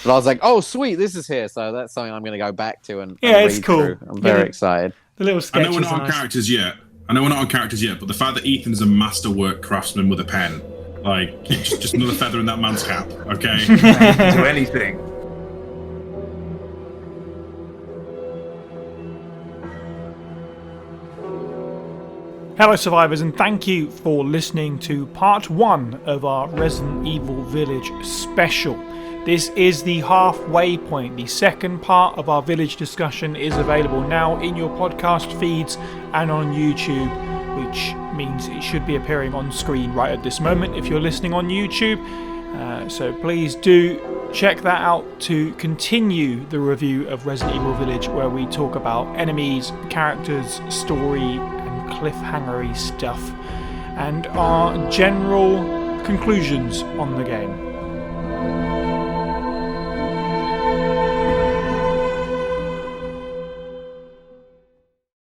But I was like, "Oh, sweet, this is here." So that's something I'm going to go back to and it's read cool. through. I'm very excited. The little sketches. I know we're not on characters yet. But the fact that Ethan is a masterwork craftsman with a pen, like just another feather in that man's cap. Okay, do anything. Hello survivors, and thank you for listening to part 1 of our Resident Evil Village special. This is the halfway point. The second part of our Village discussion is available now in your podcast feeds and on YouTube, which means it should be appearing on screen right at this moment if you're listening on YouTube. So please do check that out to continue the review of Resident Evil Village, where we talk about enemies, characters, story, cliffhangery stuff, and our general conclusions on the game.